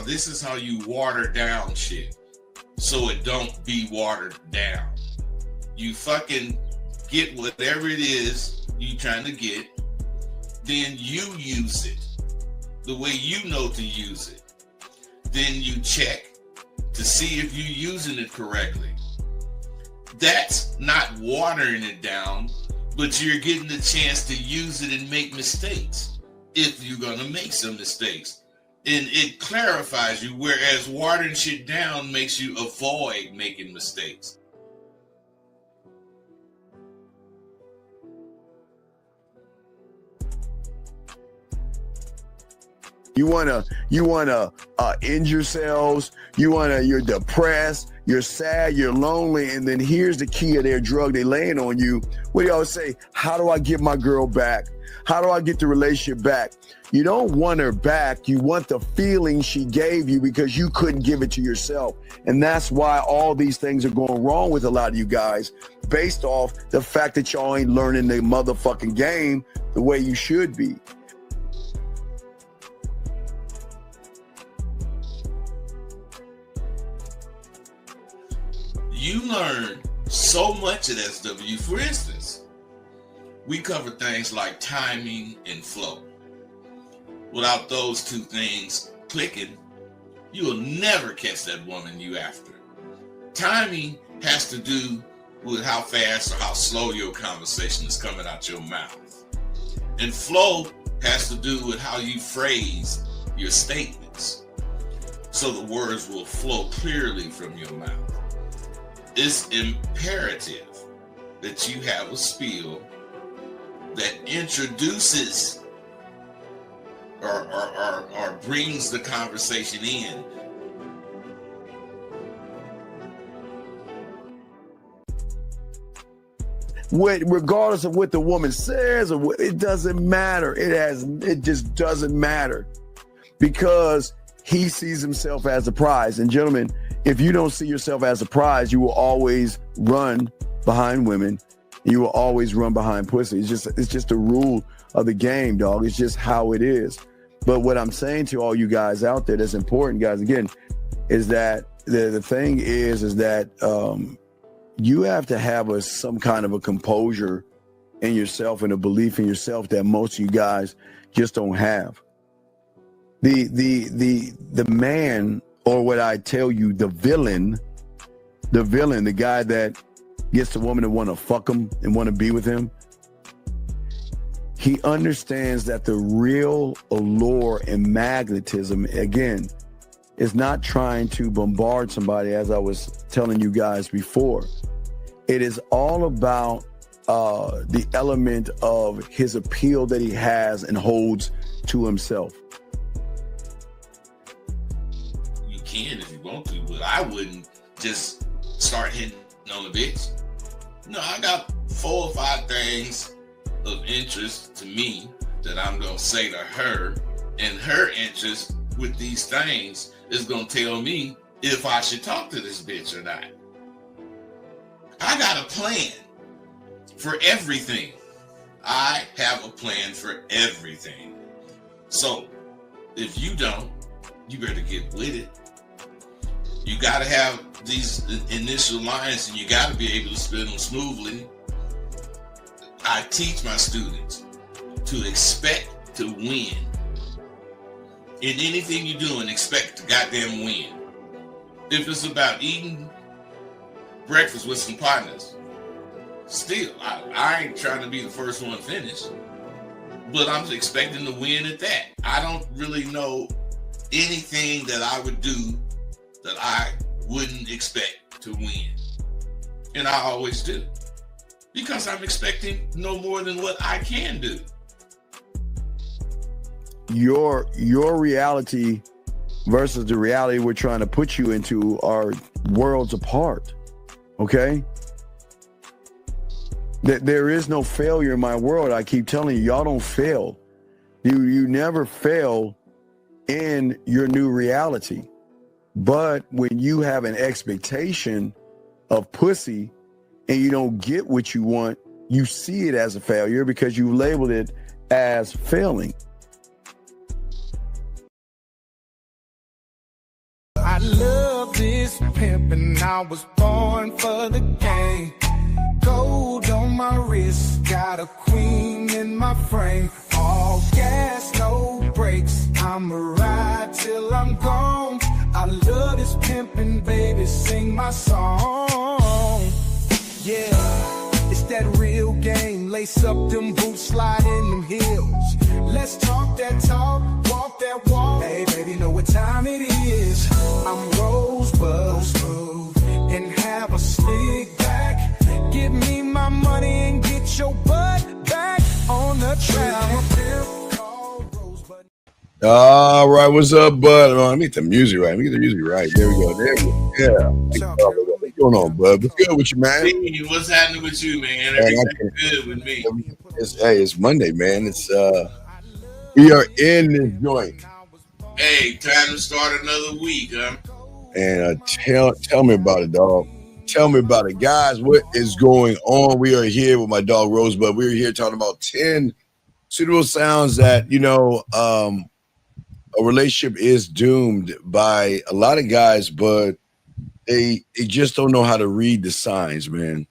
this is how you water down shit so it don't be watered down. You fucking get whatever it is you trying to get, then you use it the way you know to use it. Then you check to see if you're using it correctly. That's not watering it down, but you're getting the chance to use it and make mistakes if you're going to make some mistakes. And it clarifies you, whereas watering shit down makes you avoid making mistakes. You wanna end yourselves. You're depressed, you're sad, you're lonely, and then here's the key of their drug they laying on you. What do y'all say? How do I get my girl back? How do I get the relationship back? You don't want her back. You want the feeling she gave you because you couldn't give it to yourself. And that's why all these things are going wrong with a lot of you guys, based off the fact that y'all ain't learning the motherfucking game the way you should be. You learn so much at SW. For instance, we cover things like timing and flow. Without those two things clicking, you will never catch that woman you after. Timing has to do with how fast or how slow your conversation is coming out your mouth. And flow has to do with how you phrase your statements, so the words will flow clearly from your mouth. It's imperative that you have a spiel that introduces or brings the conversation in. Regardless of what the woman says, or it doesn't matter. It just doesn't matter, because he sees himself as a prize. And gentlemen, if you don't see yourself as a prize, you will always run behind women. You will always run behind pussy. It's just the rule of the game, dog. It's just how it is. But what I'm saying to all you guys out there that's important, guys, again, is that the thing is that you have to have some kind of a composure in yourself and a belief in yourself that most of you guys just don't have. The man, or what I tell you, the villain, the guy that gets the woman to want to fuck him and want to be with him, he understands that the real allure and magnetism, again, is not trying to bombard somebody, as I was telling you guys before. It is all about the element of his appeal that he has and holds to himself. You can if you want to, but I wouldn't just start hitting on the bitch. No, I got 4 or 5 things of interest to me that I'm going to say to her, and her interest with these things is going to tell me if I should talk to this bitch or not. I got a plan for everything. I have a plan for everything. So if you don't, you better get with it. You got to have these initial lines, and you got to be able to spin them smoothly. I teach my students to expect to win. In anything you're doing, expect to goddamn win. If it's about eating breakfast with some partners, still, I ain't trying to be the first one finished, but I'm expecting to win at that. I don't really know anything that I would do that I wouldn't expect to win. And I always do, because I'm expecting no more than what I can do. Your reality versus the reality we're trying to put you into are worlds apart. Okay? There is no failure in my world. I keep telling you, y'all don't fail. You never fail in your new reality. But when you have an expectation of pussy and you don't get what you want, you see it as a failure because you labeled it as failing. this pimpin', I was born for the game. Gold on my wrist, got a queen in my frame. All gas, no brakes, I'ma ride till I'm gone. I love this pimpin', baby, sing my song. Yeah, it's that real game. Lace up them boots, slide in them heels. Let's talk that talk, walk that walk. Hey, baby, know what time it is. I'm Rosebud, smooth, and have a slick back. Give me my money and get your butt back on the track. All right, what's up, bud? Oh, let me get the music right. Let me get the music right. There we go. There we go. Yeah. What's going on, bud? What's good with you, man? Hey, what's happening with you, man? Everything's good with me. It's Monday, man. It's we are in this joint. Hey, time to start another week, huh? And tell me about it, dog. Tell me about it, guys. What is going on? We are here with my dog Rosebud. We're here talking about 10 suitable sounds that a relationship is doomed by a lot of guys, but they just don't know how to read the signs, man.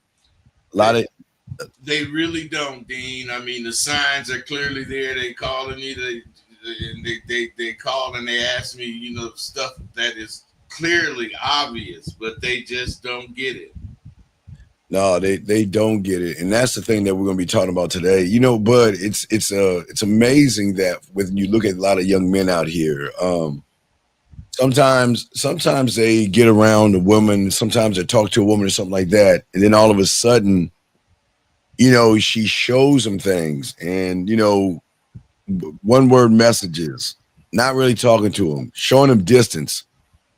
They really don't, Dean. I mean, the signs are clearly there. They calling me. They call and they ask me, stuff that is clearly obvious, but they just don't get it. No, they don't get it, and that's the thing that we're going to be talking about today. But it's amazing that when you look at a lot of young men out here, sometimes they get around a woman, sometimes they talk to a woman or something like that, and then all of a sudden, she shows them things, and one word messages, not really talking to them, showing them distance,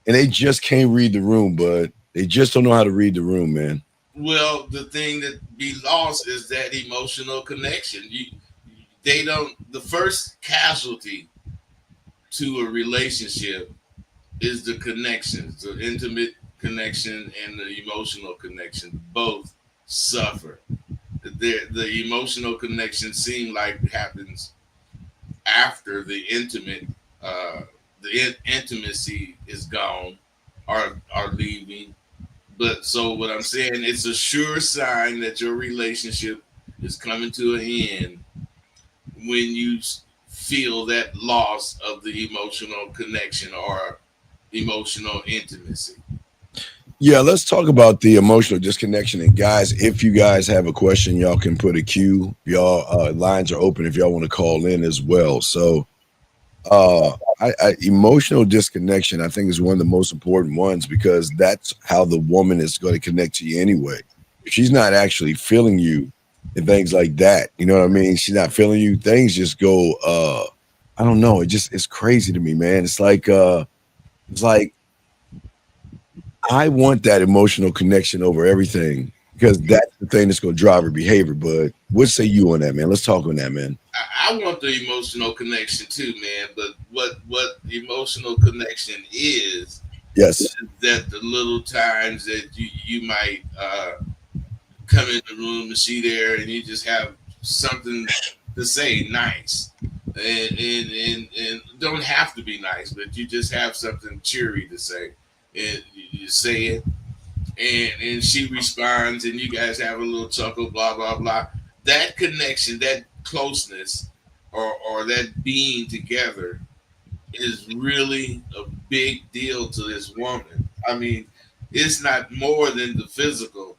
and they just can't read the room, but they just don't know how to read the room, man. Well, the thing that be lost is that emotional connection. The first casualty to a relationship is the connections, the intimate connection and the emotional connection. Both suffer. The emotional connection seems like happens after the intimacy is gone or leaving. But so what I'm saying, it's a sure sign that your relationship is coming to an end when you feel that loss of the emotional connection or emotional intimacy. Yeah, let's talk about the emotional disconnection. And guys, if you guys have a question, y'all can put a queue. Y'all lines are open if y'all want to call in as well. So emotional disconnection, I think, is one of the most important ones because that's how the woman is going to connect to you anyway. If she's not actually feeling you and things like that, you know what I mean? She's not feeling you. Things just go. I don't know. It's crazy to me, man. It's like I want that emotional connection over everything because that's the thing that's going to drive her behavior. But what say you on that, man? Let's talk on that, man. I want the emotional connection too, man. But what emotional connection is that the little times that you might come in the room and see there, and you just have something to say nice, and don't have to be nice, but you just have something cheery to say, and you say it, and she responds, and you guys have a little chuckle, blah blah blah. That connection, that closeness, or that being together is really a big deal to this woman. I mean, it's not more than the physical,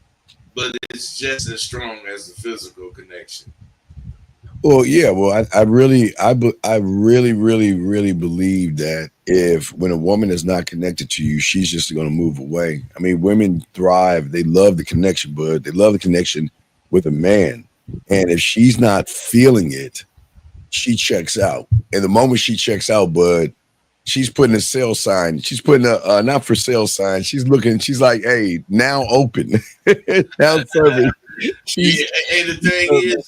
but it's just as strong as the physical connection. Well, yeah. Well, I really believe that when a woman is not connected to you, she's just going to move away. I mean, women thrive. They love the connection, but they love the connection with a man. And if she's not feeling it, she checks out. And the moment she checks out, bud, she's putting a sale sign. She's putting a not for sale sign. She's looking. She's like, "Hey, now open, now serving." And the thing is,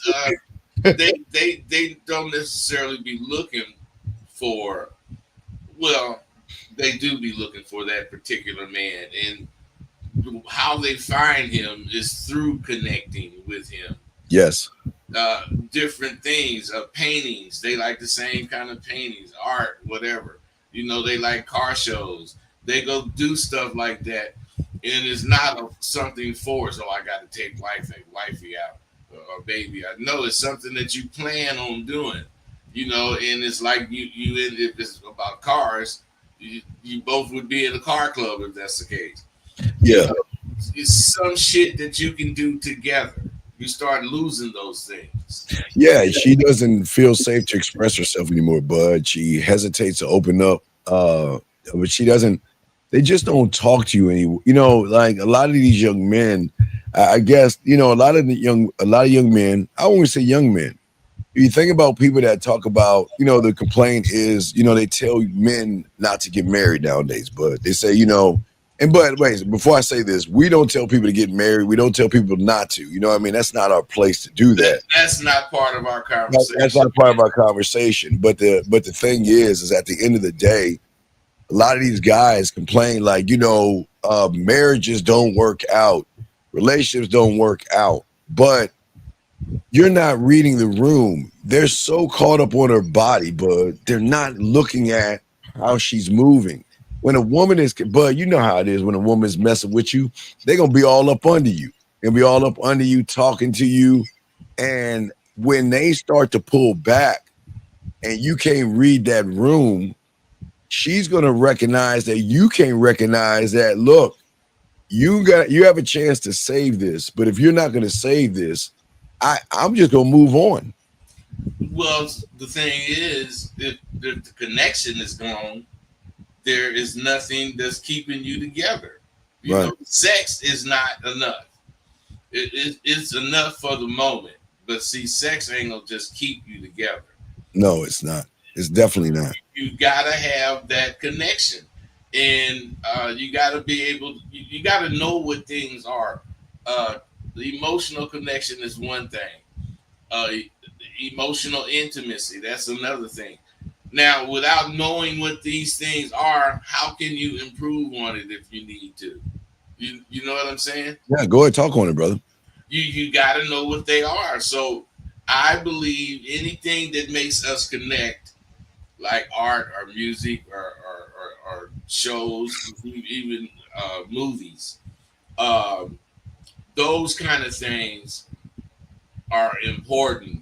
they don't necessarily be looking for. Well, they do be looking for that particular man, and how they find him is through connecting with him. Yes. Different things, paintings. They like the same kind of paintings, art, whatever. They like car shows. They go do stuff like that, and it's not something forced. Oh, I got to take wifey out or baby. I know it's something that you plan on doing, and it's like if it's about cars, you both would be in a car club if that's the case. Yeah. It's some shit that you can do together. You start losing those things. Yeah, she doesn't feel safe to express herself anymore, bud. She hesitates to open up. But she doesn't. They just don't talk to you anymore. Like a lot of these young men, I guess, a lot of young men. I won't say young men. If you think about people that talk about, the complaint is, they tell men not to get married nowadays, but they say, and but wait, before I say this, we don't tell people to get married. We don't tell people not to. You know what I mean? That's not our place to do that. That's not part of our conversation. That's not part of our conversation. But the thing is at the end of the day, a lot of these guys complain like, marriages don't work out, relationships don't work out, but you're not reading the room. They're so caught up on her body, but they're not looking at how she's moving. When a woman is, bud, you know how it is when a woman's messing with you, they're going to be all up under you. They'll be all up under you, talking to you. And when they start to pull back and you can't read that room, she's going to recognize that you can't recognize that, look, you have a chance to save this. But if you're not going to save this, I'm just going to move on. Well, the thing is, if the connection is gone, there is nothing that's keeping you together. Sex is not enough. It's enough for the moment. But see, sex ain't going to just keep you together. No, it's not. It's definitely not. You got to have that connection. And you got to be able, you got to know what things are. The emotional connection is one thing. Emotional intimacy, that's another thing. Now, without knowing what these things are, how can you improve on it if you need to? You know what I'm saying? Yeah, go ahead, talk on it, brother. You got to know what they are. So I believe anything that makes us connect, like art or music or shows, even movies, those kind of things are important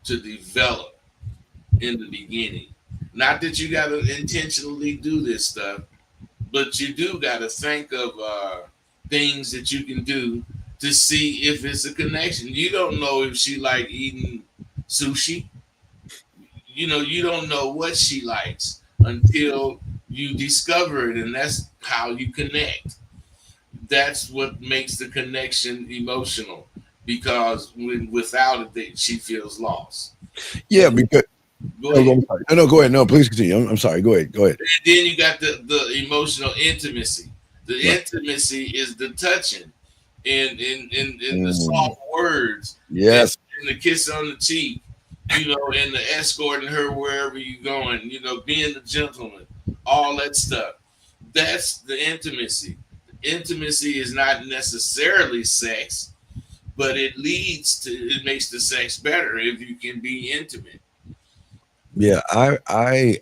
to develop in the beginning. Not that you got to intentionally do this stuff, but you do got to think of things that you can do to see if it's a connection. You don't know if she like eating sushi. You don't know what she likes until you discover it, and that's how you connect. That's what makes the connection emotional, because without it, she feels lost. Yeah, because go ahead. No, please continue. I'm sorry. Go ahead. And then you got the emotional intimacy. The intimacy is the touching and the soft words. Yes. And the kiss on the cheek, and the escorting her wherever you're going, being the gentleman, all that stuff. That's the intimacy. Intimacy is not necessarily sex, but it makes the sex better if you can be intimate. Yeah, I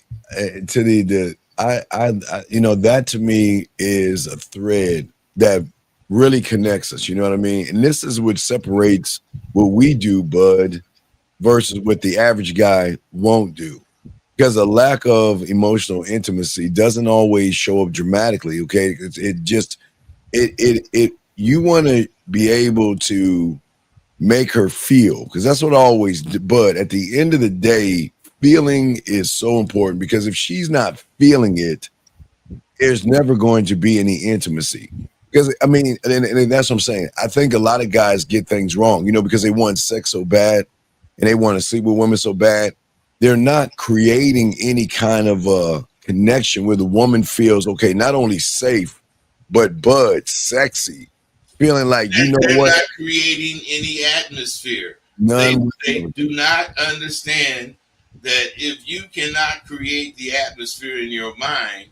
that to me is a thread that really connects us. You know what I mean? And this is what separates what we do, bud, versus what the average guy won't do. Because a lack of emotional intimacy doesn't always show up dramatically. Okay, you want to be able to make her feel, because that's what I always do. But at the end of the day, feeling is so important, because if she's not feeling it, there's never going to be any intimacy. Because I mean, and that's what I'm saying. I think a lot of guys get things wrong, because they want sex so bad and they want to sleep with women so bad. They're not creating any kind of a connection where the woman feels, okay, not only safe, but sexy, feeling like, they're what? Not creating any atmosphere. None. They do not understand that if you cannot create the atmosphere in your mind,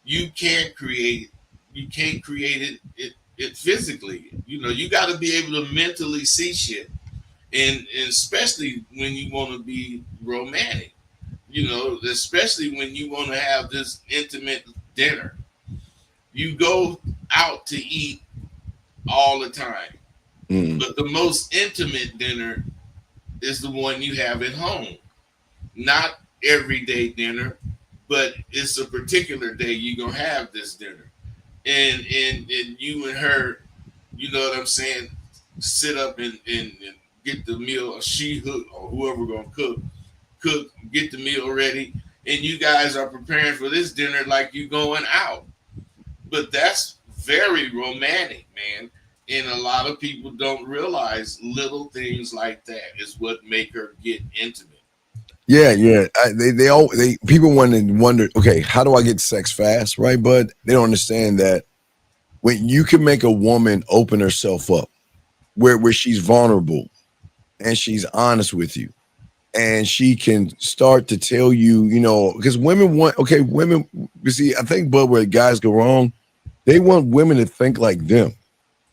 you can't create it physically. You got to be able to mentally see shit, and especially when you want to be romantic. Especially when you want to have this intimate dinner. You go out to eat all the time, but the most intimate dinner is the one you have at home. Not everyday dinner, but it's a particular day you're gonna have this dinner. And you and her, you know what I'm saying, sit up and get the meal, or she hook or whoever gonna cook, get the meal ready, and you guys are preparing for this dinner like you going out. But that's very romantic, man. And a lot of people don't realize little things like that is what make her get intimate. Yeah, yeah. They people wonder, okay, how do I get sex fast, right? But they don't understand that when you can make a woman open herself up, where she's vulnerable and she's honest with you, and she can start to tell you, you know, because women, you see, I think, but where guys go wrong, they want women to think like them.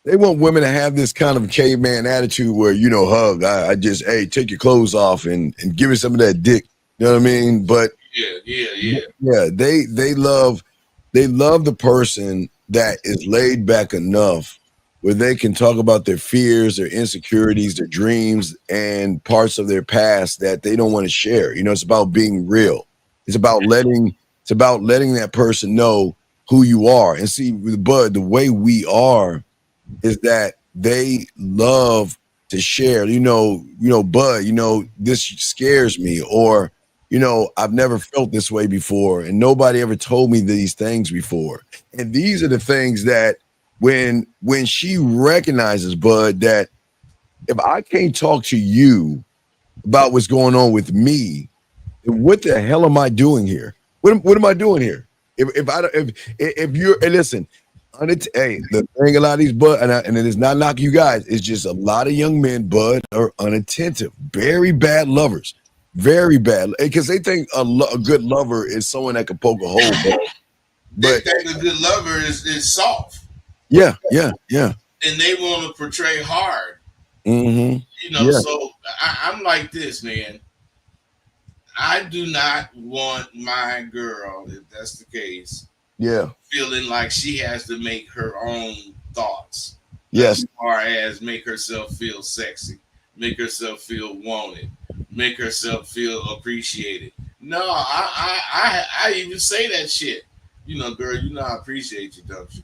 They want women to have this kind of caveman attitude where, you know, hug. I just, hey, take your clothes off and give me some of that dick. You know what I mean? But yeah. They love the person that is laid back enough where they can talk about their fears, their insecurities, their dreams, and parts of their past that they don't want to share. You know, it's about being real. It's about letting that person know who you are. And see, with Bud, the way we are is that they love to share, Bud, this scares me, or, I've never felt this way before, and nobody ever told me these things before. And these are the things that when she recognizes, Bud, that if I can't talk to you about what's going on with me, then what the hell am I doing here? What am I doing here? If you're, and listen, hey, the thing a lot of these Bud, and it is not knocking you guys, it's just a lot of young men, Bud, are unattentive, very bad lovers, very bad, because they think a good lover is someone that can poke a hole. But they think a good lover is soft. Yeah. And they want to portray hard. Mm-hmm. So I'm like this, man. I do not want my girl, if that's the case, feeling like she has to make her own thoughts. Yes. As far as make herself feel sexy, make herself feel wanted, make herself feel appreciated. No, I even say that shit. Girl, I appreciate you, don't you?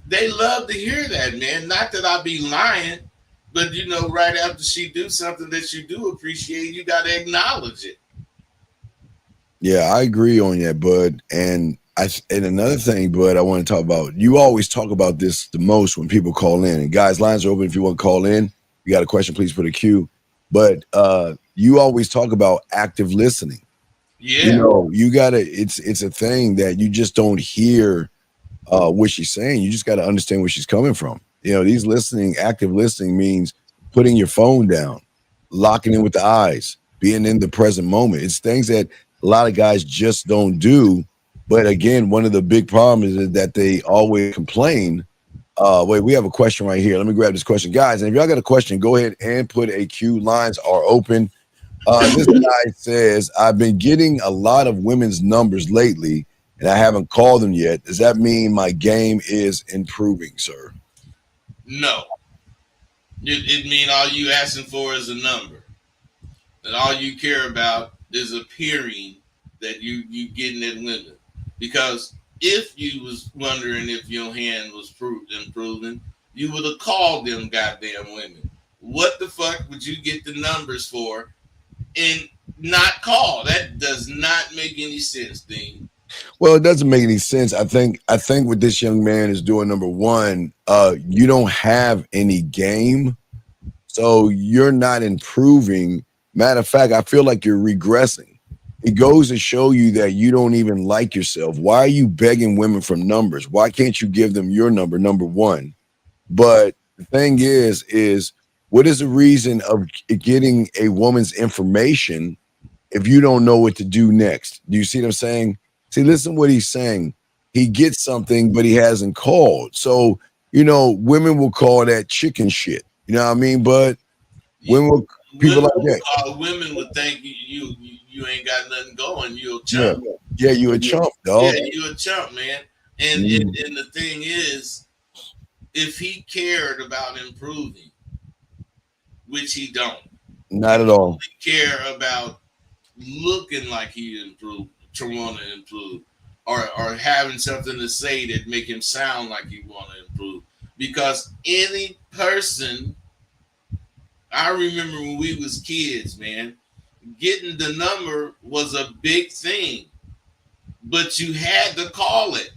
They love to hear that, man. Not that I be lying, but right after she do something that you do appreciate, you got to acknowledge it. Yeah, I agree on that, Bud. And another thing, Bud, I want to talk about. You always talk about this the most when people call in. And guys, lines are open if you want to call in. You got a question, please put a Q. But you always talk about active listening. Yeah. You gotta. It's a thing that you just don't hear what she's saying. You just got to understand where she's coming from. Active listening means putting your phone down, locking in with the eyes, being in the present moment. It's things that a lot of guys just don't do. But again, one of the big problems is that they always complain. Wait, we have a question right here. Let me grab this question. Guys, and if y'all got a question, go ahead and put a Q. Lines are open. This guy says, I've been getting a lot of women's numbers lately, and I haven't called them yet. Does that mean my game is improving, sir? No. It means all you asking for is a number. And all you care about is appearing that you getting at women. Because if you was wondering if your hand was improving, you would have called them goddamn women. What the fuck would you get the numbers for and not call? That does not make any sense, Dean. Well, it doesn't make any sense. I think what this young man is doing, number one, you don't have any game, so you're not improving. Matter of fact, I feel like you're regressing. It goes to show you that you don't even like yourself. Why are you begging women for numbers? Why can't you give them your number one? But the thing is what is the reason of getting a woman's information if you don't know what to do next? Do you see what I'm saying? See, listen to what he's saying. He gets something, but he hasn't called. So, women will call that chicken shit. You know what I mean? But people like that. Women would think you ain't got nothing going. You're a chump. Yeah, you a chump, dog. Yeah, you a chump, man. And the thing is, if he cared about improving, which he don't, Not at all. care about looking like he improved to want to improve, or having something to say that make him sound like he want to improve. Because any person, I remember when we was kids, man, getting the number was a big thing, but you had to call it.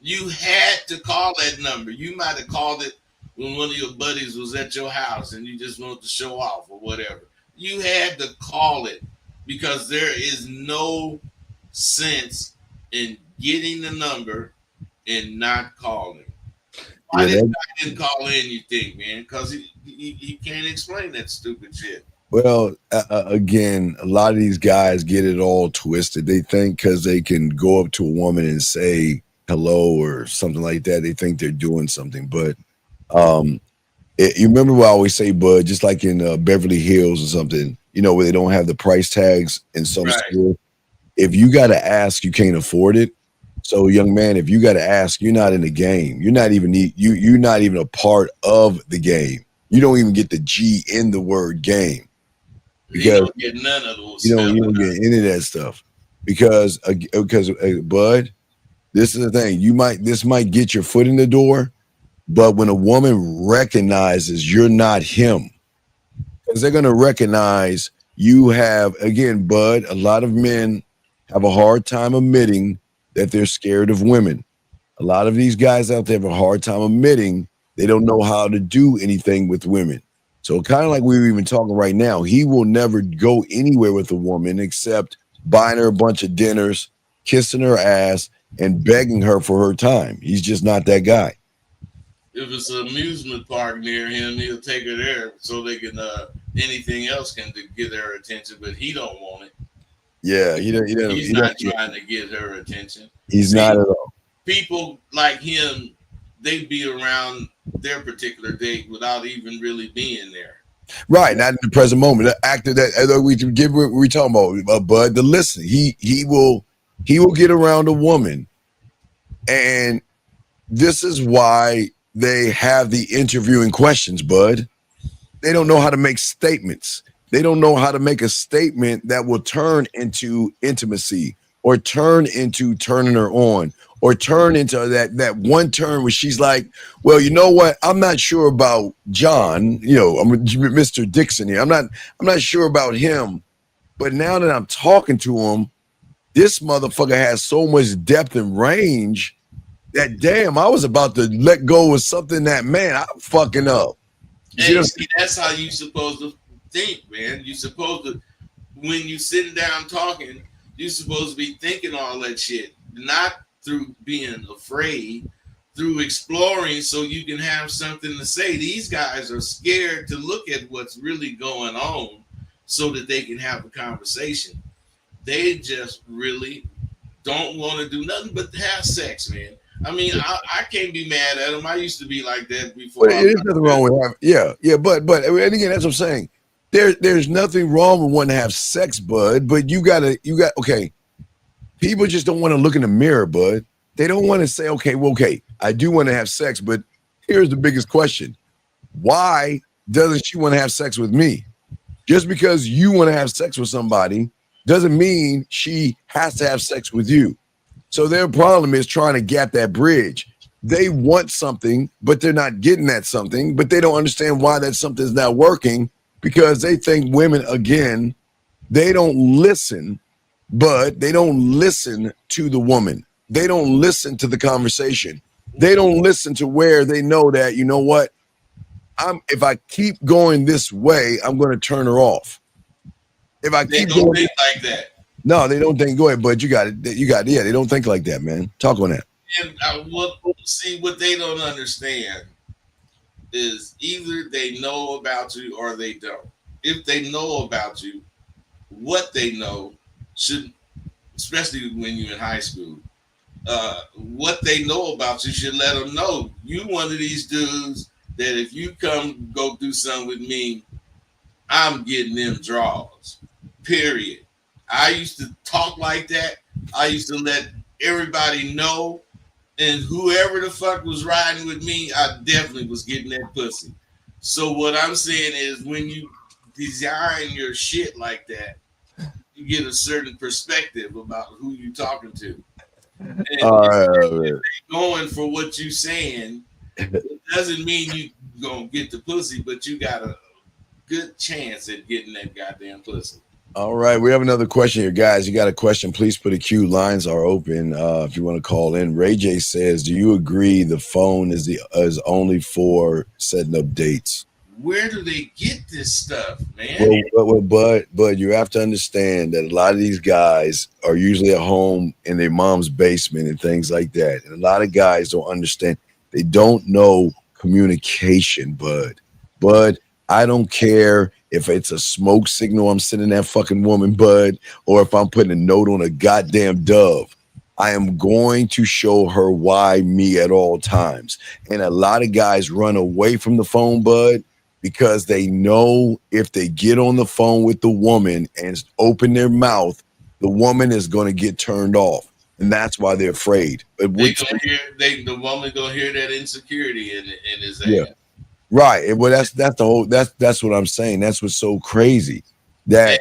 You had to call that number. You might have called it when one of your buddies was at your house and you just wanted to show off or whatever. You had to call it, because there is no sense in getting the number and not calling. Why didn't call in, you think, man? Because he can't explain that stupid shit. Well, again, a lot of these guys get it all twisted. They think because they can go up to a woman and say hello or something like that, they think they're doing something. But you remember what I always say, Bud, just like in Beverly Hills or something, where they don't have the price tags in some stores. If you got to ask, you can't afford it. So, young man, if you got to ask, you're not in the game. You're not even you're not even a part of the game. You don't even get the G in the word game. Because you don't get none of those. You don't get any of that stuff. Because Bud, this is the thing. This might get your foot in the door, but when a woman recognizes you're not him, because they're going to recognize you have, again, Bud, a lot of men have a hard time admitting that they're scared of women. A lot of these guys out there have a hard time admitting they don't know how to do anything with women. So kind of like we were even talking right now, he will never go anywhere with a woman except buying her a bunch of dinners, kissing her ass, and begging her for her time. He's just not that guy. If it's an amusement park near him, he'll take her there so they can anything else can get her attention, but he don't want it. Yeah, he's not trying to get her attention. He's not at all. People like him, they be around their particular date without even really being there. Right, not in the present moment. The actor that we talking about, Bud. The listen, he will get around a woman, and this is why they have the interviewing questions, Bud. They don't know how to make statements. They don't know how to make a statement that will turn into intimacy or turn into turning her on or turn into that one turn where she's like, well, you know what? I'm not sure about John. I'm Mr. Dixon here. I'm not sure about him. But now that I'm talking to him, this motherfucker has so much depth and range that, damn, I was about to let go of something that, man, I'm fucking up. And see, that's how you supposed to think, man. You supposed to, when you sitting down talking, you supposed to be thinking all that shit, not through being afraid, through exploring so you can have something to say. These guys are scared to look at what's really going on so that they can have a conversation. They just really don't want to do nothing but have sex, man. I mean, I can't be mad at them. I used to be like that before. There's nothing wrong with having, but and again, that's what I'm saying. There's nothing wrong with wanting to have sex, Bud. But you got okay. People just don't want to look in the mirror, Bud. They don't want to say, okay, I do want to have sex, but here's the biggest question: why doesn't she want to have sex with me? Just because you want to have sex with somebody doesn't mean she has to have sex with you. So their problem is trying to gap that bridge. They want something, but they're not getting that something, but they don't understand why that something is not working because they think women, again, they don't listen, but they don't listen to the woman. They don't listen to the conversation. They don't listen to where they know that, you know what? If I keep going this way, I'm going to turn her off. If I they keep don't going think like that. No, they don't think. Go ahead, Bud. You got it. Yeah, they don't think like that, man. Talk on that. And what they don't understand is either they know about you or they don't. If they know about you, what they know should, especially when you're in high school, what they know about you should let them know. You one of these dudes that if you come go do something with me, I'm getting them draws. Period. I used to talk like that. I used to let everybody know And whoever the fuck was riding with me, I definitely was getting that pussy. So what I'm saying is, when you design your shit like that, you get a certain perspective about who you talking to. And if they going for what you saying, it doesn't mean you gonna get the pussy, but you got a good chance at getting that goddamn pussy. All right, we have another question here, guys. You got a question? Please put a queue. Lines are open if you want to call in. Ray J says, "Do you agree the phone is only for setting up dates?" Where do they get this stuff, man? But you have to understand that a lot of these guys are usually at home in their mom's basement and things like that. And a lot of guys don't understand. They don't know communication, bud. Bud, I don't care if it's a smoke signal I'm sending that fucking woman, bud, or if I'm putting a note on a goddamn dove. I am going to show her why me at all times. And a lot of guys run away from the phone, bud, because they know if they get on the phone with the woman and open their mouth, the woman is going to get turned off. And that's why they're afraid. But the woman gonna hear that insecurity in his ass. Right. Well, that's what I'm saying. That's what's so crazy. That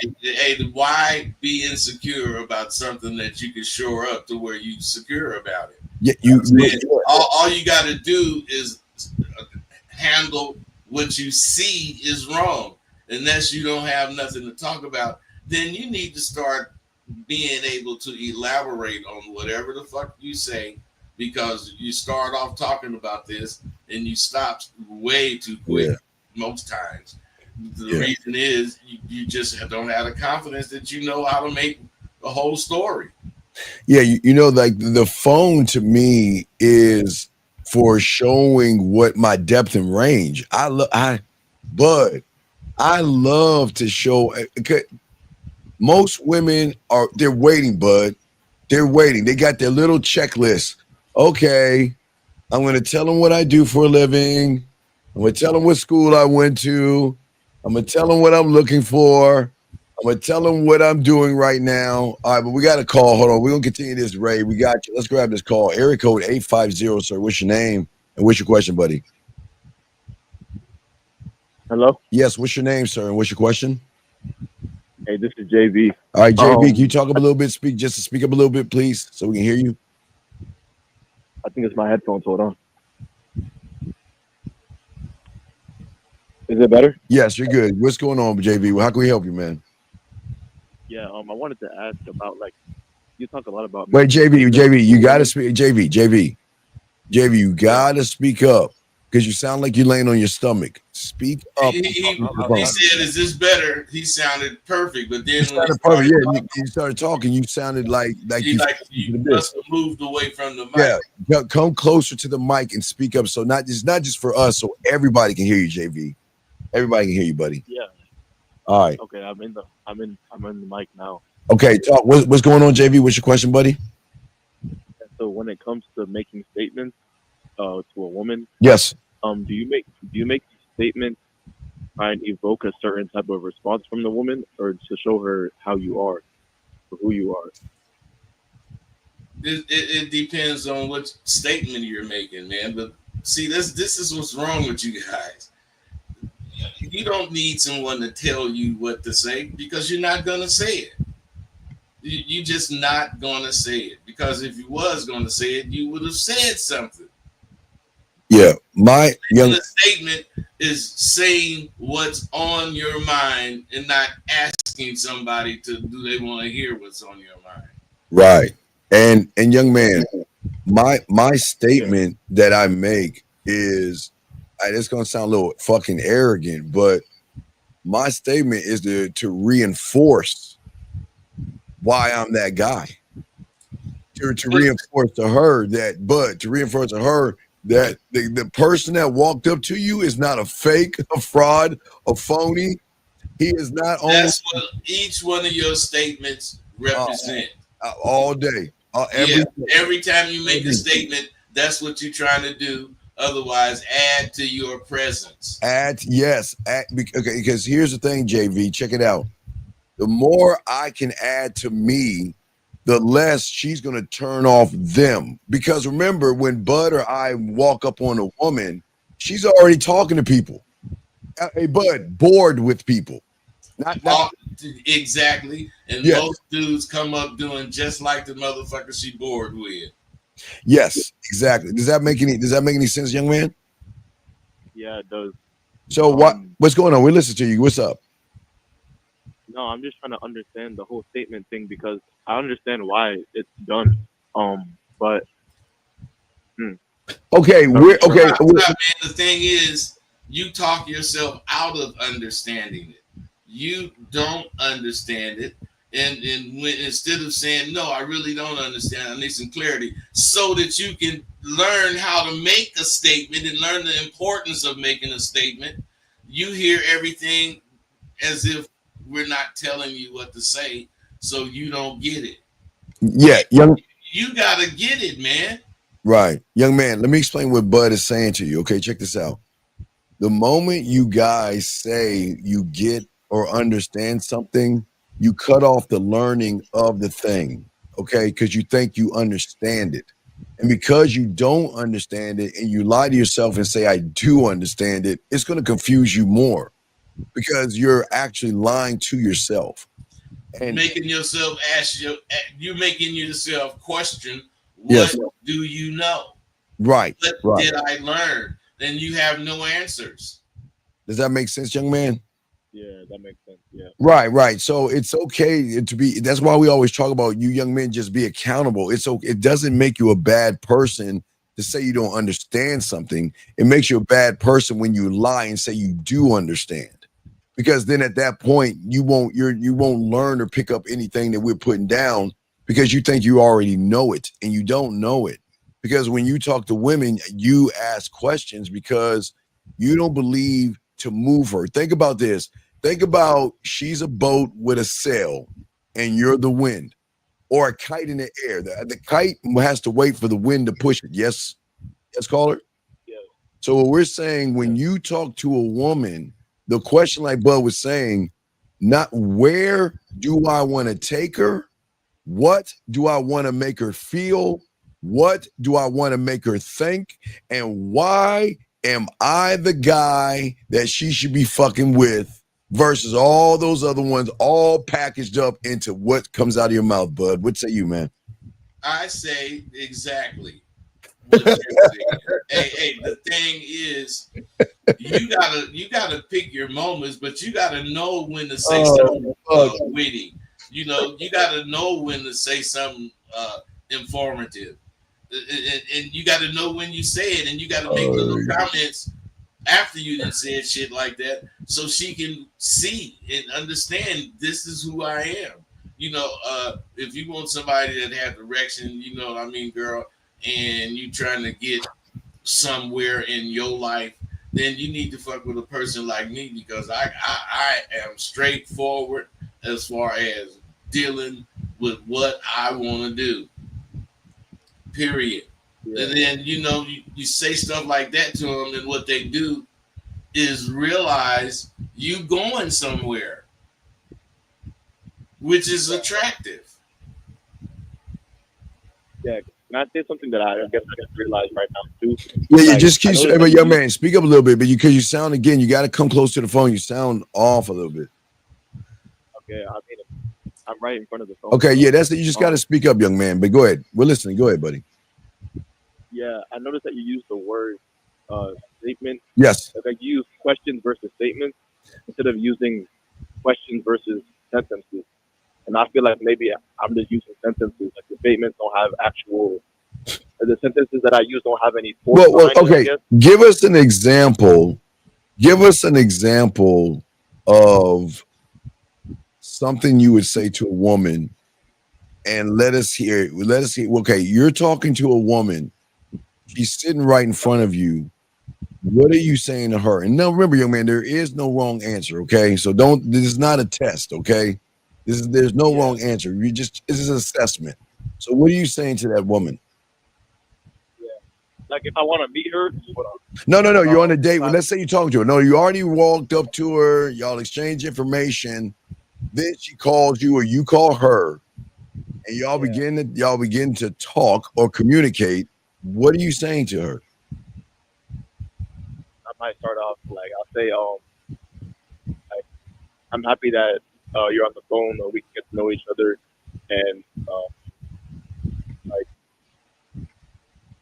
why be insecure about something that you can shore up to where you secure about it? Yeah, all you got to do is handle what you see is wrong. Unless you don't have nothing to talk about, then you need to start being able to elaborate on whatever the fuck you say, because you start off talking about this and you stop way too quick most times. The reason is you just don't have the confidence that you know how to make a whole story. Yeah, you know, like the phone to me is for showing what my depth and range. I love to show. Most women they're waiting, bud. They're waiting. They got their little checklist. Okay, I'm going to tell them what I do for a living. I'm going to tell them what school I went to. I'm going to tell them what I'm looking for. I'm going to tell them what I'm doing right now. All right, but we got a call. Hold on. We're going to continue this, Ray. We got you. Let's grab this call. Area code 850, sir. What's your name? And what's your question, buddy? Hello? Yes, what's your name, sir? And what's your question? Hey, this is JV. All right, JV, can you talk up a little bit? Speak up a little bit, please, so we can hear you. I think it's my headphones. Hold on. Is it better? Yes, you're good. What's going on, JV? How can we help you, man? Yeah, I wanted to ask about, like, you talk a lot about. Wait, JV, you gotta speak. JV, you gotta speak up because you sound like you're laying on your stomach. Speak up. He said, "Is this better?" He sounded perfect, but then you started talking. You sounded like you must have moved away from the mic. Yeah, come closer to the mic and speak up. So not just for us, so everybody can hear you, JV. Everybody can hear you, buddy. Yeah. All right. Okay, I'm in the mic now. Okay, talk. What's going on, JV? What's your question, buddy? So when it comes to making statements to a woman, yes. Do you make statements try and evoke a certain type of response from the woman, or to show her how you are or who you are? It depends on what statement you're making, man. But see, this is what's wrong with you guys. You don't need someone to tell you what to say because you're not going to say it. You're just not going to say it, because if you was going to say it, you would have said something. Yeah, my statement is saying what's on your mind and not asking somebody do they want to hear what's on your mind. Right. And young man, my statement that I make is, it's gonna sound a little fucking arrogant, but my statement is to reinforce why I'm that guy. To reinforce to her that the person that walked up to you is not a fake, a fraud, a phony. He is not only. That's what each one of your statements represent. All day. Every time you make a statement, that's what you're trying to do. Otherwise, add to your presence. Because here's the thing, JV, check it out. The more I can add to me, the less she's going to turn off them. Because remember, when Bud or I walk up on a woman, she's already talking to people. Hey, Bud, bored with people. Not exactly. And yes. most dudes come up doing just like the motherfucker she bored with. Yes, exactly. Does that make any sense, young man? Yeah, it does. So what's going on? We listen to you. What's up? No, I'm just trying to understand the whole statement thing because I understand why it's done. But okay, we're okay. Man, the thing is, you talk yourself out of understanding it. You don't understand it, and when instead of saying no, I really don't understand, I need some clarity, so that you can learn how to make a statement and learn the importance of making a statement. You hear everything as if we're not telling you what to say, so you don't get it. Yeah, you gotta get it, man. Right, young man. Let me explain what Bud is saying to you. Okay, check this out. The moment you guys say you get or understand something, you cut off the learning of the thing, okay? Because you think you understand it. And because you don't understand it and you lie to yourself and say, I do understand it, it's going to confuse you more because you're actually lying to yourself. And making yourself you're making yourself question, what do you know? Right. What did I learn? Then you have no answers. Does that make sense, young man? Yeah, that makes sense. Yeah. Right. So it's okay to be. That's why we always talk about you young men just be accountable. It's okay. It doesn't make you a bad person to say you don't understand something. It makes you a bad person when you lie and say you do understand. Because then at that point you won't learn or pick up anything that we're putting down because you think you already know it and you don't know it. Because when you talk to women, you ask questions because you don't believe to move her. Think about this. Think about she's a boat with a sail and you're the wind, or a kite in the air. The kite has to wait for the wind to push it. Yes, caller? Yeah. So what we're saying, when you talk to a woman, the question like Bud was saying, not where do I want to take her? What do I want to make her feel? What do I want to make her think? And why am I the guy that she should be fucking with versus all those other ones all packaged up into what comes out of your mouth, Bud? What say you, man? I say exactly what you're saying. Hey, the thing is, you gotta pick your moments, but you gotta know when to say something witty. You know, you gotta know when to say something informative. And you got to know when you say it, and you got to make little comments after you done said shit like that, so she can see and understand this is who I am. You know, if you want somebody that has direction, you know what I mean, girl, and you trying to get somewhere in your life, then you need to fuck with a person like me because I am straightforward as far as dealing with what I want to do. Period. Yeah. And then you say stuff like that to them, and what they do is realize you going somewhere, which is attractive. Yeah, can I say something that I guess I just realized right now too? Yeah, like, just keep. But young man, speak up a little bit, but because you sound again, you got to come close to the phone. You sound off a little bit. Okay, I mean, I'm right in front of the phone. Okay, yeah, that's it. You just got to speak up, young man. But go ahead, we're listening. Go ahead, buddy. Yeah, I noticed that you used the word statement. Yes. Like you use questions versus statements instead of using questions versus sentences. And I feel like maybe I'm just using sentences. Like the statements don't have actual. The sentences that I use don't have any force. Well, okay. Give us an example. Give us an example of something you would say to a woman, and let us hear. Okay, you're talking to a woman. She's sitting right in front of you. What are you saying to her? And now remember, young man, there is no wrong answer. Okay, so this is not a test. Okay, there's no wrong answer. This is an assessment. So what are you saying to that woman? Yeah, like if I want to meet her. No. You're on a date. Well, let's say you're talking to her. No, you already walked up to her. Y'all exchange information. Then she calls you, or you call her, and y'all begin to talk or communicate, what are you saying to her? I might start off like I'll say, like, I'm happy that you're on the phone, or we can get to know each other, and like.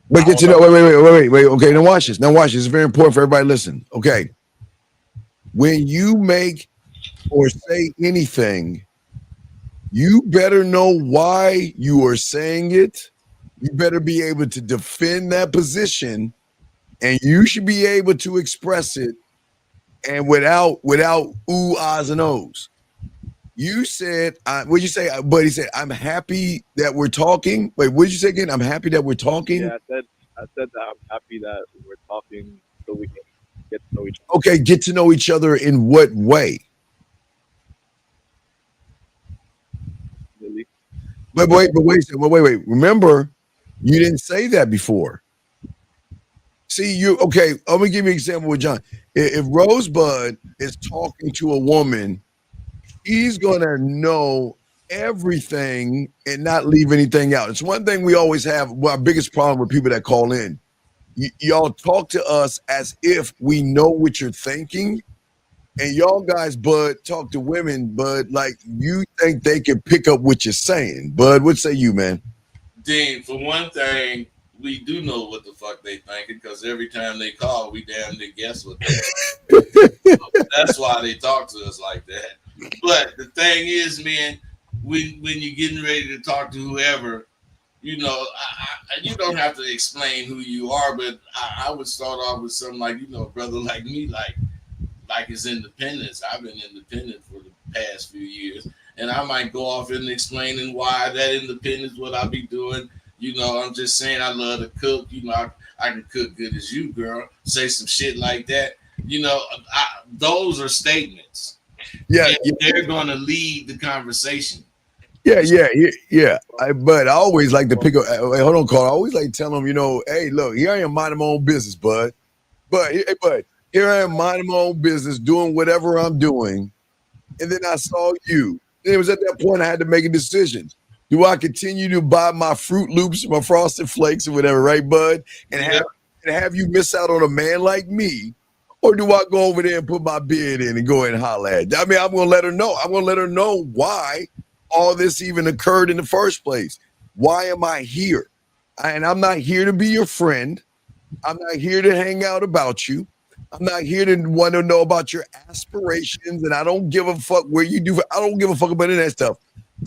But get to know. Wait. Okay, now watch this. It's very important for everybody to listen. Okay, when you make or say anything, you better know why you are saying it. You better be able to defend that position, and you should be able to express it, and without ooh, ahs, and ohs. You said, what'd you say? But he said, I'm happy that we're talking. Wait, what'd you say again? I'm happy that we're talking. Yeah, I said that I'm happy that we're talking so we can get to know each other. Okay, get to know each other in what way? Really? But wait. Remember, you didn't say that before. See, okay, let me give you an example with John. If Rosebud is talking to a woman, he's gonna know everything and not leave anything out. It's one thing we always have. Well, our biggest problem with people that call in. Y'all talk to us as if we know what you're thinking, and y'all guys, Bud, talk to women, Bud, like you think they can pick up what you're saying. Bud, what say you, man? Dean, for one thing, we do know what the fuck they thinking because every time they call, we damn near guess what they think. That's why they talk to us like that. But the thing is, man, when you're getting ready to talk to whoever, you know, you don't have to explain who you are, but I would start off with something like, you know, a brother like me, like his independence. I've been independent for the past few years, and I might go off and explaining why that independence, what I be doing. You know, I'm just saying I love to cook. You know, I can cook good as you, girl. Say some shit like that. You know, those are statements. Yeah, they're going to lead the conversation. Yeah. But I always like to pick up. Wait, hold on, Carl. I always like to tell them, you know, hey, look, here I am minding my own business, bud. But here I am minding my own business, doing whatever I'm doing, and then I saw you. And it was at that point I had to make a decision. Do I continue to buy my Fruit Loops, my Frosted Flakes, or whatever, right, bud? And have you miss out on a man like me? Or do I go over there and put my bid in and go ahead and holler at you? I mean, I'm going to let her know. I'm going to let her know why all this even occurred in the first place. Why am I here? And I'm not here to be your friend. I'm not here to hang out about you. I'm not here to want to know about your aspirations. And I don't give a fuck where you do. I don't give a fuck about any of that stuff.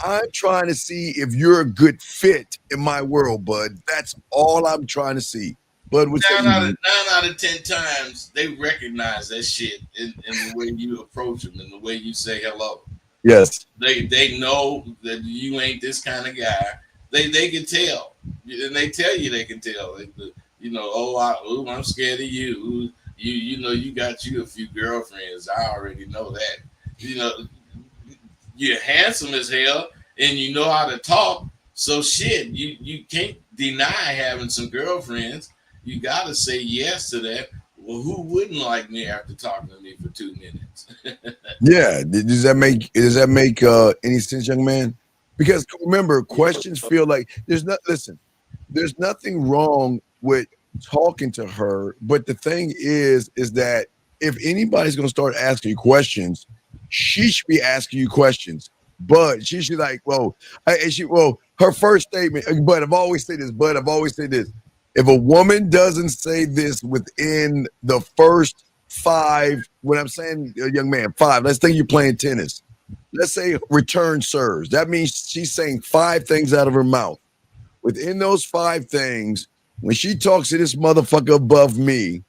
I'm trying to see if you're a good fit in my world, bud. That's all I'm trying to see. Bud, what's 9 out of 10 times, they recognize that shit in the way you approach them and the way you say hello. Yes. They know that you ain't this kind of guy. They can tell. And they tell you they can tell. You know, I'm scared of you. You know, you got you a few girlfriends. I already know that. You know, you're handsome as hell and you know how to talk. So shit, you can't deny having some girlfriends. You gotta say yes to that. Well, who wouldn't like me after talking to me for 2 minutes? Yeah. Does that make any sense, young man? Because remember, questions feel like there's nothing wrong with talking to her, but the thing is that if anybody's gonna start asking you questions, she should be asking you questions. But she should her first statement, but I've always said this, if a woman doesn't say this within the first 5, when I'm saying young man, 5, let's think you're playing tennis. Let's say return serves. That means she's saying 5 things out of her mouth. Within those 5 things, when she talks to this motherfucker above me,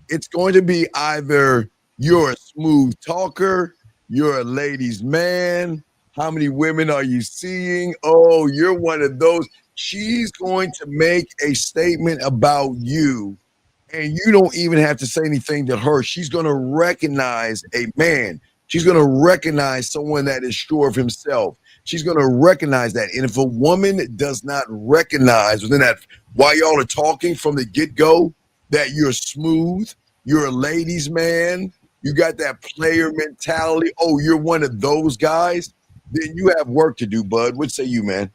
it's going to be either you're a smooth talker, you're a ladies' man, how many women are you seeing? Oh, you're one of those. She's going to make a statement about you, and you don't even have to say anything to her. She's going to recognize a man. She's going to recognize someone that is sure of himself. She's going to recognize that. And if a woman does not recognize within that, while y'all are talking from the get-go, that you're smooth, you're a ladies' man, you got that player mentality, oh, you're one of those guys, then you have work to do, bud. What say you, man?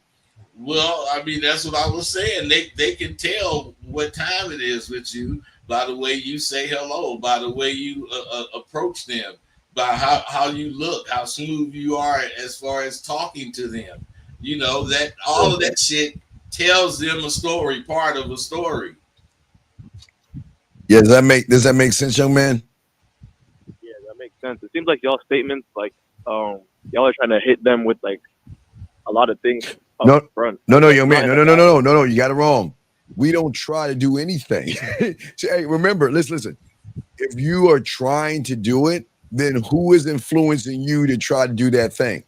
Well, I mean, that's what I was saying. They can tell what time it is with you by the way you say hello, by the way you approach them, by how you look, how smooth you are as far as talking to them. You know, that all of that shit tells them a story, part of a story. Yeah, does that make sense, young man? Yeah, that makes sense. It seems like y'all statements, like, y'all are trying to hit them with like a lot of things up No, front. no, Like, young man. No. You got it wrong. We don't try to do anything. See, hey, remember, listen. If you are trying to do it, then who is influencing you to try to do that thing?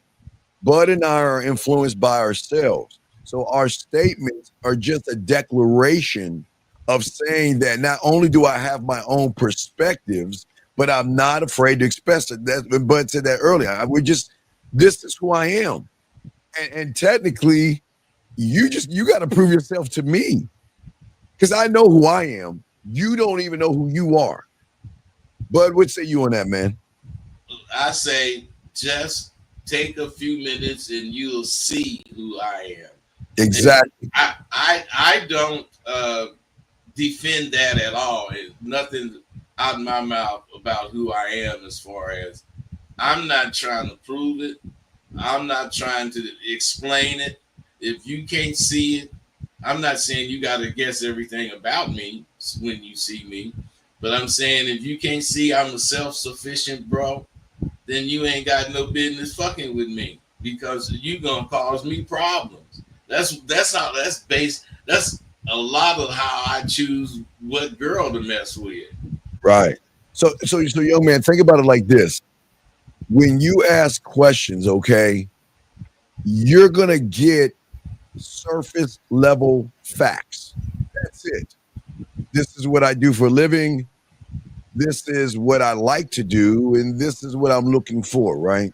Bud and I are influenced by ourselves. So our statements are just a declaration of saying that not only do I have my own perspectives, but I'm not afraid to express it. That Bud said that earlier. This is who I am. And technically, you got to prove yourself to me. Because I know who I am. You don't even know who you are. Bud, what say you on that, man? I say just take a few minutes and you'll see who I am. Exactly. I don't defend that at all. Nothing out of my mouth about who I am, as far as I'm not trying to prove it. I'm not trying to explain it. If you can't see it, I'm not saying you got to guess everything about me when you see me, but I'm saying if you can't see I'm a self-sufficient bro, then you ain't got no business fucking with me, because you gonna cause me problems. That's based. That's a lot of how I choose what girl to mess with. Right. So young man, think about it like this. When you ask questions, okay, you're gonna get surface level facts. That's it. This is what I do for a living. This is what I like to do, and this is what I'm looking for, right?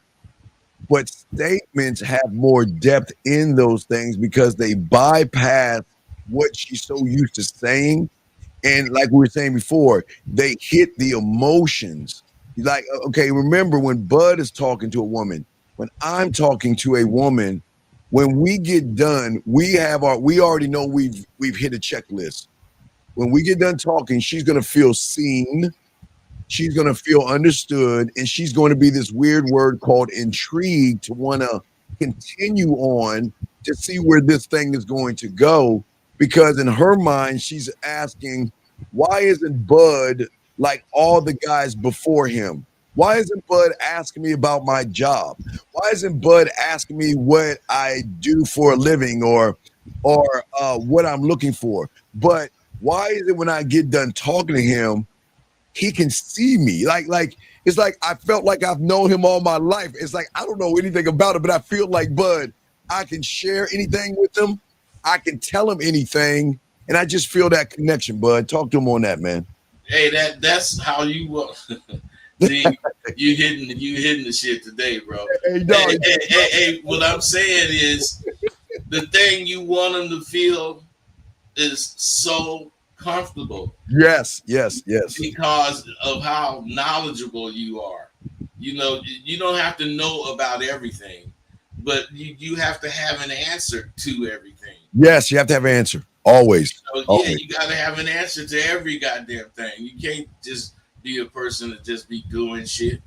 But statements have more depth in those things because they bypass what she's so used to saying. And like we were saying before, they hit the emotions. Like, okay, remember when Bud is talking to a woman, when I'm talking to a woman, when we get done, we already know we've hit a checklist. When we get done talking, she's gonna feel seen, she's gonna feel understood, and she's going to be this weird word called intrigued to want to continue on to see where this thing is going to go. Because in her mind, she's asking, why isn't Bud like all the guys before him? Why isn't Bud asking me about my job? Why isn't Bud asking me what I do for a living or what I'm looking for? But why is it when I get done talking to him, he can see me? Like it's like I felt like I've known him all my life. It's like I don't know anything about it, but I feel like Bud, I can share anything with him. I can tell him anything, and I just feel that connection, Bud. Talk to him on that, man. Hey, that's how you see, you hitting the shit today, bro. Hey, what I'm saying is the thing you want them to feel is so comfortable. Yes. Because of how knowledgeable you are. You know, you don't have to know about everything, but you have to have an answer to everything. Yes, you have to have an answer. Always. So, always. Yeah, you got to have an answer to every goddamn thing. You can't just be a person that just be doing shit.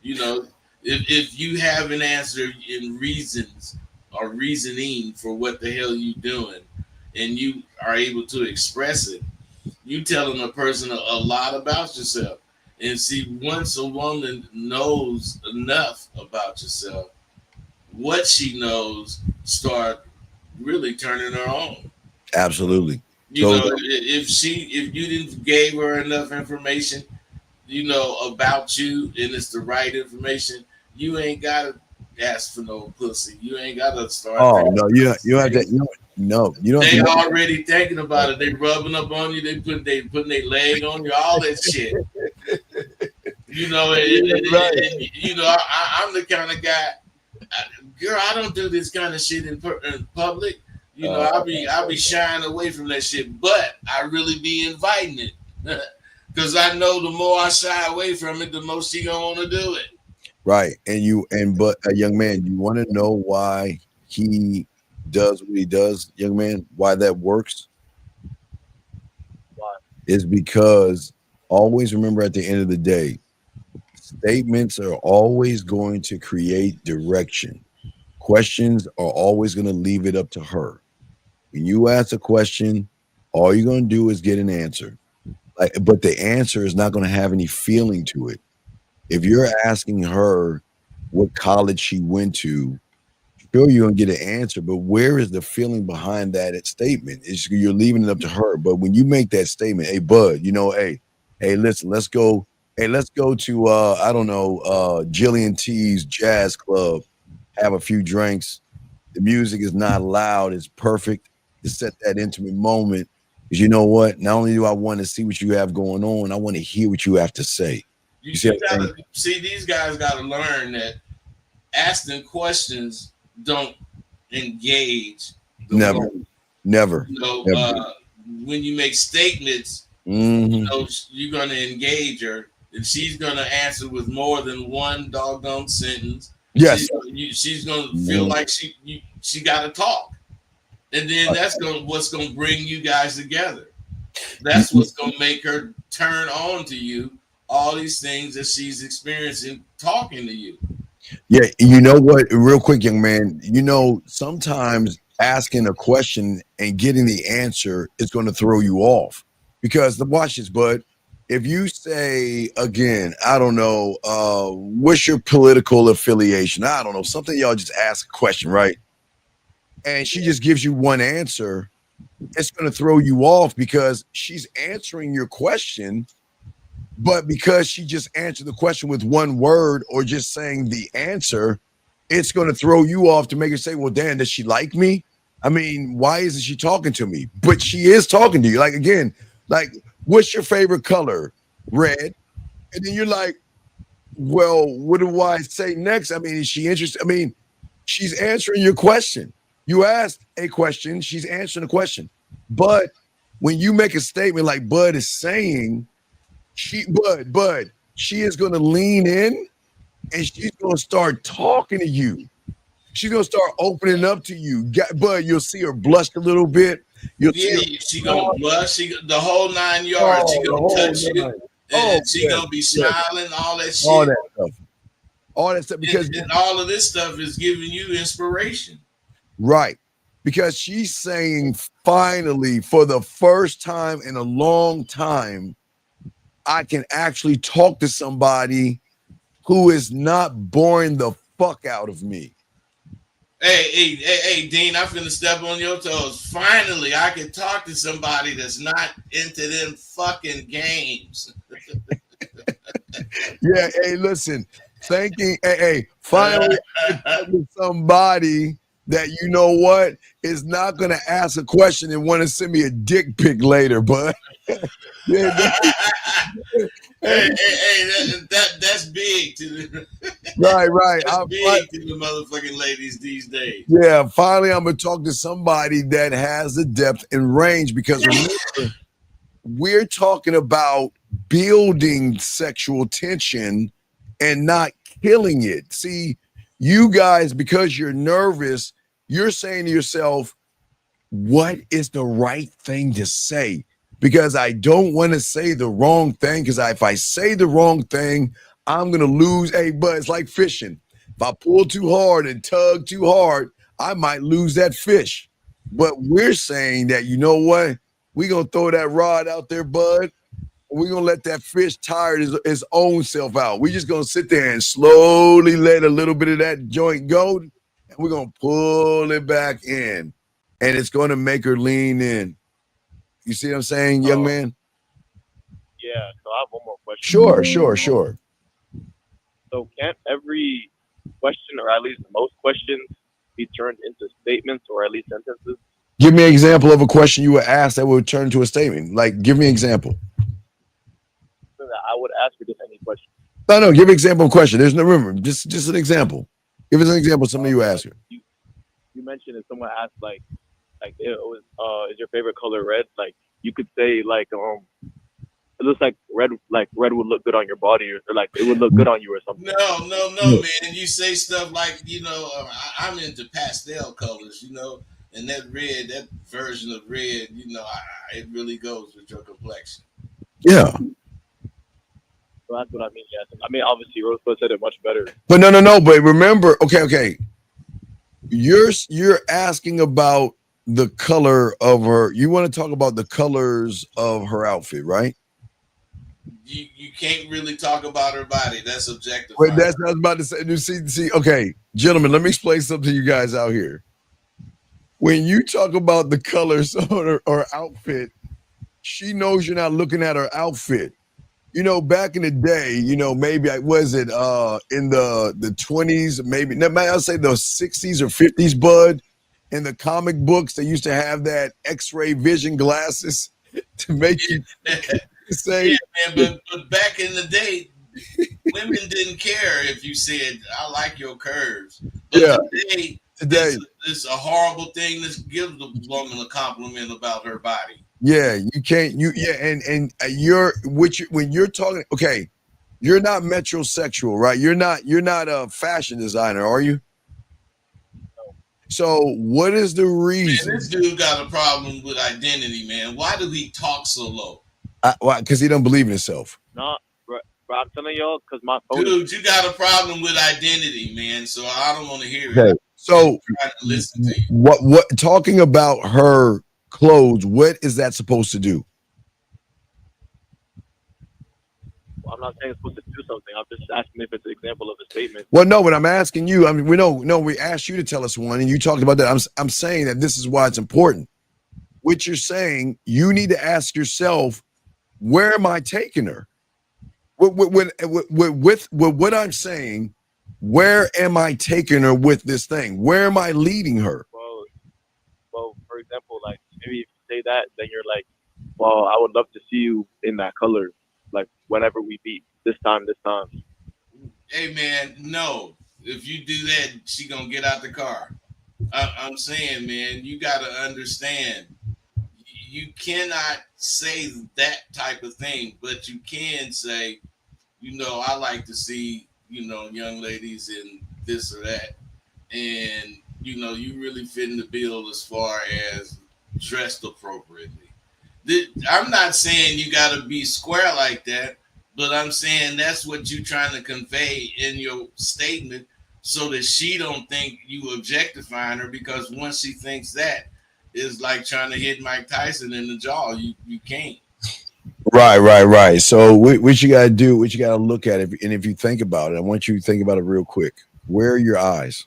You know, if you have an answer in reasons or reasoning for what the hell you doing, and you are able to express it, you telling a person a lot about yourself. And see, once a woman knows enough about yourself, what she knows start really turning her on. Absolutely. You know, if you didn't gave her enough information, you know, about you, and it's the right information, you ain't gotta ask for no pussy. You ain't gotta start. Oh no, you have to. You don't. They already thinking about it. They rubbing up on you. They putting their leg on you. All that shit. You know, and you know, I'm the kind of guy. Girl, I don't do this kind of shit in public. You know, I'll be shying away from that shit, but I really be inviting it because I know the more I shy away from it, the more she gonna want to do it. Right, but a young man, you want to know why he does what he does, young man, why that works Why? is because always remember at the end of the day, statements are always going to create direction. Questions are always going to leave it up to her. When you ask a question, all you're going to do is get an answer. Like, but the answer is not going to have any feeling to it. If you're asking her what college she went to, sure you're gonna get an answer, but where is the feeling behind that statement? You're leaving it up to her. But when you make that statement, hey bud, hey, listen, let's go. Hey, let's go to I don't know, Jillian T's jazz club, have a few drinks. The music is not loud, it's perfect to set that intimate moment. Because you know what? Not only do I want to see what you have going on, I want to hear what you have to say. You see You what I'm saying? gotta see these guys gotta learn that asking questions don't engage the Never, woman. never, You know, never. when you make statements, Hmm. you're gonna engage her, and she's gonna answer with more than one doggone sentence. Yes. She's gonna feel Mhm. like she got to talk, and then that's what's gonna bring you guys together. That's what's gonna make her turn on to you. All these things that she's experiencing talking to you. Yeah, you know what? Real quick, young man. Sometimes asking a question and getting the answer is going to throw you off because watch this, bud. If you say again, I don't know, what's your political affiliation? I don't know, something y'all just ask a question, right? And she just gives you one answer, it's going to throw you off because she's answering your question. But because she just answered the question with one word or just saying the answer, it's going to throw you off to make her say, well, Dan, does she like me? I mean, why isn't she talking to me? But she is talking to you. Like, again, like, what's your favorite color? Red. And then you're like, well, what do I say next? I mean, is she interested? I mean, she's answering your question. You asked a question, she's answering a question. But when you make a statement like Bud is saying, she is going to lean in and she's going to start talking to you. She's going to start opening up to you. Bud, you'll see her blush a little bit. You'll see Yeah, her. she gonna blush. The whole 9 yards. She Oh, the gonna whole touch you, nine. Oh, and she yes, gonna be yes. smiling. All that All shit, that stuff. All that stuff. Because, and all of this stuff is giving you inspiration. right. Because she's saying, finally, for the first time in a long time, I can actually talk to somebody who is not boring the fuck out of me. Hey, Dean, I'm finna step on your toes. Finally, I can talk to somebody that's not into them fucking games. Yeah, hey, listen, finally I can talk to somebody that you know what is not gonna ask a question and want to send me a dick pic later, but yeah, Hey, that's big to the right. that's big to the motherfucking ladies these days. Yeah, finally I'm gonna talk to somebody that has the depth and range because remember, we're talking about building sexual tension and not killing it. See, you guys, because you're nervous, you're saying to yourself, what is the right thing to say? Because I don't want to say the wrong thing. Because if I say the wrong thing, I'm going to lose. Hey, but it's like fishing. If I pull too hard and tug too hard, I might lose that fish. But we're saying that, you know what? We're going to throw that rod out there, bud. We're going to let that fish tire his own self out. We're just going to sit there and slowly let a little bit of that joint go. And we're going to pull it back in. And it's going to make her lean in. You see what I'm saying, young man? Yeah. So I have one more question. Sure. So can't every question, or at least most questions, be turned into statements or at least sentences? Give me an example of a question you would ask that would turn into a statement. Like, give me an example. So that I would ask for just any question. No, give an example of a question. There's no room. Just an example. Give us an example of something you ask her. You mentioned if someone asked like it was is your favorite color red? Like you could say like it looks like red would look good on your body, or like it would look good on you or something. No, man. You say stuff like, I'm into pastel colors, and that red, that version of red, it really goes with your complexion. Yeah. So that's what I mean. Yeah. I mean, obviously, Rosebud said it much better. But no. But remember, okay. You're asking about the color of her. You want to talk about the colors of her outfit, right? You can't really talk about her body. That's objective. Wait, that's what I was about to say. You see, okay, gentlemen, let me explain something to you guys out here. When you talk about the colors of her outfit, she knows you're not looking at her outfit. Back in the day, maybe was it in the 20s, maybe I'll say the 60s or 50s, bud. In the comic books, they used to have that X-ray vision glasses to make you say. Yeah, man, but back in the day, women didn't care if you said, "I like your curves." But Yeah. today, it's a horrible thing to give the woman a compliment about her body. Yeah, you can't. And when you're talking, okay, you're not metrosexual, right? You're not a fashion designer, are you? No. So what is the reason? Man, this dude got a problem with identity, man. Why do he talk so low? Why? Because he don't believe in himself. No, bro, I'm telling y'all, because my phone. Dude, you got a problem with identity, man. So I don't want to hear Okay. it. So I'm trying to listen to you. What talking about her clothes, what is that supposed to do? Well, I'm not saying it's supposed to do something. I'm just asking if it's an example of a statement. Well, no, but I'm asking you. I mean, we asked you to tell us one, and you talked about that. I'm saying that this is why it's important. What you're saying, you need to ask yourself, where am I taking her? With what I'm saying, where am I taking her with this thing? Where am I leading her? Well, for example, like maybe if you say that, then you're like, well, I would love to see you in that color, like whenever we meet this time. Hey, man, no. If you do that, she gonna get out the car. I'm saying, man, you got to understand. You cannot say that type of thing, but you can say, I like to see, young ladies in this or that. And, you really fit in the bill as far as dressed appropriately. I'm not saying you got to be square like that, but I'm saying that's what you're trying to convey in your statement so that she don't think you objectifying her, because once she thinks that, it's like trying to hit Mike Tyson in the jaw. You can't. Right. So what you got to do, what you got to look at, and if you think about it, I want you to think about it real quick. Where are your eyes?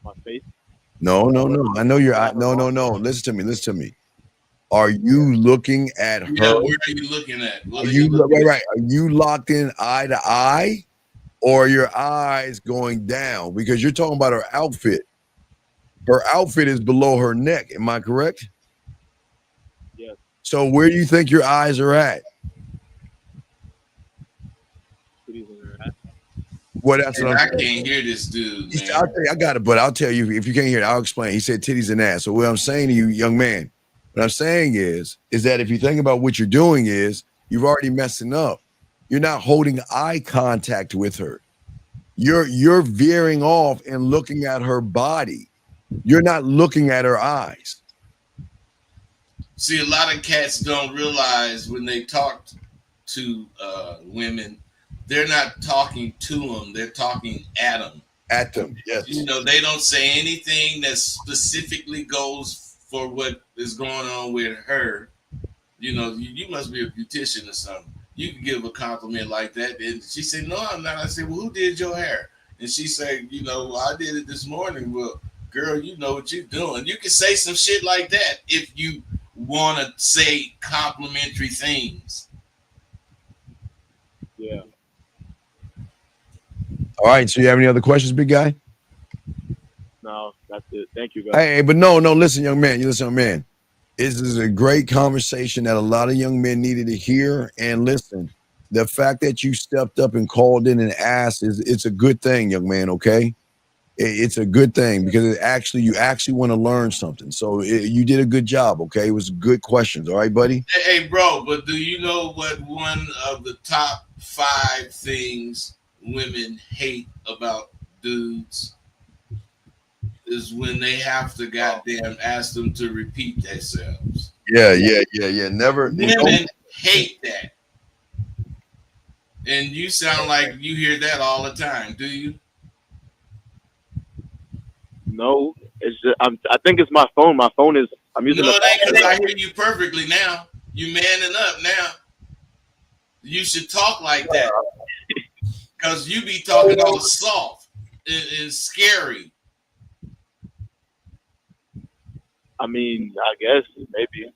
My face? No. I know your eye. No. Listen to me. Are you looking at her? Yeah, where are you looking at? Right. Are you locked in eye to eye, or are your eyes going down? Because you're talking about her outfit. Her outfit is below her neck. Am I correct? Yes. So where do you think your eyes are at? Well, that's what I can't hear this dude, man. I got it, but I'll tell you, if you can't hear it, I'll explain. He said titties and ass. So what I'm saying to you, young man, what I'm saying is that if you think about what you're doing is you've already messing up. You're not holding eye contact with her. You're veering off and looking at her body. You're not looking at her eyes. See, a lot of cats don't realize when they talk to women, they're not talking to them. They're talking at them. At them, yes. They don't say anything that specifically goes for what is going on with her. You must be a beautician or something. You can give a compliment like that. And she said, no, I'm not. I said, well, who did your hair? And she said, I did it this morning. Well, girl, you know what you're doing. You can say some shit like that if you want to say complimentary things. Yeah. All right. So you have any other questions, big guy? No, that's it. Thank you, guys. Hey, but no, listen, young man. This is a great conversation that a lot of young men needed to hear and listen. The fact that you stepped up and called in and asked it's a good thing, young man. Okay. it's a good thing because you actually want to learn something. So you did a good job. Okay, it was good questions. All right, buddy. Hey, bro, but do you know what one of the top 5 things women hate about dudes is when they have to goddamn ask them to repeat themselves? Yeah. Never. Women hate that. And you sound like you hear that all the time, do you? No, it's just I think it's my phone. My phone is I'm using. No, it ain't because I hear you perfectly now. You manning up now. You should talk like that because you be talking all soft and scary. I mean, I guess maybe.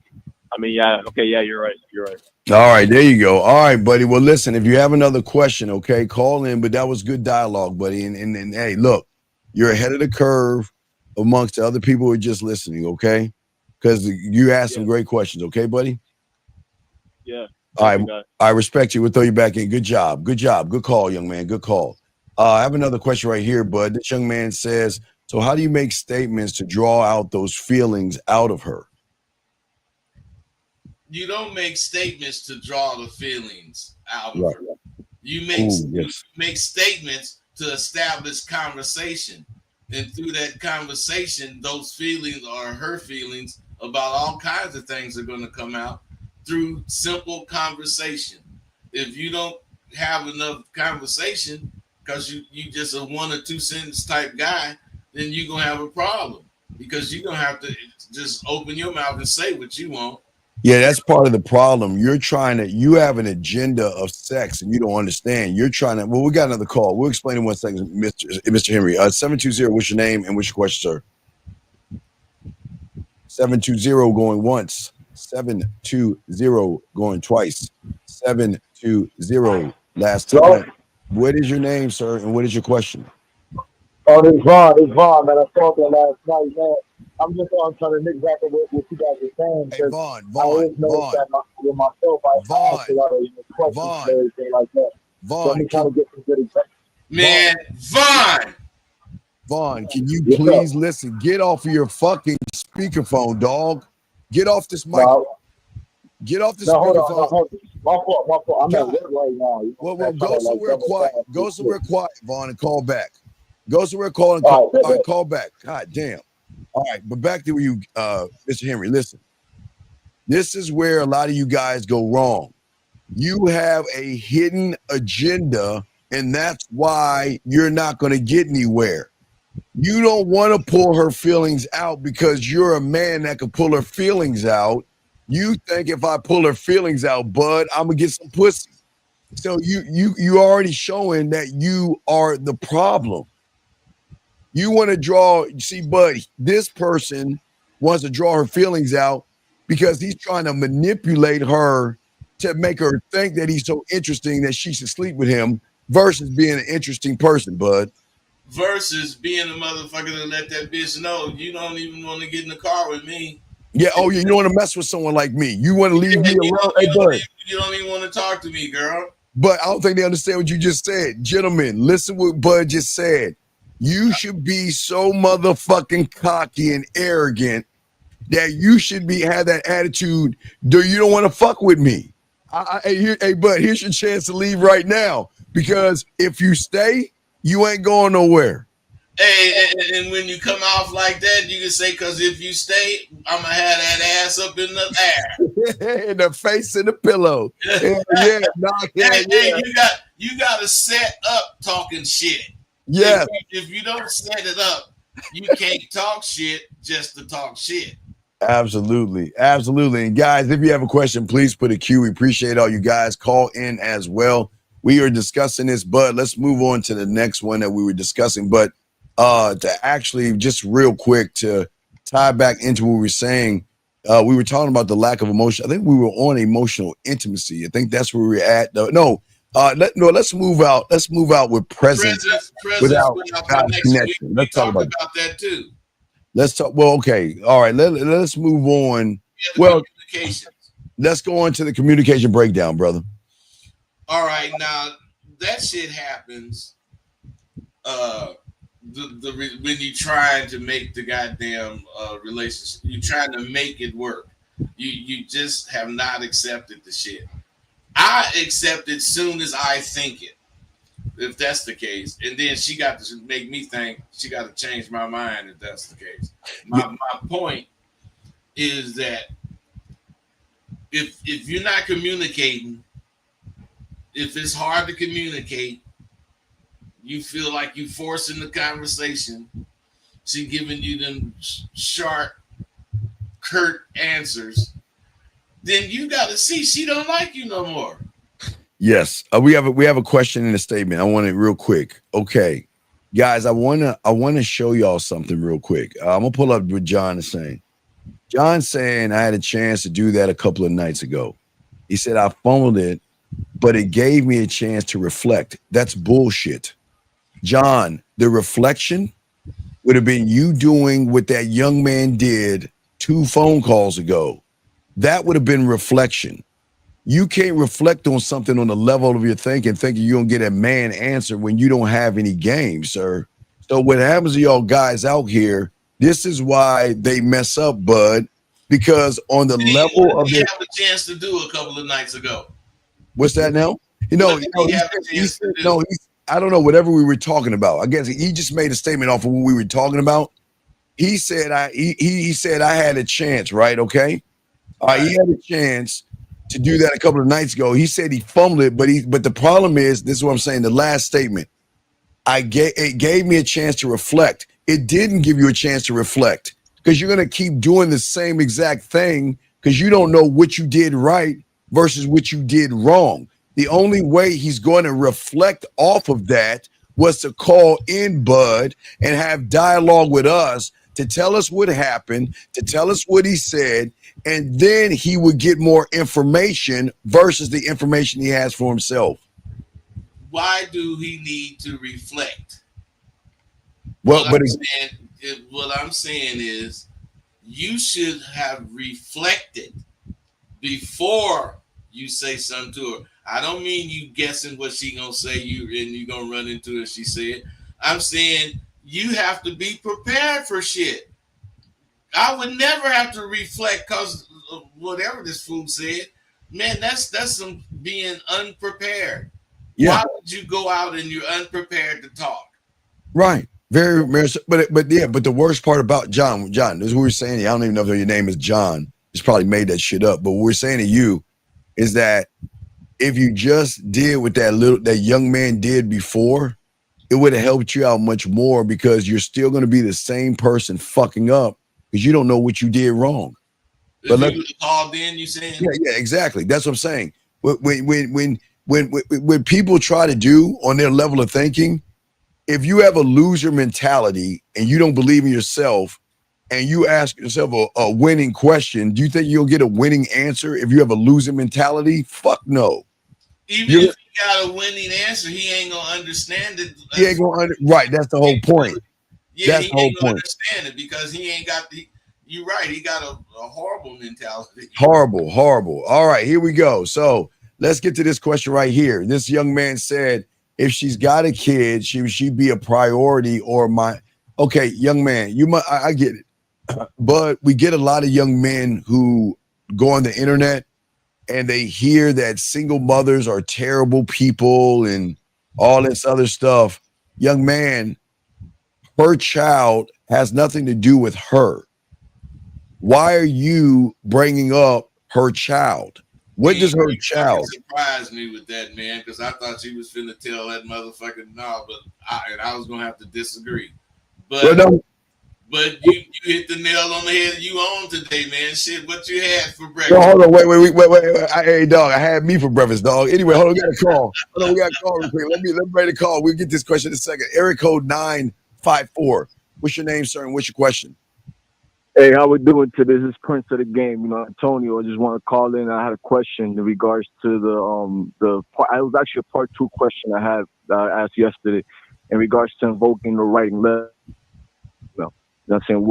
I mean, yeah. Okay, yeah, you're right. You're right. All right, there you go. All right, buddy. Well, listen, if you have another question, okay, call in. But that was good dialogue, buddy. And hey, look, you're ahead of the curve amongst the other people who are just listening, okay? Because you asked some great questions, okay, buddy? Yeah. All right, I respect you. We'll throw you back in. Good job. Good job. Good call, young man. Good call. I have another question right here, bud. This young man says, so how do you make statements to draw out those feelings out of her? You don't make statements to draw the feelings out of Right. her. You make statements to establish conversation. And through that conversation, those feelings or her feelings about all kinds of things are going to come out through simple conversation. If you don't have enough conversation because you just a 1 or 2 sentence type guy, then you're going to have a problem because you're going to have to just open your mouth and say what you want. Yeah, that's part of the problem. You have an agenda of sex and you don't understand. You're trying to, well, we got another call. We'll explain in 1 second, Mr. Henry. 720, what's your name and what's your question, sir? 720 going once. 720 going twice. 720 last time. What is your name, sir, and what is your question? Oh, this Vaughn, man. I saw that last night, man. I'm just trying to nick back what you guys are saying. Hey, Vaughn. With myself, I ask a lot of questions and everything like that. So I'm trying to get some good examples. Man, Vaughn, can you please listen? Get off of your fucking speakerphone, dog. Get off this mic. Get off the speakerphone. Hold on. My fault. I'm at work right now. Well, go somewhere quiet. Go somewhere quiet, Vaughn, and call back. Go somewhere quiet and call. All right, call back. God damn. All right, but back to you, Mr. Henry. Listen, this is where a lot of you guys go wrong. You have a hidden agenda, and that's why you're not going to get anywhere. You don't want to pull her feelings out because you're a man that can pull her feelings out. You think if I pull her feelings out, bud, I'm gonna get some pussy. So you already showing that you are the problem. You want to draw, see, bud, this person wants to draw her feelings out because he's trying to manipulate her to make her think that he's so interesting that she should sleep with him versus being an interesting person, bud. Versus being a motherfucker to let that bitch know you don't even want to get in the car with me. Yeah, oh yeah, you don't want to mess with someone like me. You want to leave me alone. Hey, bud. You don't even want to talk to me, girl. But I don't think they understand what you just said. Gentlemen, listen what Bud just said. You should be so motherfucking cocky and arrogant that you should have that attitude. You don't want to fuck with me. Hey, Bud, here's your chance to leave right now. Because if you stay, you ain't going nowhere. Hey, and when you come off like that, you can say, because if you stay, I'm going to have that ass up in the air. In the face and the pillow. Hey, you got to set up talking shit. Yeah. If you don't set it up, you can't talk shit just to talk shit. Absolutely. And guys, if you have a question, please put a Q. We appreciate all you guys. Call in as well. We are discussing this, but let's move on to the next one that we were discussing. But to actually just real quick to tie back into what we were saying, we were talking about the lack of emotion. I think we were on emotional intimacy. I think that's where we're at. Let's move out. Let's move out with presence without connection. Let's talk about that too. Let's talk. Well, okay, all right. Let's move on. Well, let's go on to the communication breakdown, brother. All right, now that shit happens. when you trying to make the goddamn relationship, you trying to make it work. You just have not accepted the shit. I accept it soon as I think it. If that's the case, and then she got to make me think she got to change my mind if that's the case. My point is that if you're not communicating, if it's hard to communicate, you feel like you forcing the conversation. She giving you them sharp, curt answers. Then you got to see she don't like you no more. Yes, we have a question in a statement. I want it real quick. Okay, guys, I wanna show y'all something real quick. I'm gonna pull up what John is saying. John's saying I had a chance to do that a couple of nights ago. He said I fumbled it, but it gave me a chance to reflect. That's bullshit. John, the reflection would have been you doing what that young man did 2 phone calls ago. That would have been reflection. You can't reflect on something on the level of your thinking you're going to get a man answer when you don't have any game, sir. So what happens to y'all guys out here, this is why they mess up, bud, because on the level of it, have a chance to do a couple of nights ago. What's that now? I don't know, whatever we were talking about. I guess he just made a statement off of what we were talking about. He said he said I had a chance, right? Okay. Right. He had a chance to do that a couple of nights ago. He said he fumbled it, but the problem is, this is what I'm saying, the last statement. It gave me a chance to reflect. It didn't give you a chance to reflect because you're going to keep doing the same exact thing because you don't know what you did right versus what you did wrong. The only way he's going to reflect off of that was to call in Bud and have dialogue with us to tell us what happened, to tell us what he said, and then he would get more information versus the information he has for himself. Why do he need to reflect? Well, what I'm saying is you should have reflected before you say something to her. I don't mean you guessing what she gonna say and you gonna run into it. She said, I'm saying you have to be prepared for shit. I would never have to reflect because of whatever this fool said. Man, that's some being unprepared. Yeah. Why would you go out and you're unprepared to talk? Right. Very, very, but the worst part about John, this is what we're saying. I don't even know if your name is John. He's probably made that shit up. But what we're saying to you is that if you just did what that young man did before, it would have helped you out much more because you're still going to be the same person fucking up because you don't know what you did wrong. But you called in, you saying? Yeah, exactly. That's what I'm saying. When people try to do on their level of thinking, if you have a loser mentality and you don't believe in yourself and you ask yourself a winning question, do you think you'll get a winning answer if you have a losing mentality? Fuck no. Even if he got a winning answer, he ain't gonna understand it. He ain't gonna right. That's the whole point. Yeah, he ain't gonna understand it because he ain't got the. You're right. He got a horrible mentality. Horrible. All right, here we go. So let's get to this question right here. This young man said, if she's got a kid, she'd be a priority or my. Okay, young man, I get it, but we get a lot of young men who go on the internet and they hear that single mothers are terrible people and all this other stuff. Young man, her child has nothing to do with her. Why are you bringing up her child? What does her child? Surprised me with that, man, because I thought she was finna tell that motherfucker no, but I was gonna have to disagree. But you hit the nail on the head. You on today, man. Shit, what you had for breakfast? No, hold on, wait. Hey, dog, I had me for breakfast, dog. Anyway, hold on, we got a call. We got a call real quick. Let me ready to call. We'll get this question in a second. Area code 954. What's your name, sir, and what's your question? Hey, how we doing today? This is Prince of the Game. You know, Antonio, I just want to call in. I had a question in regards to the part. It was actually a part 2 question I asked yesterday in regards to invoking the writing letter. You know what I'm saying?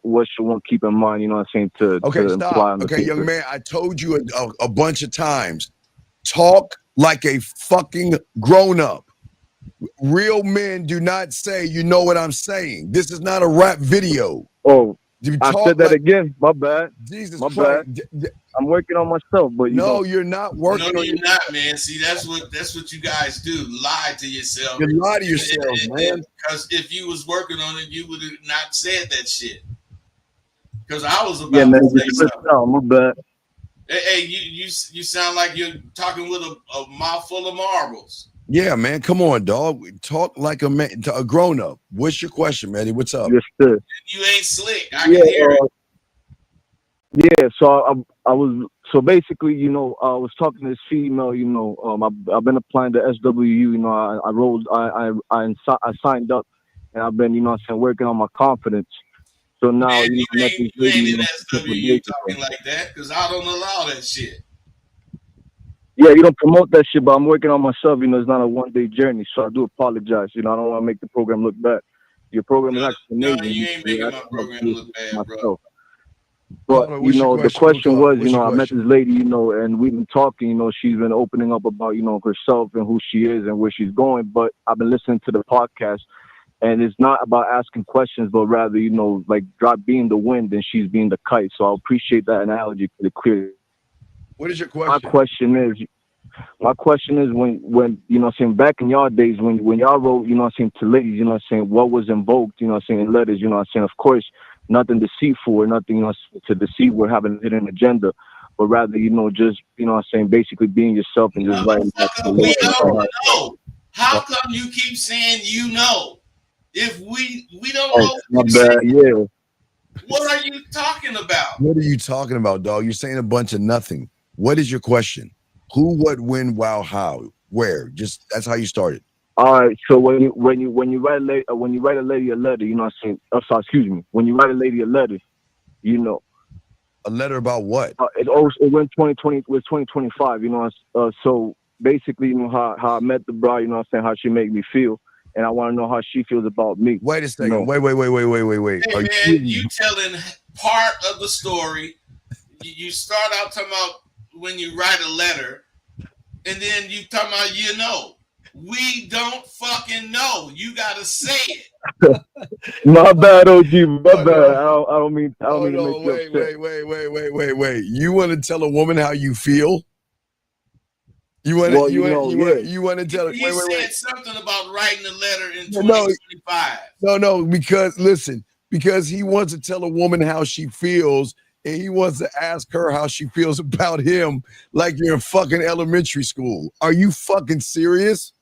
What should one keep in mind, you know what I'm saying, to stop. Okay, young man, I told you a bunch of times, talk like a fucking grown-up. Real men do not say, you know what I'm saying. This is not a rap video. Oh, You I talk said that like again. My bad. Jesus My Christ. I'm working on myself, but you No, know. you're not working No, on you're not, man. See, that's what you guys do. Lie to yourself. You lie to yourself, man. Because if you was working on it, you would have not said that shit. Because I was Yeah, about man, to say just something. out. My bad. Hey, you sound like you're talking with a mouthful of marbles. Yeah, man. Come on, dog. Talk like a man, a grown up. What's your question, Manny? What's up? Yes, sir. You ain't slick. I can hear it. Yeah, so I was so basically, you know, I was talking to this female, you know, I've been applying to SWU, you know, I signed up, and I've been, you know, working on my confidence. So now, Man, you know, I met this you lady, ain't you in know, a couple of SWU days talking ago. like that because I don't allow that shit. Yeah, you don't promote that shit, but I'm working on myself. You know, it's not a one-day journey, so I do apologize. You know, I don't want to make the program look bad. Your program is actually No, amazing. you ain't making my program look bad, bro. But Caller, you what's your know, the question? question was, you What's know, your I met question? this lady, you know, and we've been talking. You know, she's been opening up about, you know, herself and who she is and where she's going. But I've been listening to the podcast, and it's not about asking questions, but rather, you know, like drop being the wind and she's being the kite. So I appreciate that analogy for the clear. What is your My question? question is when you know what I'm saying, back in y'all days when y'all wrote, you know what I'm saying, to ladies, you know what I'm saying, what was invoked, you know what I'm saying, in letters, you know what I'm saying, of course, nothing deceitful or nothing, you know, to deceive or having a hidden agenda, but rather, you know, just, you know what I'm saying, basically being yourself and just writing back to the We ladies. don't know. How come you keep saying you know? If we don't Oh, know what my you bad, saying, yeah. what are you talking about? What are you talking about, dog? You're saying a bunch of nothing. What is your question? Who, what, when, wow, how, where? Just that's how you started. All right, so when you write a lady a letter, you know what I'm saying, excuse me, when you write a lady a letter, you know, A letter about what? it went 2020 with 2025, you know. So basically, you know how I met the bride, you know what I'm saying, how she made me feel, and I want to know how she feels about me. Wait a second. No. Wait. Hey man, you telling part of the story. You start out talking about when you write a letter, and then you talking about you know. We don't fucking know. You gotta say it. My bad, OG. My bad. I don't mean to make you upset. Wait. You want to tell a woman how you feel? You want Well, to you know, you want to tell her? You said something about writing a letter in No, 2025. no, because listen, because he wants to tell a woman how she feels, and he wants to ask her how she feels about him, like you're in fucking elementary school. Are you fucking serious?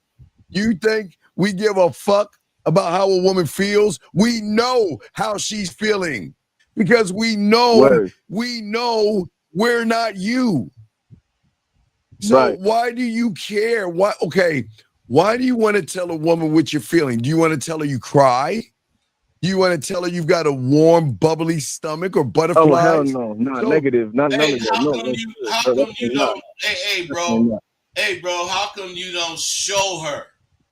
You think we give a fuck about how a woman feels? We know how she's feeling because we know we're not you. So right. why do you care? Why do you want to tell a woman what you're feeling? Do you want to tell her you cry? Do you want to tell her you've got a warm, bubbly stomach or butterflies? Oh hell no, not negative, not none of that. How come you don't? Hey, bro, how come you don't show her?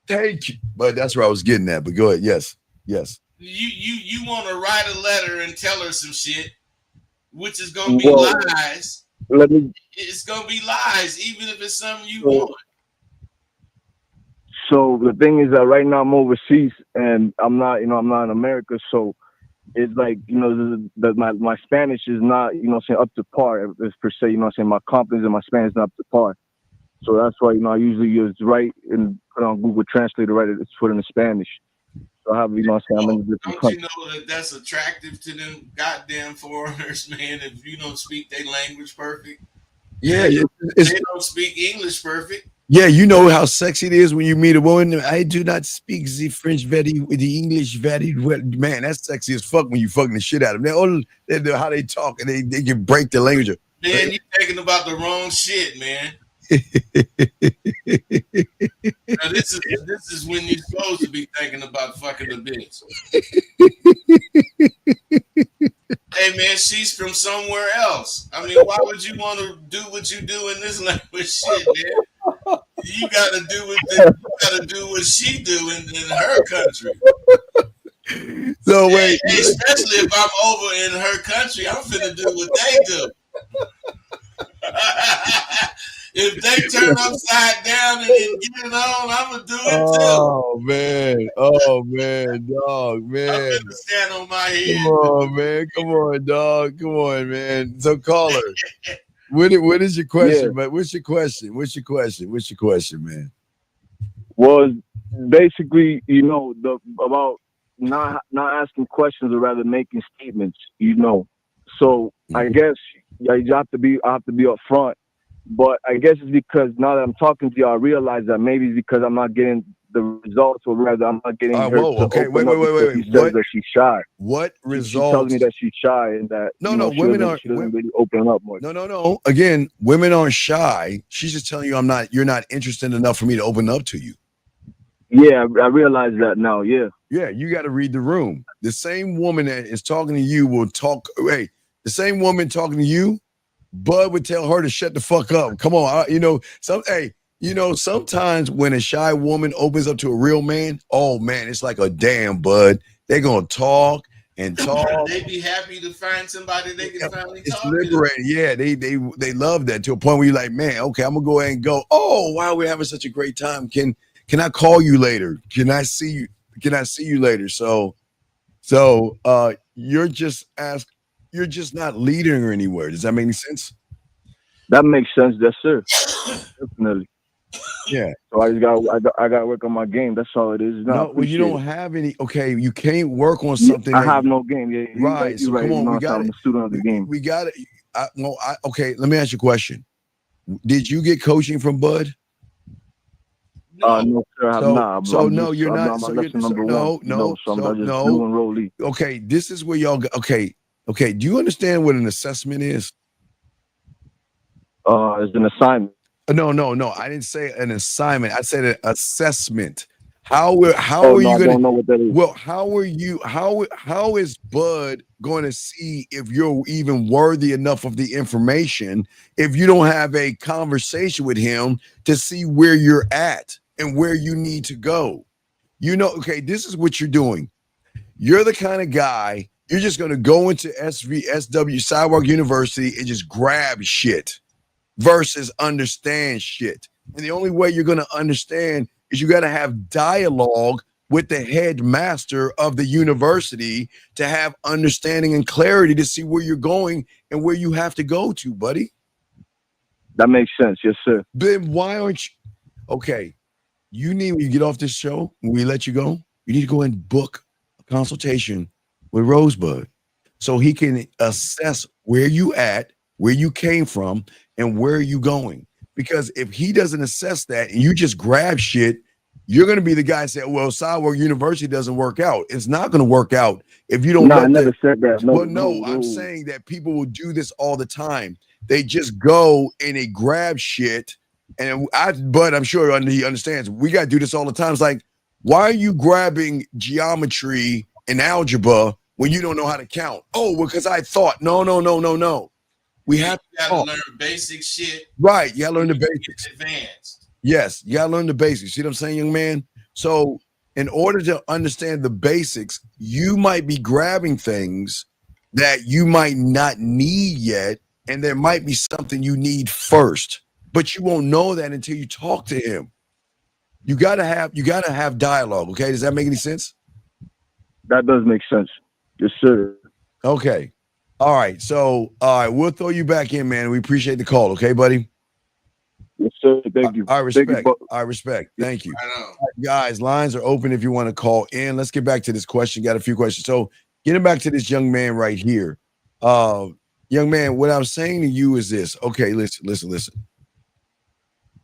Thank you. But that's where I was getting at. But go ahead. Yes. You want to write a letter and tell her some shit, which is gonna be lies. It's gonna be lies, even if it's something you want. So the thing is that right now I'm overseas and I'm not in America. So it's like, you know, my Spanish is not, you know, saying up to par as per se. You know, saying my confidence in my Spanish is not up to par. So that's why, you know, I usually just write and put on Google Translate to write it. It's put in Spanish. So I have, you know, I'm in a different country. You know that's attractive to them goddamn foreigners, man? If you don't speak their language perfect, yeah, they don't speak English perfect. Yeah, you know how sexy it is when you meet a woman. I do not speak the French the English very well. Man, that's sexy as fuck when you fucking the shit out of them. How they talk and they can break the language. Man, you thinking about the wrong shit, man. Now, this is when you're supposed to be thinking about fucking the bitch. Hey man, she's from somewhere else. I mean, why would you want to do what you do in this language shit, man? You gotta do what she do in her country. So wait, especially if I'm over in her country, I'm finna do what they do. If they turn upside down and get it on, I'm gonna do it too. Oh man, dog, I'm man. gonna stand on my Come head. on, man. Come on, dog. Come on, man. So caller, what is your question, man? What's your question, man? Was basically, about not asking questions or rather making statements, So I guess you have to be upfront. But I guess it's because now that I'm talking to you, I realize that maybe it's because I'm not getting the results, or rather, I'm not getting her to okay. open Wait. up because she says that she's shy. What She results? tells me that she's shy and that she doesn't really open up much. No. Again, women aren't shy. She's just telling you you're not interested enough for me to open up to you. Yeah, I realize that now. Yeah. Yeah, you got to read the room. The same woman that is talking to you will talk. Hey, the same woman talking to you, Bud would tell her to shut the fuck up. Come on, sometimes when a shy woman opens up to a real man, oh man, it's like a damn Bud. They're gonna talk and talk. They be happy to find somebody they can finally It's talk liberating. Yeah, they love that to a point where you're like, man, okay, I'm gonna go ahead and go. Oh wow, we're having such a great time. Can I call you later? Can I see you? Can I see you later? So you're just not leading her anywhere. Does that make any sense? That makes sense. Yes, sir. Definitely. Yeah. So I got to work on my game. That's all it is. No, well, you don't have any. Okay, you can't work on something. I have no game. Yeah, right. So come on, we got I'm a student of the game. We got it. Okay, let me ask you a question. Did you get coaching from Bud? No, sir, I have not. So no, you're not. I'm So lesson you're number one. No. So I'm just new and rolling. Okay, this is where y'all. Okay. Do you understand what an assessment is? It's an assignment. No. I didn't say an assignment. I said an assessment. How are you going to? I don't know what that is. Well, how is Bud going to see if you're even worthy enough of the information if you don't have a conversation with him to see where you're at and where you need to go? Okay, this is what you're doing. You're the kind of guy, you're just going to go into SW Sidewalk University and just grab shit versus understand shit. And the only way you're going to understand is you got to have dialogue with the headmaster of the university to have understanding and clarity to see where you're going and where you have to go to, buddy. That makes sense. Yes, sir. Then why aren't you? Okay. When you get off this show, when we let you go, you need to go and book a consultation with Rosebud so he can assess where you at, where you came from, and where are you going. Because if he doesn't assess that and you just grab shit, you're going to be the guy that say, well, Sidewalk University doesn't work out. It's not going to work out if you don't. No, I never said that. No, I'm saying that people will do this all the time. They just go and they grab shit. But I'm sure he understands. We got to do this all the time. It's like, why are you grabbing geometry and algebra when you don't know how to count? Oh, because I thought, no. We have to learn basic shit. Right. You got to learn the basics. Advanced. Yes. You got to learn the basics. See what I'm saying, young man? So in order to understand the basics, you might be grabbing things that you might not need yet. And there might be something you need first, but you won't know that until you talk to him. You gotta have dialogue. Okay. Does that make any sense? That does make sense. Yes, sir. Okay. All right. So, we'll throw you back in, man. We appreciate the call. Okay, buddy. Yes, sir. Thank you. I respect. Thank you. Guys, lines are open if you want to call in. Let's get back to this question. Got a few questions. So getting back to this young man right here. Young man, what I'm saying to you is this. Okay, listen.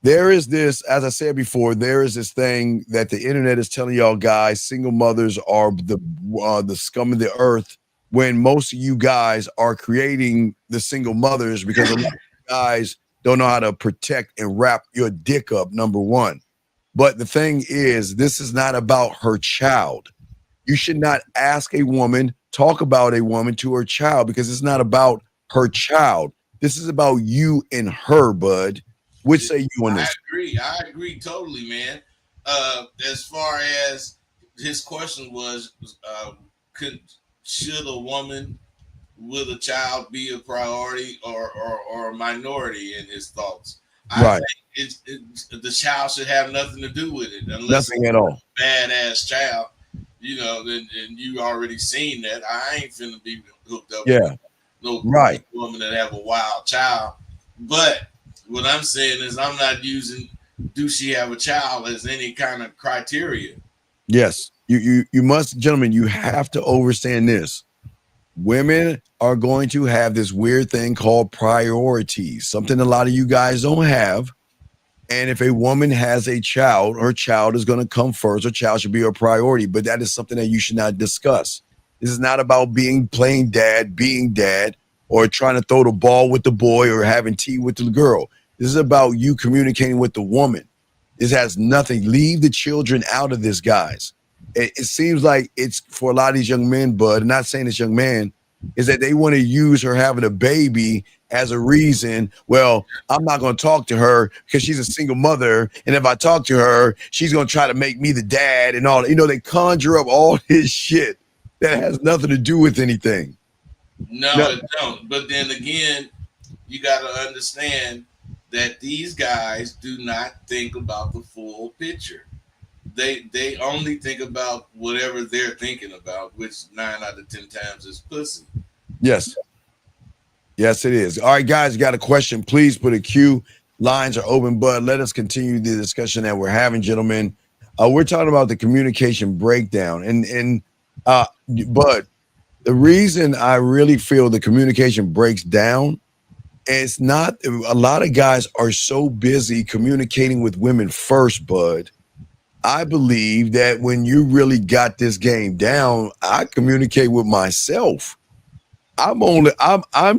There is this, as I said before, there is this thing that the internet is telling y'all guys, single mothers are the scum of the earth, when most of you guys are creating the single mothers because a lot of guys don't know how to protect and wrap your dick up, number one. But the thing is, this is not about her child. You should not ask a woman, talk about a woman to her child, because it's not about her child. This is about you and her, bud. What say you on this? I agree totally, man. As far as his question was, should a woman with a child be a priority or a minority in his thoughts? I Right. think the child should have nothing to do with it unless Nothing at all. badass child, and you already seen that. I ain't finna be hooked up with Yeah. no Right. woman that have a wild child. But what I'm saying is I'm not using do she have a child as any kind of criteria. Yes. You must, gentlemen, you have to understand this. Women are going to have this weird thing called priorities, something a lot of you guys don't have. And if a woman has a child, her child is going to come first. Her child should be her priority. But that is something that you should not discuss. This is not about being dad, or trying to throw the ball with the boy or having tea with the girl. This is about you communicating with the woman. This has nothing. Leave the children out of this, guys. It seems like it's for a lot of these young men, Bud, I'm not saying this young man, is that they want to use her having a baby as a reason. Well, I'm not going to talk to her because she's a single mother. And if I talk to her, she's going to try to make me the dad and all. They conjure up all this shit that has nothing to do with anything. No, it don't. But then again, you got to understand that these guys do not think about the full picture. They only think about whatever they're thinking about, which 9 out of 10 times is pussy. Yes. Yes, it is. All right, guys, you got a question, please put a Q. Lines are open, but let us continue the discussion that we're having, gentlemen. We're talking about the communication breakdown. But the reason I really feel the communication breaks down, it's not a lot of guys are so busy communicating with women first, Bud. I believe that when you really got this game down, I communicate with myself. I'm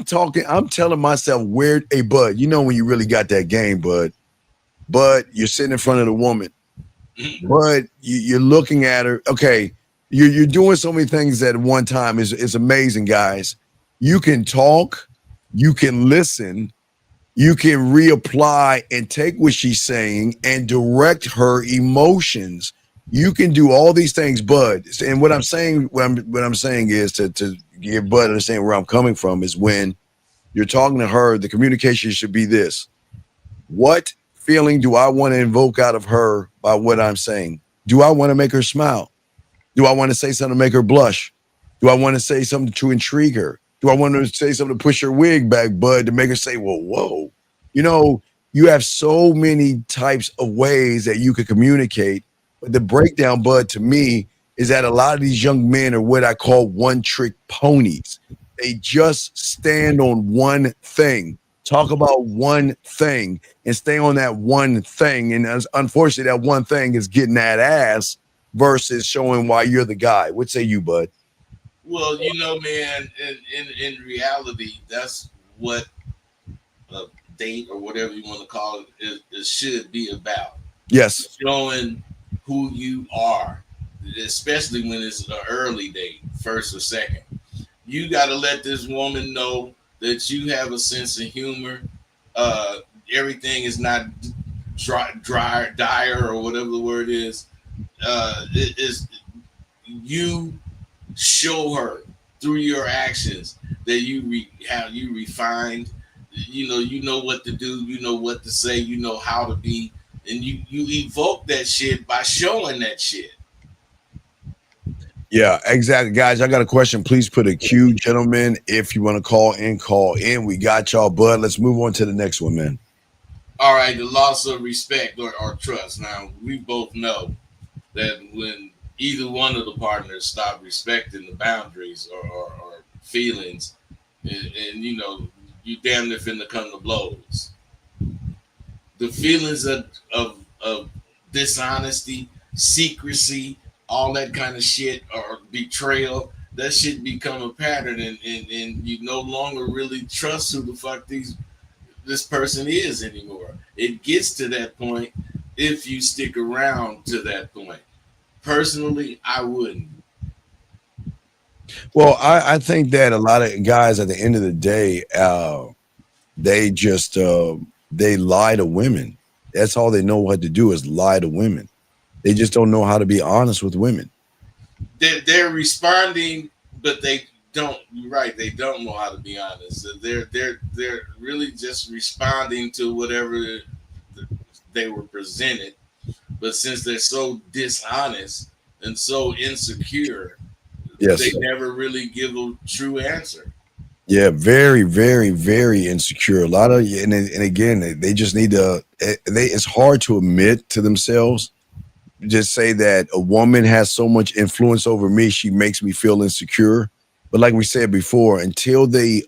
telling myself where, hey, Bud, when you really got that game, Bud, you're sitting in front of the woman, Bud, you're looking at her. Okay. You're doing so many things at one time. It's amazing, guys. You can talk, you can listen, you can reapply and take what she's saying and direct her emotions. You can do all these things, Bud. And what I'm saying is to give Bud understand where I'm coming from is when you're talking to her, the communication should be this. What feeling do I want to invoke out of her by what I'm saying? Do I want to make her smile? Do I want to say something to make her blush? Do I want to say something to intrigue her? Do I want to say something to push her wig back, Bud, to make her say, well, whoa? You have so many types of ways that you could communicate. But the breakdown, Bud, to me, is that a lot of these young men are what I call one-trick ponies. They just stand on one thing, talk about one thing, and stay on that one thing. And unfortunately, that one thing is getting that ass versus showing why you're the guy. What say you, Bud? Well, man, in reality, that's what a date or whatever you want to call it should be about. Yes. Showing who you are, especially when it's an early date, first or second. You got to let this woman know that you have a sense of humor. Everything is not dire, or whatever the word is. It is you show her through your actions that you refined. You know what to do. You know what to say. You know how to be, and you evoke that shit by showing that shit. Yeah, exactly. Guys, I got a question. Please put a Q, gentlemen. If you want to call in, call in. We got y'all, Bud. Let's move on to the next one, man. All right, the loss of respect or trust. Now, we both know that when either one of the partners stop respecting the boundaries or feelings, and you damn near finna come to blows. The feelings of dishonesty, secrecy, all that kind of shit, or betrayal, that shit become a pattern, and you no longer really trust who the fuck this person is anymore. It gets to that point if you stick around to that point. Personally, I wouldn't. Well, I think that a lot of guys at the end of the day, they just they lie to women. That's all they know what to do is lie to women. They just don't know how to be honest with women. They're responding, but they don't. You're right. They don't know how to be honest. They're really just responding to whatever they were presented. But since they're so dishonest and so insecure, Yes. they never really give a true answer. Yeah, very, very, very insecure. A lot of, and again, they just need to. It's hard to admit to themselves. Just say that a woman has so much influence over me, she makes me feel insecure. But like we said before, until they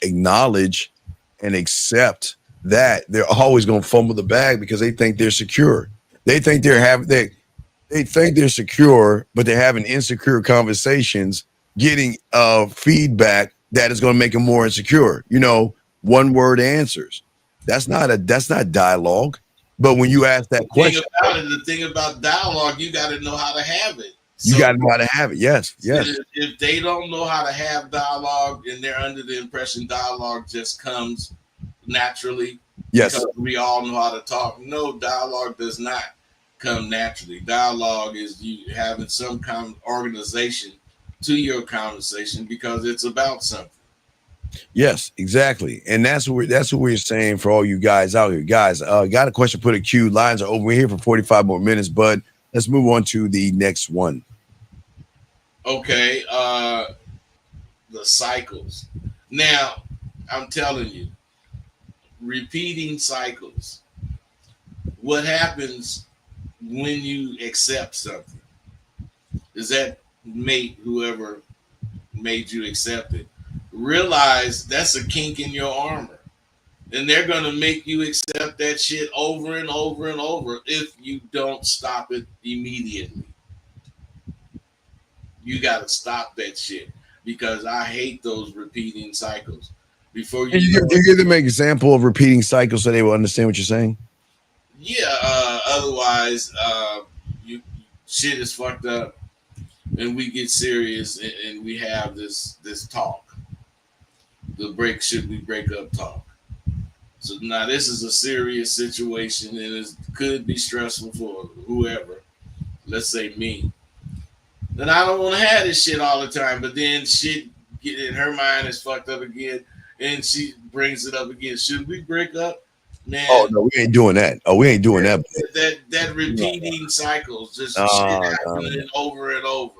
acknowledge and accept that, they're always going to fumble the bag because they think they're secure. They think they think they're secure, but they're having insecure conversations, getting feedback that is going to make them more insecure. One word answers. That's not dialogue. But when you ask that question, The thing about dialogue, you got to know how to have it. you got to know how to have it. Yes. If they don't know how to have dialogue and they're under the impression dialogue just comes naturally, yes, because we all know how to talk. No, dialogue does not come naturally. Dialogue is you having some kind of organization to your conversation because it's about something. Yes, exactly. And that's what we're saying for all you guys out here. Guys, got a question, put a queue. Lines are open. We're here for 45 more minutes, but let's move on to the next one. Okay, the cycles. Now, I'm telling you, repeating cycles. What happens when you accept something? Is that mate, whoever made you accept it, realize that's a kink in your armor. And they're going to make you accept that shit over and over and over if you don't stop it immediately. You got to stop that shit because I hate those repeating cycles. Before you give them an example of repeating cycles so they will understand what you're saying? Yeah, otherwise, shit is fucked up and we get serious and we have this talk. Should we break up talk. So now this is a serious situation and it could be stressful for whoever. Let's say me. Then I don't want to have this shit all the time, but then shit in her mind is fucked up again and she brings it up again. Should we break up? Man, oh no, we ain't doing that. That repeating cycles, just shit happening over and over.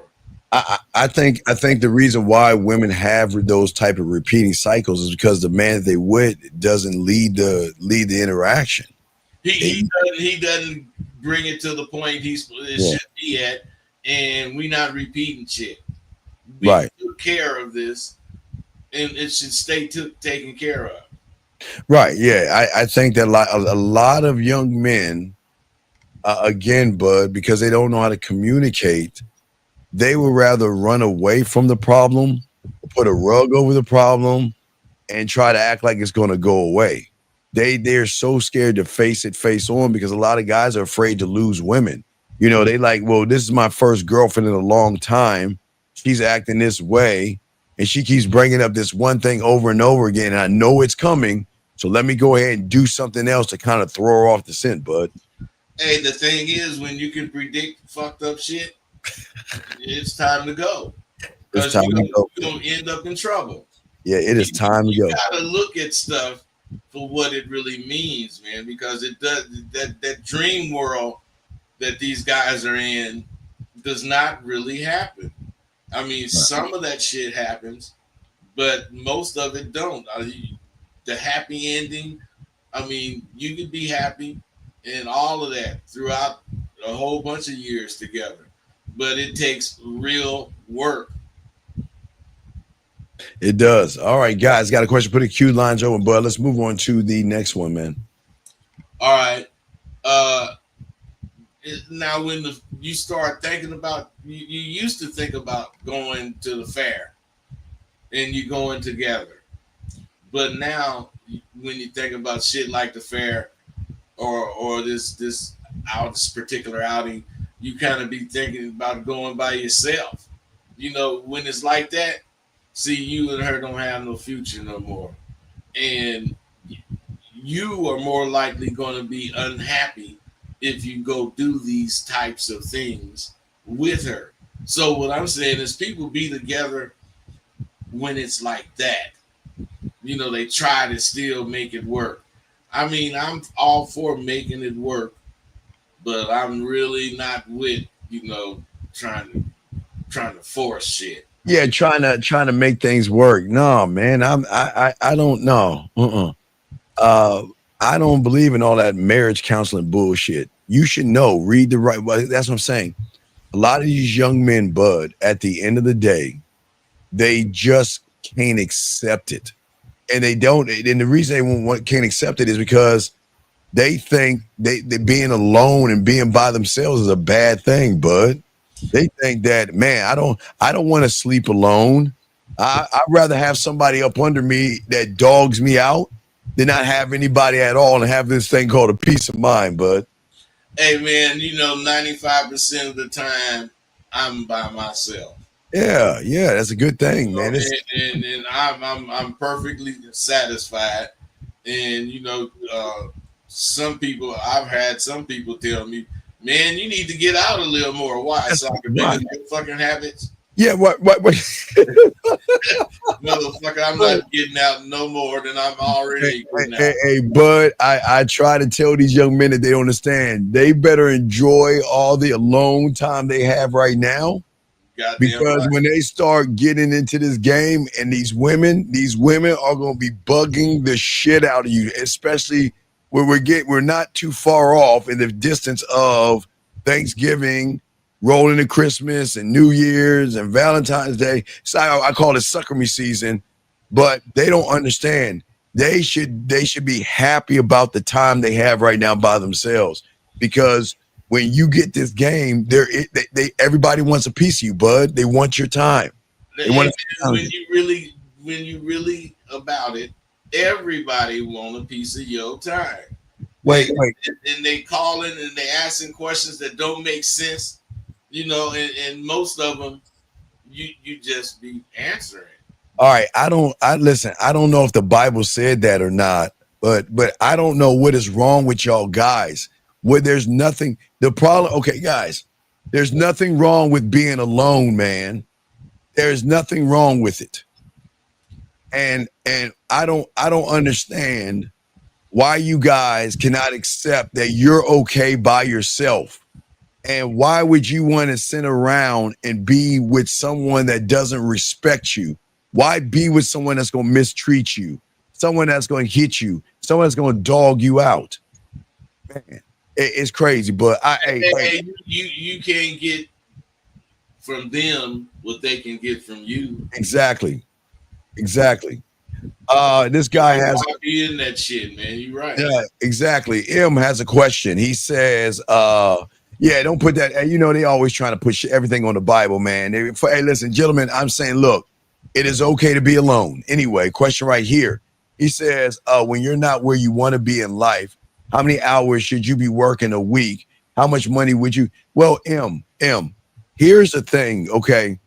I think the reason why women have those type of repeating cycles is because the man they with doesn't lead the interaction. He doesn't bring it to the point should be at, and we not repeating shit. We took care of this, and it should stay taken care of. Right. Yeah. I think that a lot of young men, again, Bud, because they don't know how to communicate, they would rather run away from the problem, put a rug over the problem, and try to act like it's going to go away. They're so scared to face it face on because a lot of guys are afraid to lose women. They like, well, this is my first girlfriend in a long time. She's acting this way, and she keeps bringing up this one thing over and over again. And I know it's coming, so let me go ahead and do something else to kind of throw her off the scent, Bud. Hey, the thing is, when you can predict fucked up shit, it's time to go. Because you're going to end up in trouble. Yeah, it is time to go. You got to look at stuff for what it really means, man, because it does that dream world that these guys are in does not really happen. I mean, some of that shit happens, but most of it don't. The happy ending, I mean, you could be happy and all of that throughout a whole bunch of years together, but it takes real work. It does. All right, guys, got a question. Put a queue lines open, Bud. Let's move on to the next one, man. All right. Now, when you start thinking about, you used to think about going to the fair and you going together. But now, when you think about shit like the fair or this particular outing, you kind of be thinking about going by yourself. When it's like that, see, you and her don't have no future no more. And you are more likely going to be unhappy if you go do these types of things with her. So what I'm saying is people be together when it's like that. They try to still make it work. I mean, I'm all for making it work, but I'm really not with, trying to force shit. Yeah, trying to make things work. No, man, I don't know. Uh, I don't believe in all that marriage counseling bullshit. You should know, read the right. Well, that's what I'm saying. A lot of these young men, Bud, at the end of the day, they just can't accept it, and they don't. And the reason can't accept it is because they think they being alone and being by themselves is a bad thing, Bud. They think that, man, I don't want to sleep alone. I'd rather have somebody up under me that dogs me out than not have anybody at all and have this thing called a peace of mind, Bud. Hey man, 95% of the time I'm by myself. Yeah, that's a good thing, man. And I'm perfectly satisfied. And I've had some people tell me, man, you need to get out a little more. Why? So I can pick up your fucking habits. Yeah, what? Motherfucker, I'm not getting out no more than I'm already getting out. Hey, Bud, I try to tell these young men that they don't understand. They better enjoy all the alone time they have right now. Goddamn because right. When they start getting into this game and these women are going to be bugging the shit out of you, especially where we're not too far off in the distance of Thanksgiving, rolling to Christmas and New Year's and Valentine's Day. So I call it sucker me season, but they don't understand. They should be happy about the time they have right now by themselves, because when you get this game, everybody wants a piece of you, Bud. They want your time. When you really about it, everybody want a piece of your time. Wait. And they calling and they asking questions that don't make sense. And most of them, you just be answering. All right, I don't know if the Bible said that or not, but I don't know what is wrong with y'all guys. Where there's nothing, the problem. Okay, guys, there's nothing wrong with being alone, man. There's nothing wrong with it. And I don't understand why you guys cannot accept that you're okay by yourself. And why would you want to sit around and be with someone that doesn't respect you? Why be with someone that's going to mistreat you? Someone that's going to hit you? Someone that's going to dog you out? Man, it's crazy. But you can't get from them what they can get from you. Exactly. This guy has in that shit, man. You're right. Yeah, exactly. M has a question. He says, yeah, don't put that. They always trying to push everything on the Bible, man. Hey, listen, gentlemen, I'm saying, look, it is okay to be alone. Anyway, question right here. He says, when you're not where you want to be in life, how many hours should you be working a week? How much money would you? Well, M, here's the thing, okay?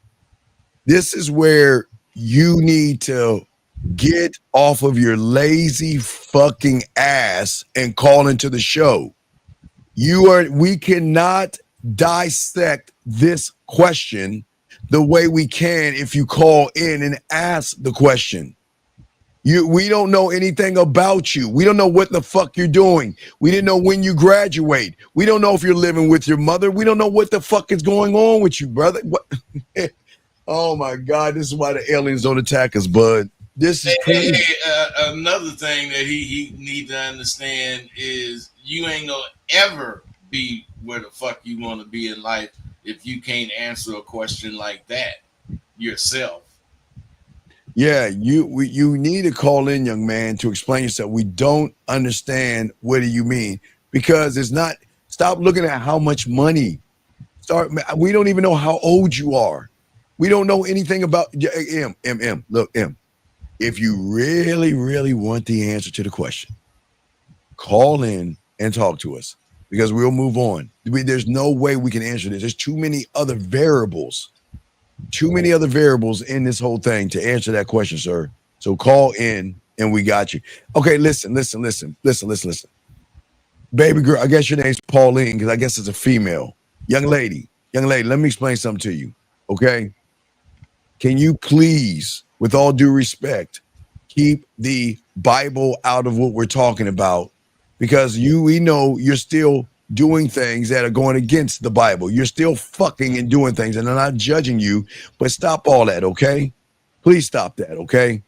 This is where you need to get off of your lazy fucking ass and call into the show. We cannot dissect this question the way we can if you call in and ask the question. We don't know anything about you. We don't know what the fuck you're doing. We didn't know when you graduate. We don't know if you're living with your mother. We don't know what the fuck is going on with you, brother. What? Oh my God, this is why the aliens don't attack us, bud. This is crazy. Another thing that he need to understand is you ain't gonna ever be where the fuck you want to be in life if you can't answer a question like that yourself. Yeah, you need to call in, young man, to explain yourself. We don't understand what do you mean, because it's not. Stop looking at how much money. We don't even know how old you are. We don't know anything about M. Look, M. If you really, really want the answer to the question, call in and talk to us, because we'll move on. There's no way we can answer this. There's too many other variables in this whole thing to answer that question, sir. So call in and we got you. Okay, listen. Baby girl, I guess your name's Pauline, because I guess it's a female. Young lady, let me explain something to you, okay? Can you please, with all due respect, keep the Bible out of what we're talking about because we know you're still doing things that are going against the Bible. You're still fucking and doing things, and I'm not judging you, but stop all that, okay? Please stop that, okay?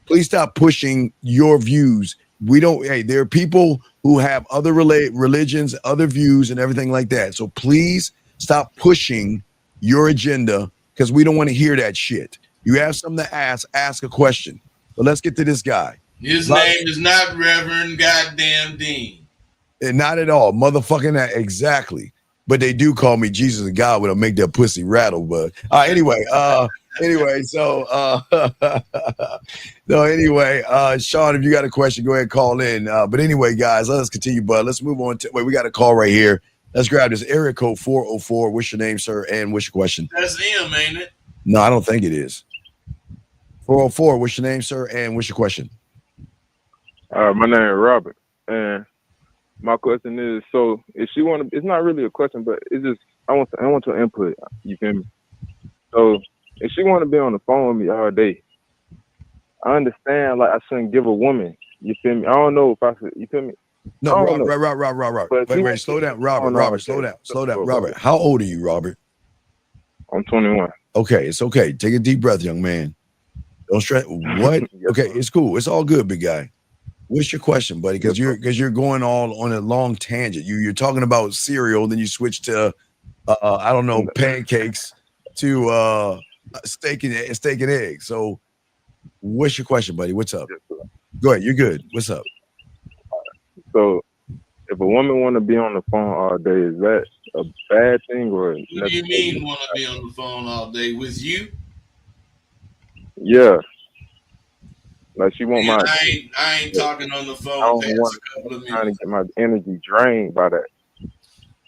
Please stop pushing your views. We don't, hey, there are people who have other religions, other views, and everything like that. So please stop pushing your agenda because we don't want to hear that shit. You have something to ask a question. But let's get to this guy. His name is not Reverend Goddamn Dean. Not at all. Motherfucking that. Exactly. But they do call me Jesus and God when I make that pussy rattle. But anyway, so Sean, if you got a question, go ahead and call in. But anyway, guys, let's continue. But let's move on to we got a call right here. Let's grab this area code 404. What's your name, sir? And what's your question? That's him, ain't it? No, I don't think it is. 404. What's your name, sir? And what's your question? My name is Robert, and my question is: so if she want to, it's not really a question, but it's just I want your input. You feel me? So if she want to be on the phone with me all day, I understand. Like I shouldn't give a woman. You feel me? I don't know if I should. You feel me? No, Robert. Wait, slow down, Robert. Slow down, Robert. How old are you, Robert? I'm 21. Okay, it's okay. Take a deep breath, young man. Don't stress. What? Okay, it's cool. It's all good, big guy. What's your question, buddy? Because you're going all on a long tangent. You're talking about cereal, then you switch to I don't know, pancakes to steak and eggs. So, what's your question, buddy? What's up? Go ahead. You're good. What's up? So, if a woman want to be on the phone all day, is that a bad thing or? What do you mean want to be on the phone all day with you? Yeah. Like she want my. I ain't talking on the phone past a couple of minutes. Trying to get my energy drained by that.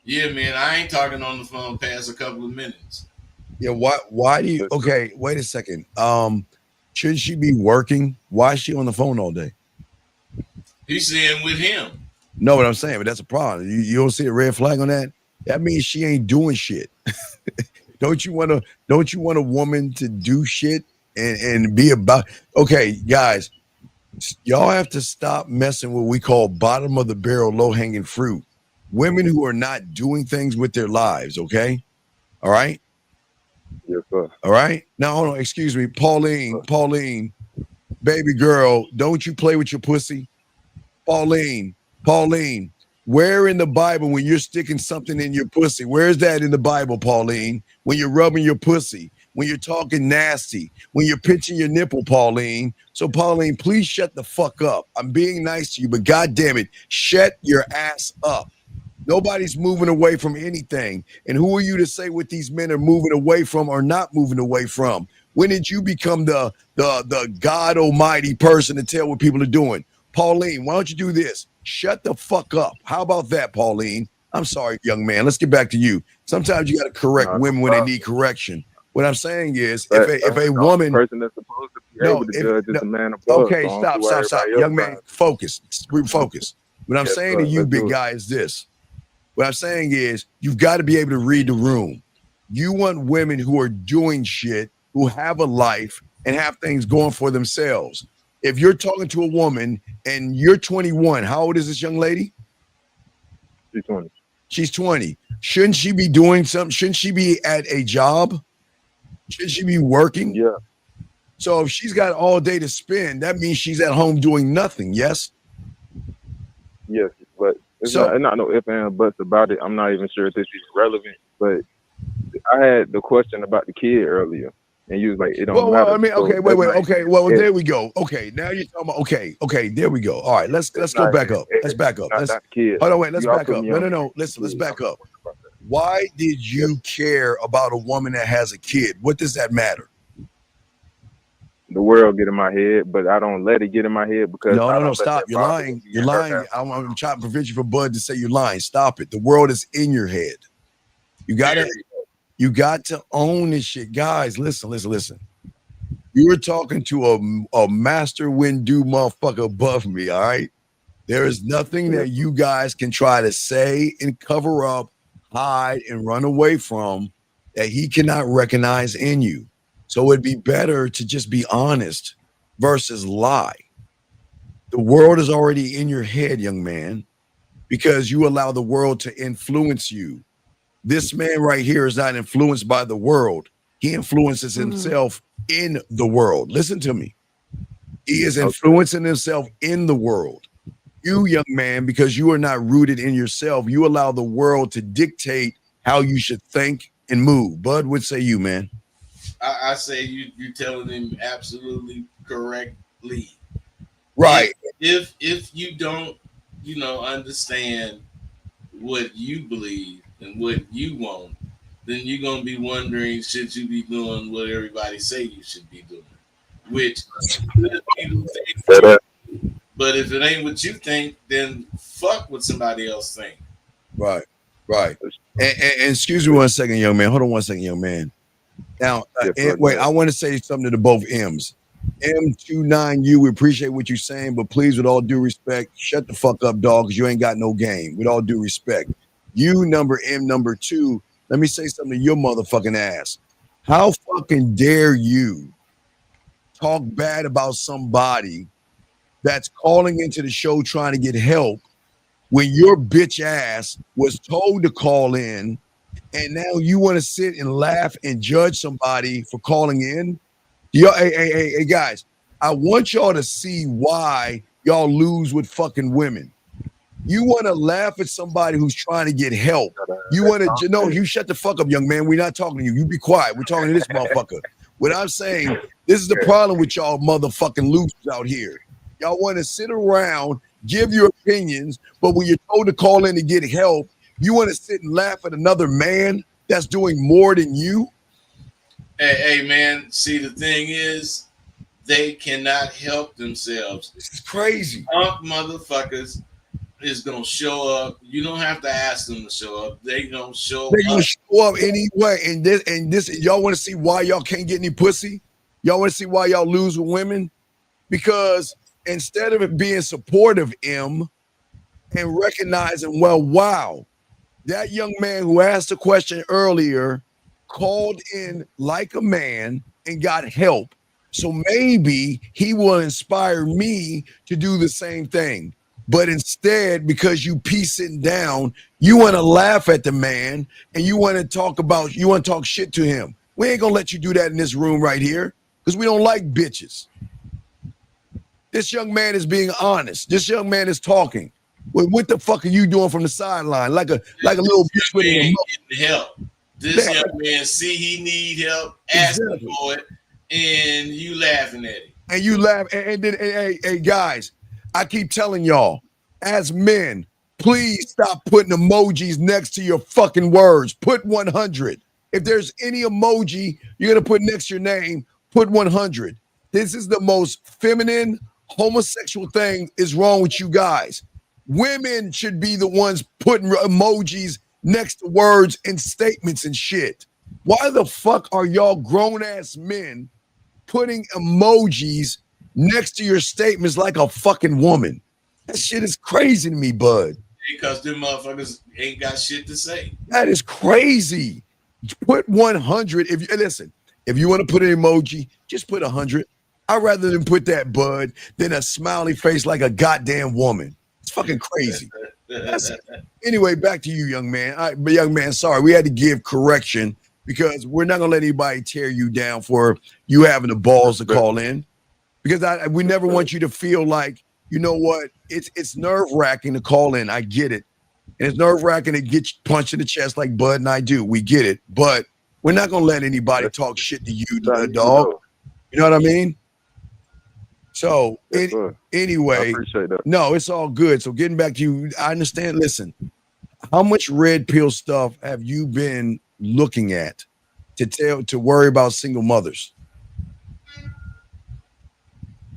Yeah, man, I ain't talking on the phone past a couple of minutes. Yeah, why do you? Okay, wait a second. Should she be working? Why is she on the phone all day? He's saying with him. No, what I'm saying, but that's a problem. You don't see a red flag on that? That means she ain't doing shit. Don't you want a woman to do shit and be about? Okay, guys, y'all have to stop messing with what we call bottom of the barrel, low hanging fruit. Women who are not doing things with their lives. Okay, all right. Yes, sir. All right. Now, hold on. Excuse me, Pauline, baby girl, don't you play with your pussy, Pauline. Where in the Bible when you're sticking something in your pussy? Where's that in the Bible, Pauline? When you're rubbing your pussy, when you're talking nasty, when you're pinching your nipple, Pauline. So, Pauline, please shut the fuck up. I'm being nice to you, but God damn it, shut your ass up. Nobody's moving away from anything. And who are you to say what these men are moving away from or not moving away from? When did you become the God Almighty person to tell what people are doing? Pauline, why don't you do this? Shut the fuck up. How about that, Pauline? I'm sorry, young man. Let's get back to you. Sometimes you got to correct women when they need correction. What I'm saying is, if a woman, person that's supposed to be able to judge is a man of blood. Okay, stop, young man. Focus. What I'm saying to you, big guy, is this. What I'm saying is, you've got to be able to read the room. You want women who are doing shit, who have a life and have things going for themselves. If you're talking to a woman and you're 21, how old is this young lady? She's 20. She's 20. Shouldn't she be doing something? Shouldn't she be at a job? Should she be working? Yeah. So if she's got all day to spend, that means she's at home doing nothing. Yes? Yes, but it's not no ifs and buts about it. I'm not even sure if this is relevant, but I had the question about the kid earlier. And you was like, it don't matter. I mean, okay, wait. Okay, well, there we go. Okay, now you're talking about, okay, there we go. All right, let's go back up. Let's back up. Hold on, wait, let's back up. No. Listen, let's back up. Why did you care about a woman that has a kid? What does that matter? The world get in my head, but I don't let it get in my head because no, stop. You're lying. You're lying. I'm trying to prevent you from Bud to say you're lying. Stop it. The world is in your head. You got to own this shit. Guys, listen. You were talking to a master Windu motherfucker above me, all right? There is nothing that you guys can try to say and cover up, hide, and run away from that he cannot recognize in you. So it'd be better to just be honest versus lie. The world is already in your head, young man. because you allow the world to influence you. This man right here is not influenced by the world. He influences himself in the world. Listen to me. He is influencing himself in the world. You, young man, because you are not rooted in yourself, you allow the world to dictate how you should think and move. Bud, what say you, man? I say you're telling him absolutely correctly. Right. If you don't, understand what you believe and what you want, then you're gonna be wondering, should you be doing what everybody say you should be doing? Which people think, but if it ain't what you think, then fuck what somebody else think. Right. And excuse me 1 second, young man. Hold on 1 second, young man. Now, wait, I want to say something to both M's. M29U, we appreciate what you're saying, but please, with all due respect, shut the fuck up, dog, because you ain't got no game. With all due respect. You, number M, number 2, let me say something to your motherfucking ass. How fucking dare you talk bad about somebody that's calling into the show trying to get help when your bitch ass was told to call in, and now you want to sit and laugh and judge somebody for calling in? Hey, guys, I want y'all to see why y'all lose with fucking women. You want to laugh at somebody who's trying to get help. You want to, no, you shut the fuck up, young man. We're not talking to you. You be quiet. We're talking to this motherfucker. What I'm saying, this is the problem with y'all motherfucking losers out here. Y'all want to sit around, give your opinions, but when you're told to call in to get help, you want to sit and laugh at another man that's doing more than you? Hey, man, see, the thing is, they cannot help themselves. This is crazy. Punk motherfuckers is going to show up. You don't have to ask them to show up. They going to show up. They're going to show up anyway. And this, y'all want to see why y'all can't get any pussy? Y'all want to see why y'all lose with women? Because instead of it being supportive, M, and recognizing, well, wow, that young man who asked the question earlier called in like a man and got help. So maybe he will inspire me to do the same thing. But instead, because you piece it down, you want to laugh at the man and you want to talk shit to him. We ain't going to let you do that in this room right here because we don't like bitches. This young man is being honest. This young man is talking. Well, what the fuck are you doing from the sideline? Like a little bitch with getting help. This young man see he need help, asking for it, and you laughing at him. And you laugh. And then, hey, guys, I keep telling y'all, as men, please stop putting emojis next to your fucking words. Put 100. If there's any emoji you're going to put next to your name, put 100. This is the most feminine, homosexual thing is wrong with you guys. Women should be the ones putting emojis next to words and statements and shit. Why the fuck are y'all grown-ass men putting emojis next to your statements like a fucking woman? That shit is crazy to me, bud. Because them motherfuckers ain't got shit to say. That is crazy. Put 100. If you want to put an emoji, just put 100. I'd rather than put that, bud, than a smiley face like a goddamn woman. It's fucking crazy. Anyway, back to you, young man. Young man, sorry, we had to give correction because we're not gonna let anybody tear you down for you having the balls to call in. Because we never want you to feel like, you know what, it's nerve-wracking to call in. I get it. And it's nerve-wracking to get punched in the chest like Bud and I do. We get it. But we're not gonna let anybody talk shit to you, dog. You know what I mean? So anyway, no, it's all good. So getting back to you, I understand. Listen, how much red pill stuff have you been looking at to worry about single mothers?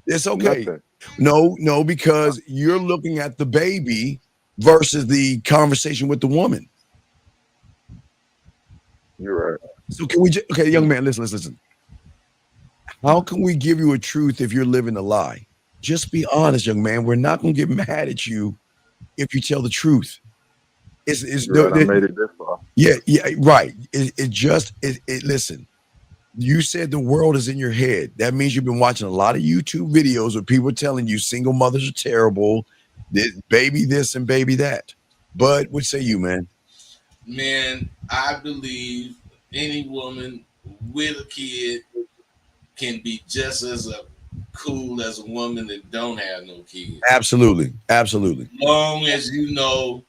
It's okay. Nothing. No, because you're looking at the baby versus the conversation with the woman. You're right. So can we okay, young man, listen. How can we give you a truth if you're living a lie? Just be honest, young man. We're not going to get mad at you if you tell the truth. I made it this far. Yeah, right. Listen, you said the world is in your head. That means you've been watching a lot of YouTube videos where people are telling you single mothers are terrible, baby this and baby that. Bud, what say you, man? Man, I believe any woman with a kid can be just as cool as a woman that don't have no kids. Absolutely. Absolutely. Long as you know,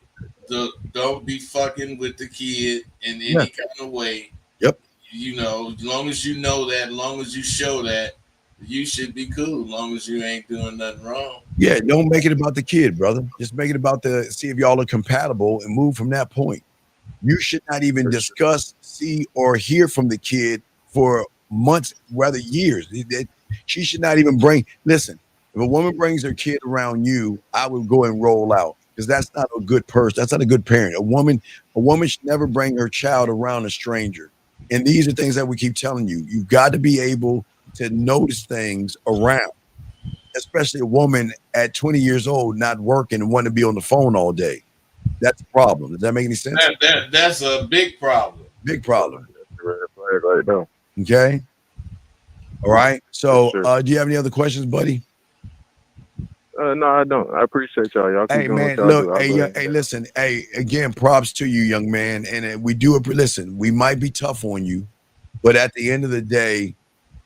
don't be fucking with the kid in any kind of way. Yep. You know, as long as you know that, as long as you show that, you should be cool. As long as you ain't doing nothing wrong. Yeah, don't make it about the kid, brother. Just make it about see if y'all are compatible and move from that point. You should not even discuss, see, or hear from the kid for months, rather years. She should not even listen, if a woman brings her kid around you, I would go and roll out, because that's not a good person. That's not a good parent. A woman should never bring her child around a stranger. And these are things that we keep telling you. You've got to be able to notice things around, especially a woman at 20 years old, not working and want to be on the phone all day. That's a problem. Does that make any sense? That's a big problem. Big problem. Right now. Okay. All right. So, do you have any other questions, buddy? No, I don't. I appreciate y'all. Y'all keep Hey, doing man, what y'all look, do. hey, listen. Hey, again, props to you, young man. And we do it. Listen, we might be tough on you, but at the end of the day,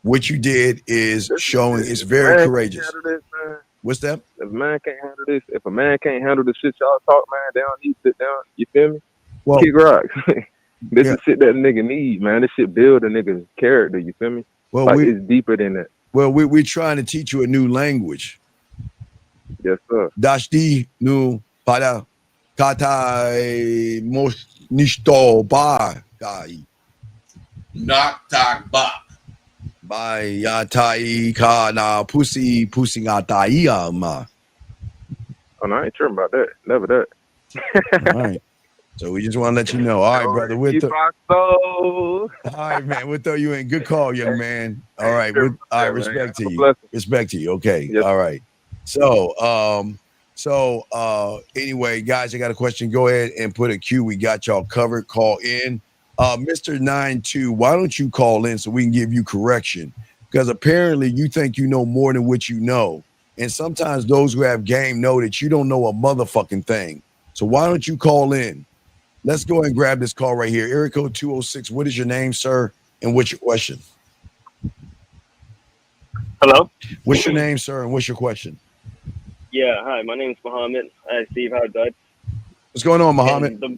what you did is showing it's very courageous. What's that? If a man can't handle this, if a man can't handle the shit y'all talk, man, they don't need to sit down. You feel me? Well, kick rocks. This is shit that nigga need, man. This shit build a nigga's character. You feel me? Well, like it's deeper than that. Well, we're trying to teach you a new language. Yes, sir. Dashti nu para katai nisto ba gai. Knock talk bop. By yatai ka na pussy ngatai ma. Oh, no, I ain't tripping about that. Never that. All right. So we just want to let you know. All right, brother. All right, man. We'll throw you in. Good call, young man. All right. All right. Respect to you. Respect to you. Okay. Yes. All right. So, anyway, guys, I got a question. Go ahead and put a Q. We got y'all covered. Call in. Mr. 92, why don't you call in so we can give you correction? Because apparently you think you know more than what you know. And sometimes those who have game know that you don't know a motherfucking thing. So why don't you call in? Let's go and grab this call right here. Area code 206. What is your name, sir? And what's your question? Hello? What's your name, sir? And what's your question? Yeah, hi. My name is Muhammad. Hi, Steve. How are you? What's going on, Muhammad? Not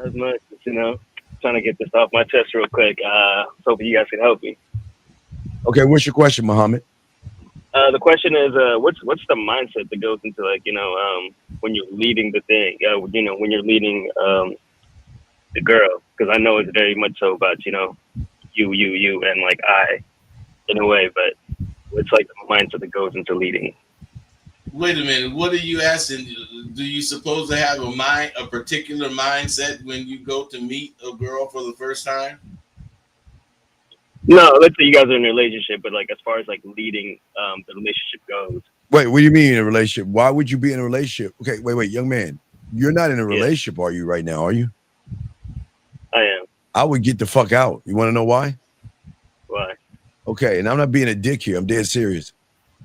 as much, trying to get this off my chest real quick. Hoping you guys can help me. Okay, what's your question, Muhammad? The question is, what's the mindset that goes into when you're leading the thing? When you're leading the girl, because I know it's very much so about you and like I, in a way. But what's like the mindset that goes into leading? Wait a minute. What are you asking? Do you suppose to have a particular mindset when you go to meet a girl for the first time? No, let's say you guys are in a relationship, but like as far as like leading the relationship goes. Wait, what do you mean in a relationship? Why would you be in a relationship? Okay, wait, young man. You're not in a relationship, are you, right now, are you? I am. I would get the fuck out. You want to know why? Why? Okay, and I'm not being a dick here. I'm dead serious.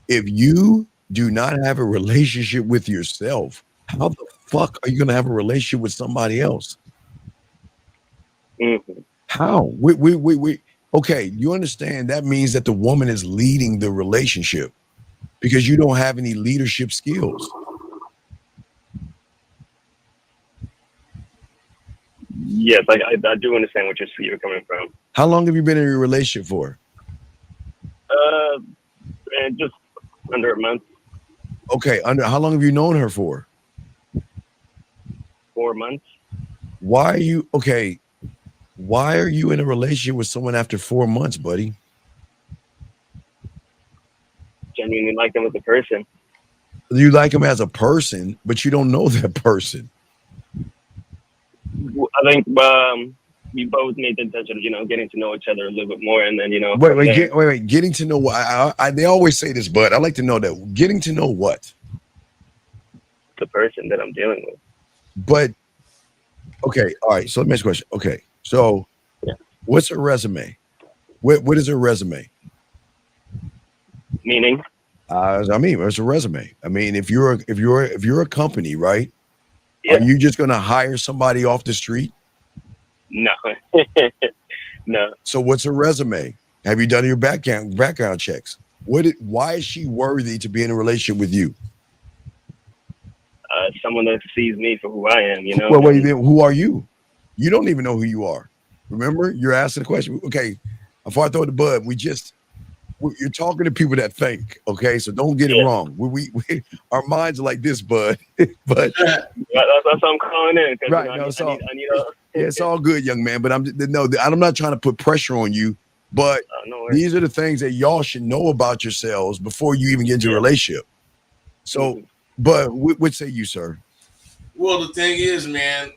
If you do not have a relationship with yourself, how the fuck are you going to have a relationship with somebody else? Mm-hmm. How? We. Okay, you understand that means that the woman is leading the relationship because you don't have any leadership skills. Yes, I do understand what you're coming from. How long have you been in a relationship for? And just under a month. Okay, how long have you known her for? 4 months. Why are you in a relationship with someone after 4 months, buddy? Genuinely like them as a person. You like them as a person, but you don't know that person. I think we both made the intention of, getting to know each other a little bit more, and then, Wait. Getting to know what? They always say this, but I'd like to know that. Getting to know what? The person that I'm dealing with. But, okay, all right. So let me ask you a question. Okay, so what's her resume? What is her resume? Meaning? What's a resume? I mean, if you're a company, right? Yeah. Are you just going to hire somebody off the street? No. No. So what's her resume? Have you done your background checks? Why is she worthy to be in a relationship with you? Someone that sees me for who I am, you know. Well, wait, then who are you? You don't even know who you are. Remember, you're asking the question. Okay, before I throw the bud, you're talking to people that think. Okay, so don't get it wrong. We our minds are like this, bud. But that's why I'm calling in. Right, you know, no, I need yeah, it's all good, young man. But I'm not trying to put pressure on you. But no these are the things that y'all should know about yourselves before you even get into a relationship. So, but what say you, sir? Well, the thing is, man,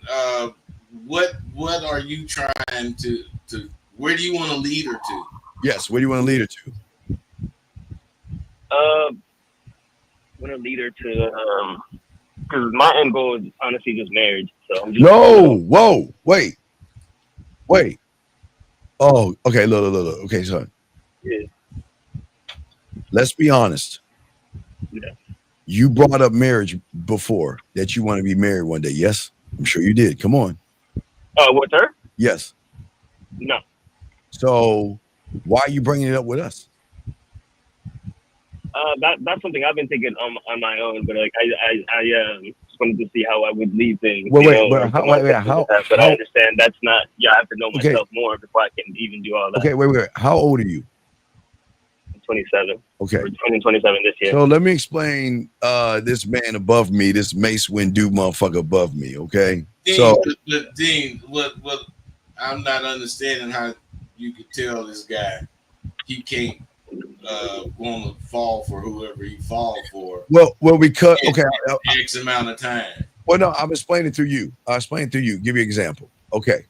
what are you trying to where do you want to lead her to? Yes, where do you want to lead her to? I want to lead her to because my end goal is honestly just marriage. So I'm just whoa, wait. Oh, okay, look. Okay, son. Yeah. Let's be honest. Yeah. You brought up marriage before, that you want to be married one day. Yes, I'm sure you did. Come on. With her? Yes. No. So why are you bringing it up with us? That's something I've been thinking on my own, but like I just wanted to see how I would lead things. How? But I understand that's not. Yeah, I have to know myself more before I can even do all that. Okay, wait. How old are you? I'm 27. Okay. We're turning 27 this year. So let me explain this man above me, this Mace Windu motherfucker above me. Okay. Dean, but Dean, what I'm not understanding how you could tell this guy he can't want to fall for whoever he fall for. Well, because X amount of time. Well, no, I'm explaining to you. I'll explain to you. Give you an example. Okay.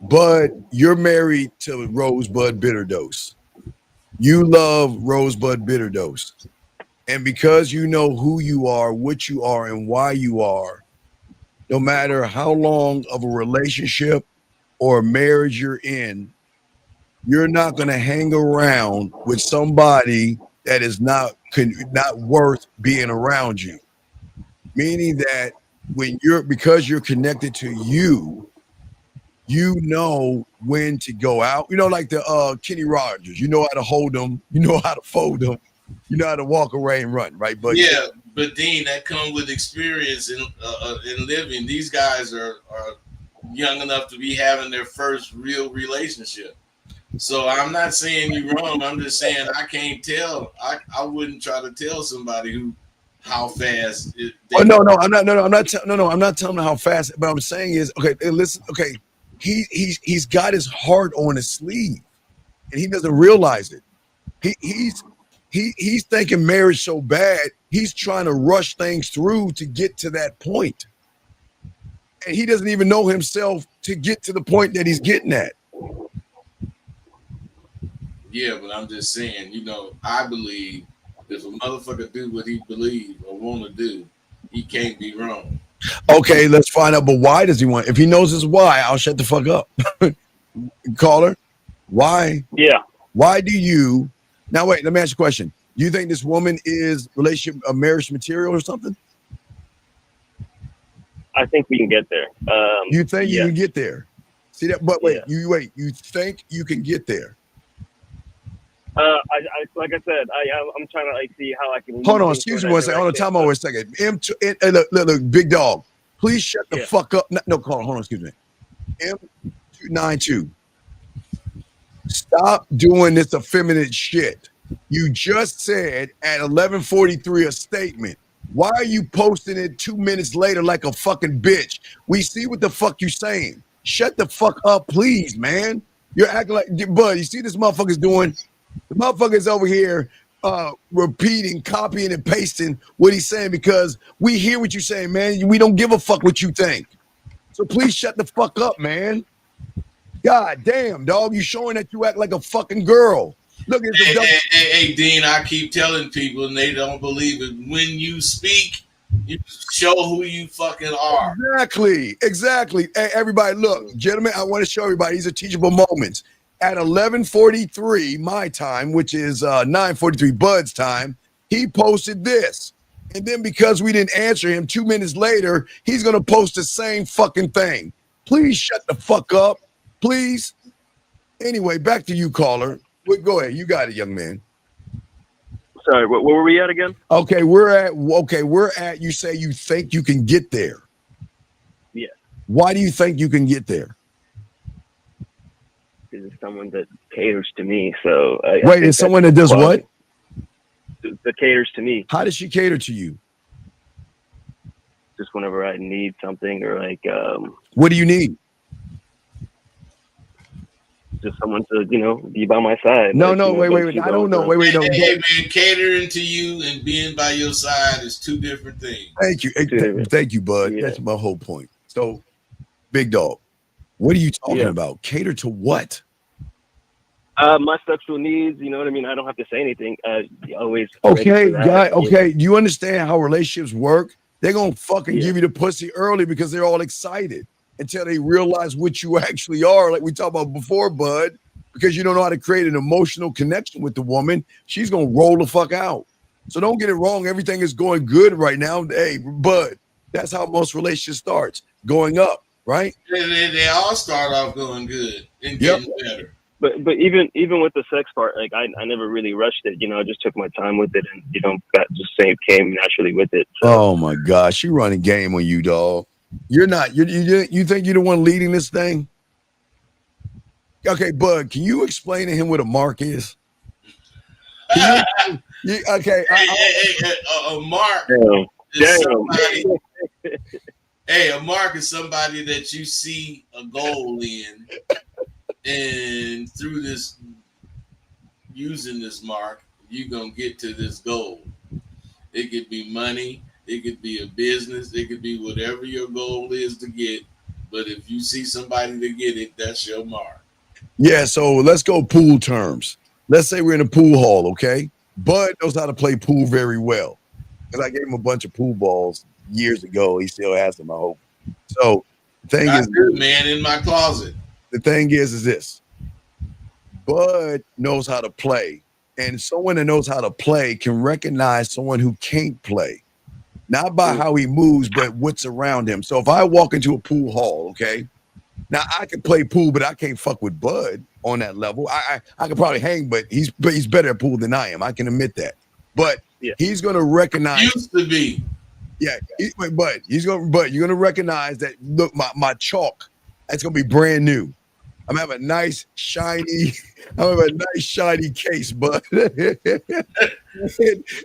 But you're married to Rosebud Bitterdose. You love Rosebud Bitterdose. And because you know who you are, what you are, and why you are, no matter how long of a relationship or a marriage you're in, you're not going to hang around with somebody that is not worth being around you. Meaning that because you're connected to you, you know when to go out. You know, like the Kenny Rogers. You know how to hold them. You know how to fold them. You know how to walk away and run, right? But yeah, but Dean, that comes with experience in living. These guys are young enough to be having their first real relationship. So I'm not saying you're wrong. I'm just saying I can't tell. I wouldn't try to tell somebody how fast. I'm not telling them how fast. But I'm saying is, okay, listen, okay, he's got his heart on his sleeve, and he doesn't realize it. He's thinking marriage so bad. He's trying to rush things through to get to that point, and he doesn't even know himself to get to the point that he's getting at. Yeah, but I'm just saying, I believe if a motherfucker do what he believes or want to do, he can't be wrong. Okay, let's find out. But why does he want? If he knows his why, I'll shut the fuck up. Caller, why? Yeah. Why do you? Now wait. Let me ask you a question. Do you think this woman is marriage material or something? I think we can get there. You think you can get there? See that? But wait, yeah. You think you can get there? Like I said, I'm trying to see how I can. Hold on, excuse me one second. Hold on, time over a second. Look, big dog. Please shut the fuck up. No, hold on, excuse me. M292. Stop doing this effeminate shit. You just said at 11:43 a statement. Why are you posting it 2 minutes later like a fucking bitch? We see what the fuck you saying. Shut the fuck up, please, man. You're acting like, bud, you see this motherfucker's doing? The motherfucker's over here repeating, copying, and pasting what he's saying because we hear what you're saying, man. We don't give a fuck what you think. So please shut the fuck up, man. God damn, dog. You showing that you act like a fucking girl. Look at hey, Dean, I keep telling people and they don't believe it. When you speak, you show who you fucking are. Exactly. Hey, everybody, look, gentlemen, I want to show everybody these are teachable moments. At 11:43 my time, which is 9:43 Bud's time, he posted this. And then because we didn't answer him, 2 minutes later, he's going to post the same fucking thing. Please shut the fuck up. Please. Anyway, back to you, caller. Go ahead. You got it, young man. Sorry, where were we at again? Okay, we're at you say you think you can get there. Yeah. Why do you think you can get there? Because it's someone that caters to me. So wait, it's someone that does what? That caters to me. How does she cater to you? Just whenever I need something or like. What do you need? Just someone to, be by my side. No, like, wait. I don't know. Wait, no. Hey, man, catering to you and being by your side is two different things. Thank you. Thank you, bud. Yeah. That's my whole point. So, big dog, what are you talking about? Cater to what? My sexual needs, you know what I mean? I don't have to say anything. Always. Okay, guy. Okay. Do you understand how relationships work? They're going to fucking give you the pussy early because they're all excited until they realize what you actually are. Like we talked about before, bud, because you don't know how to create an emotional connection with the woman. She's going to roll the fuck out. So don't get it wrong. Everything is going good right now. Hey, bud, that's how most relationships starts, going up, right? They all start off going good and getting better. But even with the sex part, like I never really rushed it. I just took my time with it, and that just came naturally with it. So. Oh my gosh, you running game on you, dog. You're not. You think you're the one leading this thing? Okay, Bud, can you explain to him what a mark is? A mark is somebody. A mark is somebody that you see a goal in. And through this, using this mark, you're going to get to this goal. It could be money. It could be a business. It could be whatever your goal is to get. But if you see somebody to get it, that's your mark. Yeah, so let's go pool terms. Let's say we're in a pool hall, okay? Bud knows how to play pool very well. Because I gave him a bunch of pool balls years ago. He still has them, I hope. So the thing is, man, in my closet. The thing is this. Bud knows how to play. And someone that knows how to play can recognize someone who can't play. Not by how he moves, but what's around him. So if I walk into a pool hall, okay, now I can play pool, but I can't fuck with Bud on that level. I could probably hang, but he's better at pool than I am. I can admit that. But he's going to recognize. Used to be. Yeah, but you're going to recognize that. Look, my chalk, that's going to be brand new. I'm gonna have a nice shiny case, bud. and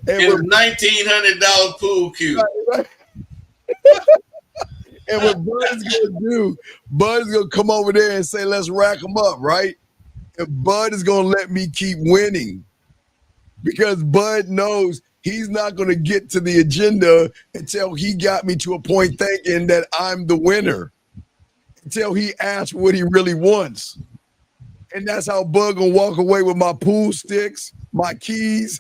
$1,900 pool cue. Right. And what Bud's gonna do, Bud's gonna come over there and say, let's rack them up, right? And Bud is gonna let me keep winning. Because Bud knows he's not gonna get to the agenda until he got me to a point thinking that I'm the winner. Until he asks what he really wants. And that's how Bud gonna walk away with my pool sticks, my keys,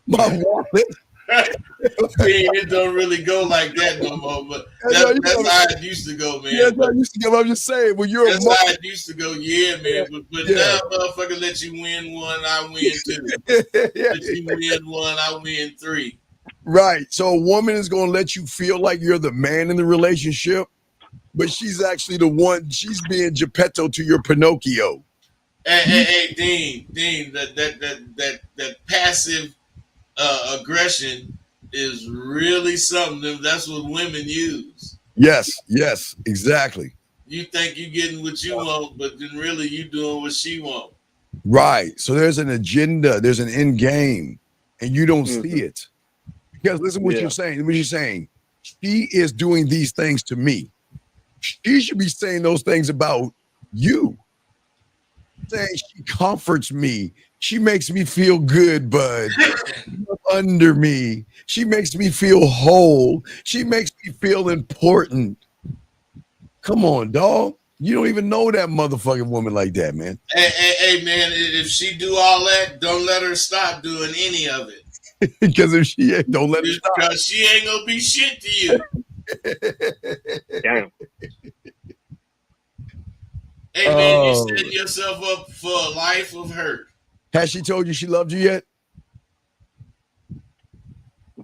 my wallet. It don't really go like that no more, but that's how it used to go, man. Yeah, that's how it used to go. I'm just saying, when you're that's how it used to go, man. But now, motherfucker, let you win one, I win two. Let you win one, I win three. Right. So a woman is gonna let you feel like you're the man in the relationship. But she's actually the one. She's being Geppetto to your Pinocchio. Hey, Dean. That passive aggression is really something. That's what women use. Yes, exactly. You think you're getting what you want, but then really you doing what she wants. Right. So there's an agenda. There's an end game, and you don't see it. Because listen, what you're saying. What you're saying. She is doing these things to me. She should be saying those things about you. Saying she comforts me. She makes me feel good, Bud. Under me. She makes me feel whole. She makes me feel important. Come on, dog. You don't even know that motherfucking woman like that, man. Hey, man, if she do all that, don't let her stop doing any of it. Because if she ain't, don't let her stop. Because she ain't gonna be shit to you. Damn. Hey, man, you're setting yourself up for a life of hurt. Has she told you she loved you yet?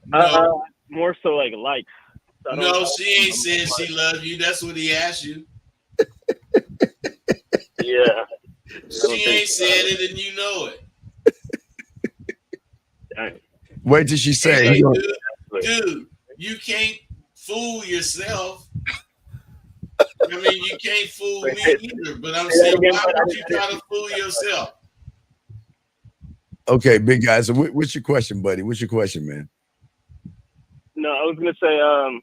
No, more so like likes. So No, she ain't saying she loves you. That's what he asked you. Yeah. She ain't said it, and you know it. Dang. Wait till she say, Hey, dude, you can't fool yourself. I mean, you can't fool me either. But I'm saying, why would you try to fool yourself? okay, big guy. So what's your question, buddy? What's your question, man? No, I was gonna say, man.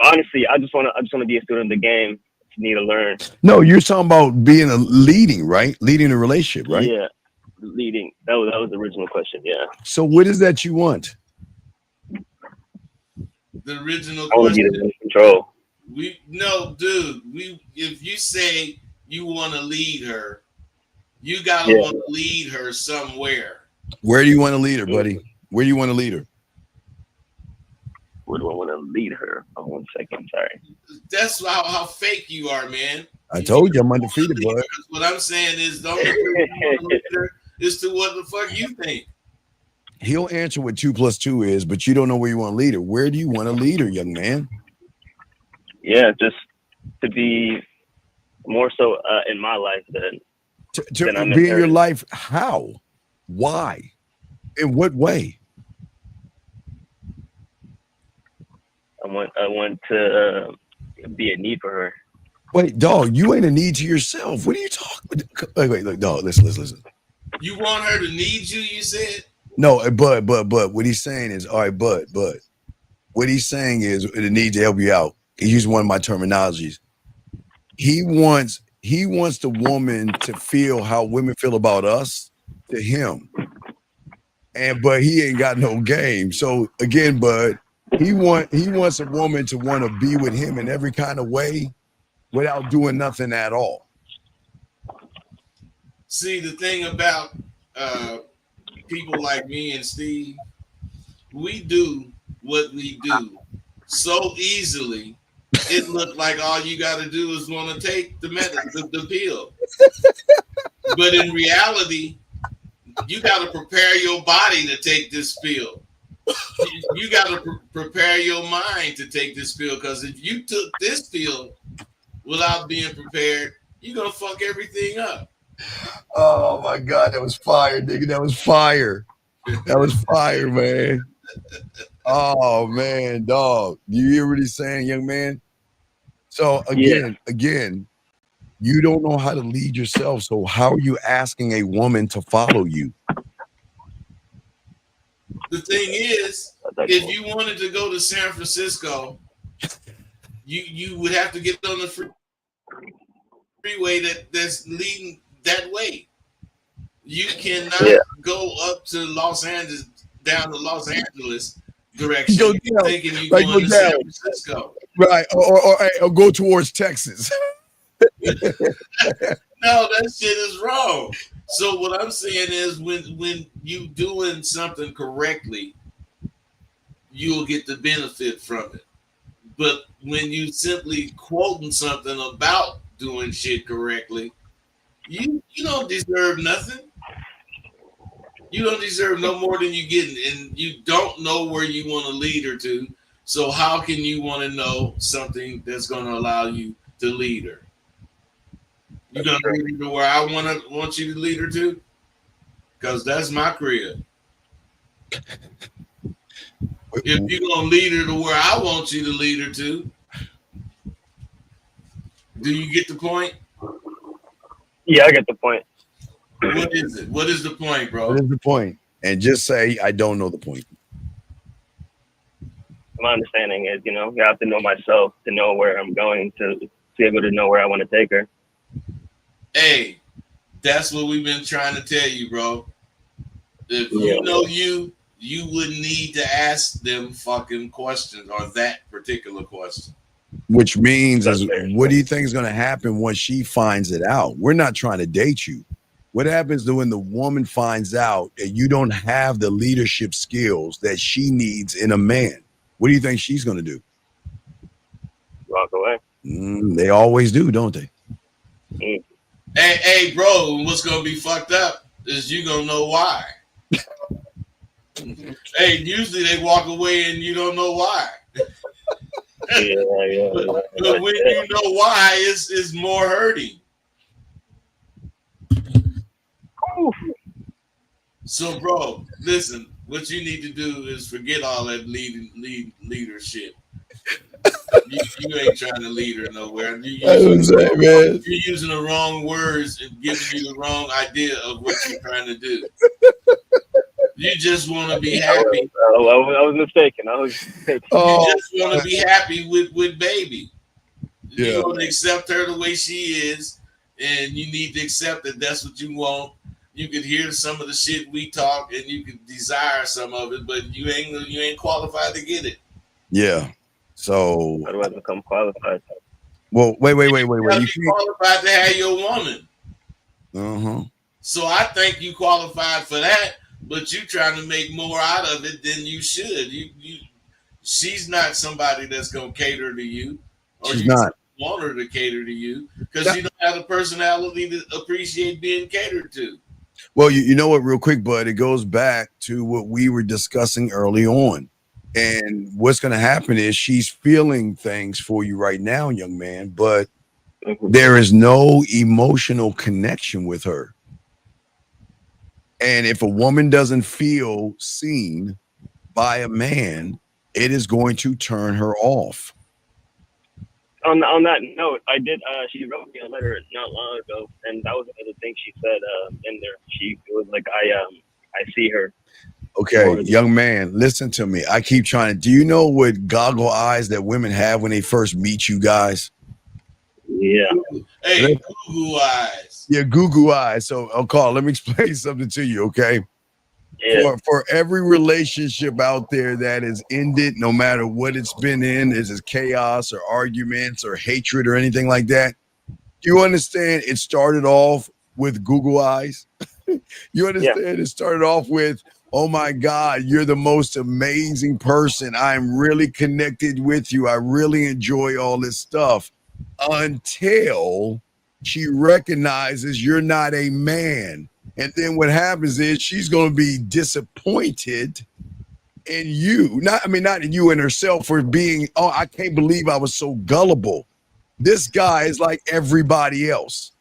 Honestly, I just wanna be a student of the game. I need to learn. No, you're talking about being leading, right? Leading a relationship, right? Yeah, leading. That was the original question. Yeah. So what is that you want? The original I want to be question. in control. If you say you want to lead her, you gotta want to lead her somewhere. Where do you want to lead her, buddy? Where do you want to lead her? Where do I want to lead her? Oh, 1 second. Sorry. That's how fake you are, man. I told you I'm undefeated, bud. What I'm saying is, don't lead her as to what the fuck you think. He'll answer what 2 + 2 is, but you don't know where you want to lead her. Where do you want to lead her, young man? Yeah, just to be more so in my life than to be in your life. How? Why? In what way? I want to be a need for her. Wait, dog, you ain't a need to yourself. What are you talking? Wait, look, dog, listen. You want her to need you? You said. No, but what he's saying is, all right, but what he's saying is the need to help you out. He used one of my terminologies. He wants the woman to feel how women feel about us to him. But he ain't got no game. So again, bud, he wants a woman to want to be with him in every kind of way without doing nothing at all. See, the thing about people like me and Steve, we do what we do so easily. It looked like all you got to do is want to take the pill. But in reality, you got to prepare your body to take this pill. You got to prepare your mind to take this pill, because if you took this pill without being prepared, you're going to fuck everything up. Oh, my God. That was fire, nigga. That was fire. That was fire, man. Oh, man, dog. You hear what he's saying, young man? So again, you don't know how to lead yourself. So how are you asking a woman to follow you? The thing is, if you wanted to go to San Francisco, you would have to get on the freeway that's leading that way. You cannot go up to Los Angeles, down to Los Angeles direction, thinking you're going to San Francisco. Right, or go towards Texas. No, that shit is wrong. So what I'm saying is, when you doing something correctly, you'll get the benefit from it. But when you simply quoting something about doing shit correctly, you don't deserve nothing. You don't deserve no more than you getting, and you don't know where you want to lead her to. So how can you want to know something that's going to allow you to lead her? You're going to lead her to where I want you to lead her to? Because that's my crib. If you're going to lead her to where I want you to lead her to, do you get the point? Yeah, I get the point. What is it? What is the point, bro? What is the point? And just say, I don't know the point. My understanding is, you have to know myself to know where I'm going, to be able to know where I want to take her. Hey, that's what we've been trying to tell you, bro. If you know you wouldn't need to ask them fucking questions, or that particular question. Which means, what do you think is going to happen once she finds it out? We're not trying to date you. What happens when the woman finds out that you don't have the leadership skills that she needs in a man? What do you think she's going to do? Walk away. They always do, don't they? Hey, bro, what's going to be fucked up is you going to know why. Hey, usually they walk away and you don't know why. But when you know why, it's more hurting. So, bro, listen. What you need to do is forget all that leadership. You ain't trying to lead her nowhere. You're using the wrong words and giving you the wrong idea of what you're trying to do. You just want to be happy. I was mistaken. You just want to be happy with baby. Yeah. You want to accept her the way she is, and you need to accept that that's what you want. You could hear some of the shit we talk, and you could desire some of it, but you ain't qualified to get it. Yeah. So how do I become qualified? Well, wait. You qualified to have your woman. So I think you qualified for that, but you trying to make more out of it than you should. She's not somebody that's gonna cater to you, or she's you not want her to cater to you because you don't have the personality to appreciate being catered to. Well, you know what, real quick, bud, it goes back to what we were discussing early on. And what's going to happen is she's feeling things for you right now, young man, but there is no emotional connection with her. And if a woman doesn't feel seen by a man, it is going to turn her off. On that note, I did. She wrote me a letter not long ago, and that was another thing she said in there. It was like, I see her. Okay, young man, listen to me. I keep trying to. Do you know what goggle eyes that women have when they first meet you guys? Yeah. Hey, goo eyes. Yeah, goo eyes. So, Carl, let me explain something to you, okay? Yeah. For every relationship out there that is ended, no matter what it's been in, is it chaos or arguments or hatred or anything like that? Do you understand? It started off with Google eyes. You understand? Yeah. It started off with, oh my God, you're the most amazing person. I'm really connected with you. I really enjoy all this stuff. Until she recognizes you're not a man. And then what happens is she's going to be disappointed in you. Not in you and herself for being, oh, I can't believe I was so gullible. This guy is like everybody else.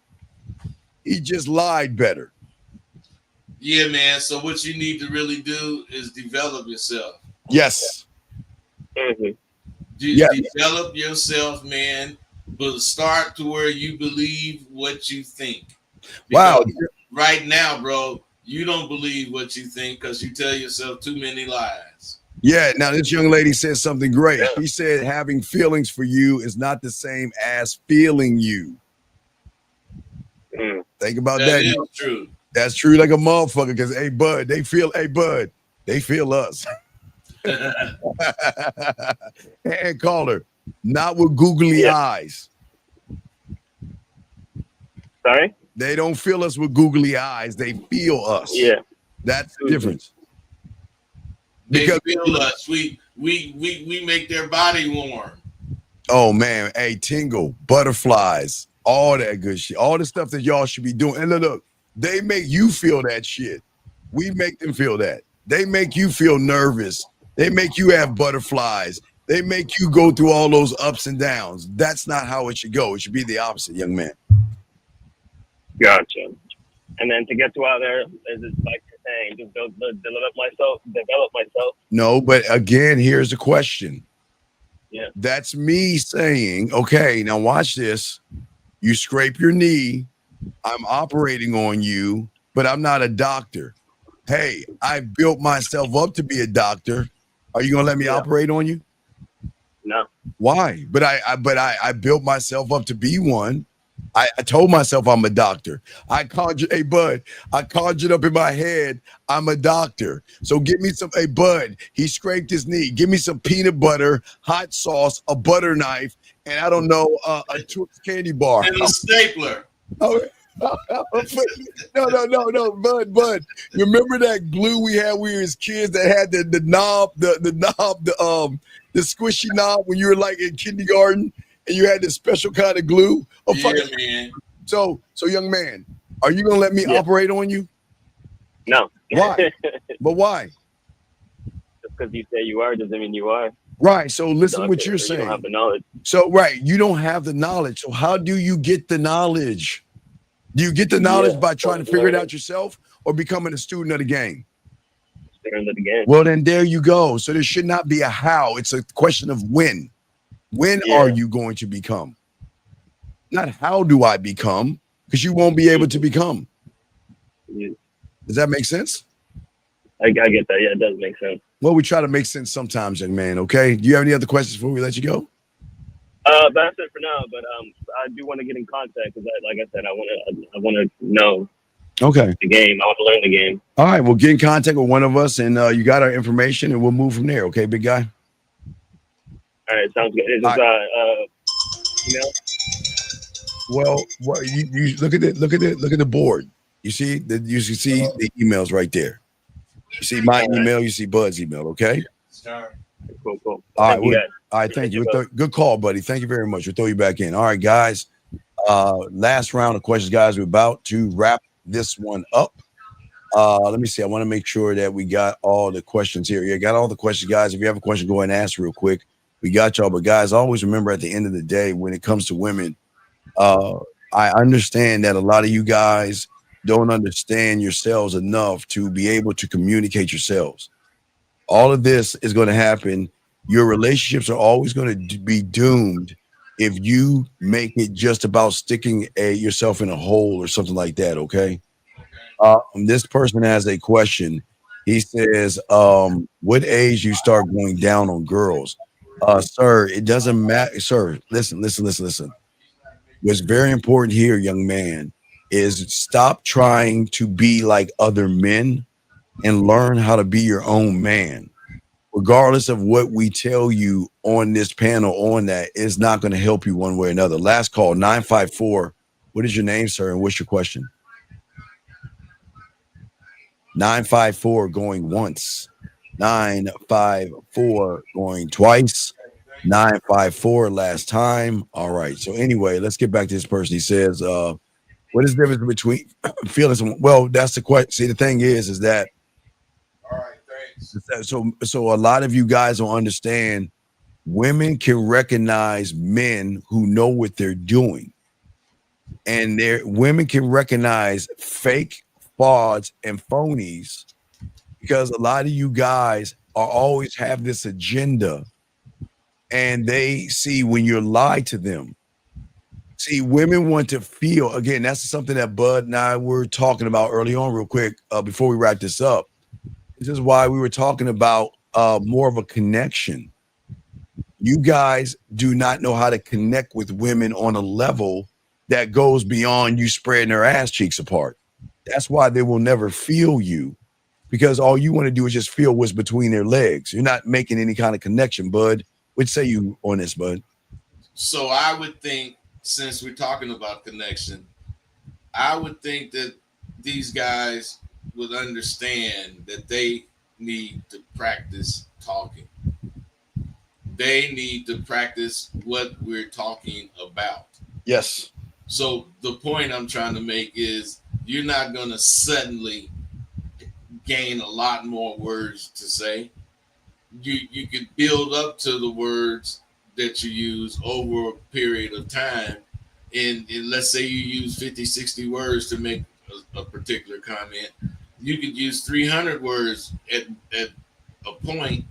He just lied better. Yeah, man. So what you need to really do is develop yourself. Yes. Develop yourself, man. But start to where you believe what you think. Because right now, bro, you don't believe what you think because you tell yourself too many lies. Yeah. Now, this young lady said something great. She said having feelings for you is not the same as feeling you. Think about that. That is true. That's true like a motherfucker because, hey, bud, they feel us. And call her. Not with googly eyes. Sorry? They don't feel us with googly eyes. They feel us. Yeah. That's the difference. Because they feel us. We make their body warm. Oh, man. Hey, tingle, butterflies, all that good shit. All the stuff that y'all should be doing. And look, they make you feel that shit. We make them feel that. They make you feel nervous. They make you have butterflies. They make you go through all those ups and downs. That's not how it should go. It should be the opposite, young man. Gotcha. And then to get to out there, is it like you're saying, just develop myself? No, but again, here's the question. Yeah. That's me saying, okay, now watch this. You scrape your knee. I'm operating on you, but I'm not a doctor. Hey, I built myself up to be a doctor. Are you gonna let me operate on you? No. Why? But I built myself up to be one. I told myself I'm a doctor. I conjured up in my head, I'm a doctor. So give me some, hey, bud, he scraped his knee. Give me some peanut butter, hot sauce, a butter knife, and I don't know, a Twix candy bar. And a stapler. No, bud. You remember that glue we had when we were kids that had the knob, the squishy knob when you were like in kindergarten and you had this special kind of glue? Oh, yeah, man. So young man, are you gonna let me operate on you? No. Why? But why? because you say you are doesn't mean you are. Right. So listen what you're You saying. don't have the knowledge. So right, you don't have the knowledge. So how do you get the knowledge? Do you get the knowledge by trying to figure it out yourself or becoming a student of the game? Student of the game. Well, then there you go. So there should not be a how. It's a question of when. When are you going to become? Not how do I become? Because you won't be able to become. Does that make sense? I get that. Yeah, it does make sense. Well, we try to make sense sometimes, young man. Okay. Do you have any other questions before we let you go? That's it for now. But I do want to get in contact because, like I said, I want to know. Okay. The game. I want to learn the game. All right. We'll get in contact with one of us, and you got our information, and we'll move from there. Okay, big guy. All right. Sounds good. Is this email? Well, you look at the board. You see the emails right there. You see my email. You see Bud's email. Okay. Cool. All right. Thank you. Good call, buddy. Thank you very much. We'll throw you back in. All right, guys. Last round of questions, guys. We're about to wrap this one up. Let me see. I want to make sure that we got all the questions here. Yeah, got all the questions, guys. If you have a question, go ahead and ask real quick. We got y'all. But guys, always remember at the end of the day, when it comes to women, I understand that a lot of you guys don't understand yourselves enough to be able to communicate yourselves. All of this is going to happen. Your relationships are always going to be doomed if you make it just about sticking yourself in a hole or something like that. Okay. This person has a question. He says, what age you start going down on girls? Sir, it doesn't matter. Sir, listen. What's very important here, young man, is stop trying to be like other men and learn how to be your own man. Regardless of what we tell you on this panel on that, is not going to help you one way or another. Last call, 954. What is your name, sir, and what's your question? 954 going once. 954 going twice. 954 last time. All right. So anyway, let's get back to this person. He says, what is the difference between feelings and, well, that's the question. See, the thing is that, all right, thanks. So a lot of you guys don't understand women can recognize men who know what they're doing. And women can recognize fake frauds and phonies because a lot of you guys always have this agenda and they see when you're lied to them. See, women want to feel, again, that's something that Bud and I were talking about early on real quick before we wrap this up. This is why we were talking about more of a connection. You guys do not know how to connect with women on a level that goes beyond you spreading their ass cheeks apart. That's why they will never feel you, because all you want to do is just feel what's between their legs. You're not making any kind of connection, Bud. What say you on this, Bud? So I would think, since we're talking about connection, I would think that these guys would understand that they need to practice talking. They need to practice what we're talking about. Yes. So the point I'm trying to make is you're not going to suddenly gain a lot more words to say. You could build up to the words that you use over a period of time. And let's say you use 50, 60 words to make a particular comment. You could use 300 words at a point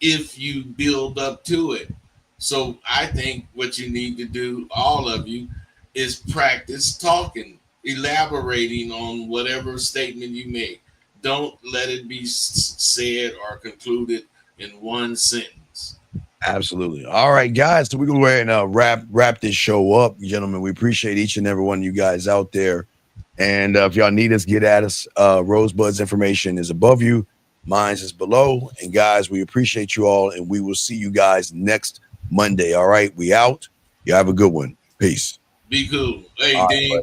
if you build up to it. So I think what you need to do, all of you, is practice talking, elaborating on whatever statement you make. Don't let it be said or concluded in one sentence. Absolutely. All right, guys. So we're going to go ahead and wrap this show up, gentlemen. We appreciate each and every one of you guys out there. And if y'all need us, get at us. Rosebud's information is above you. Mine is below. And guys, we appreciate you all. And we will see you guys next Monday. All right. We out. You have a good one. Peace. Be cool. Hey, Dean.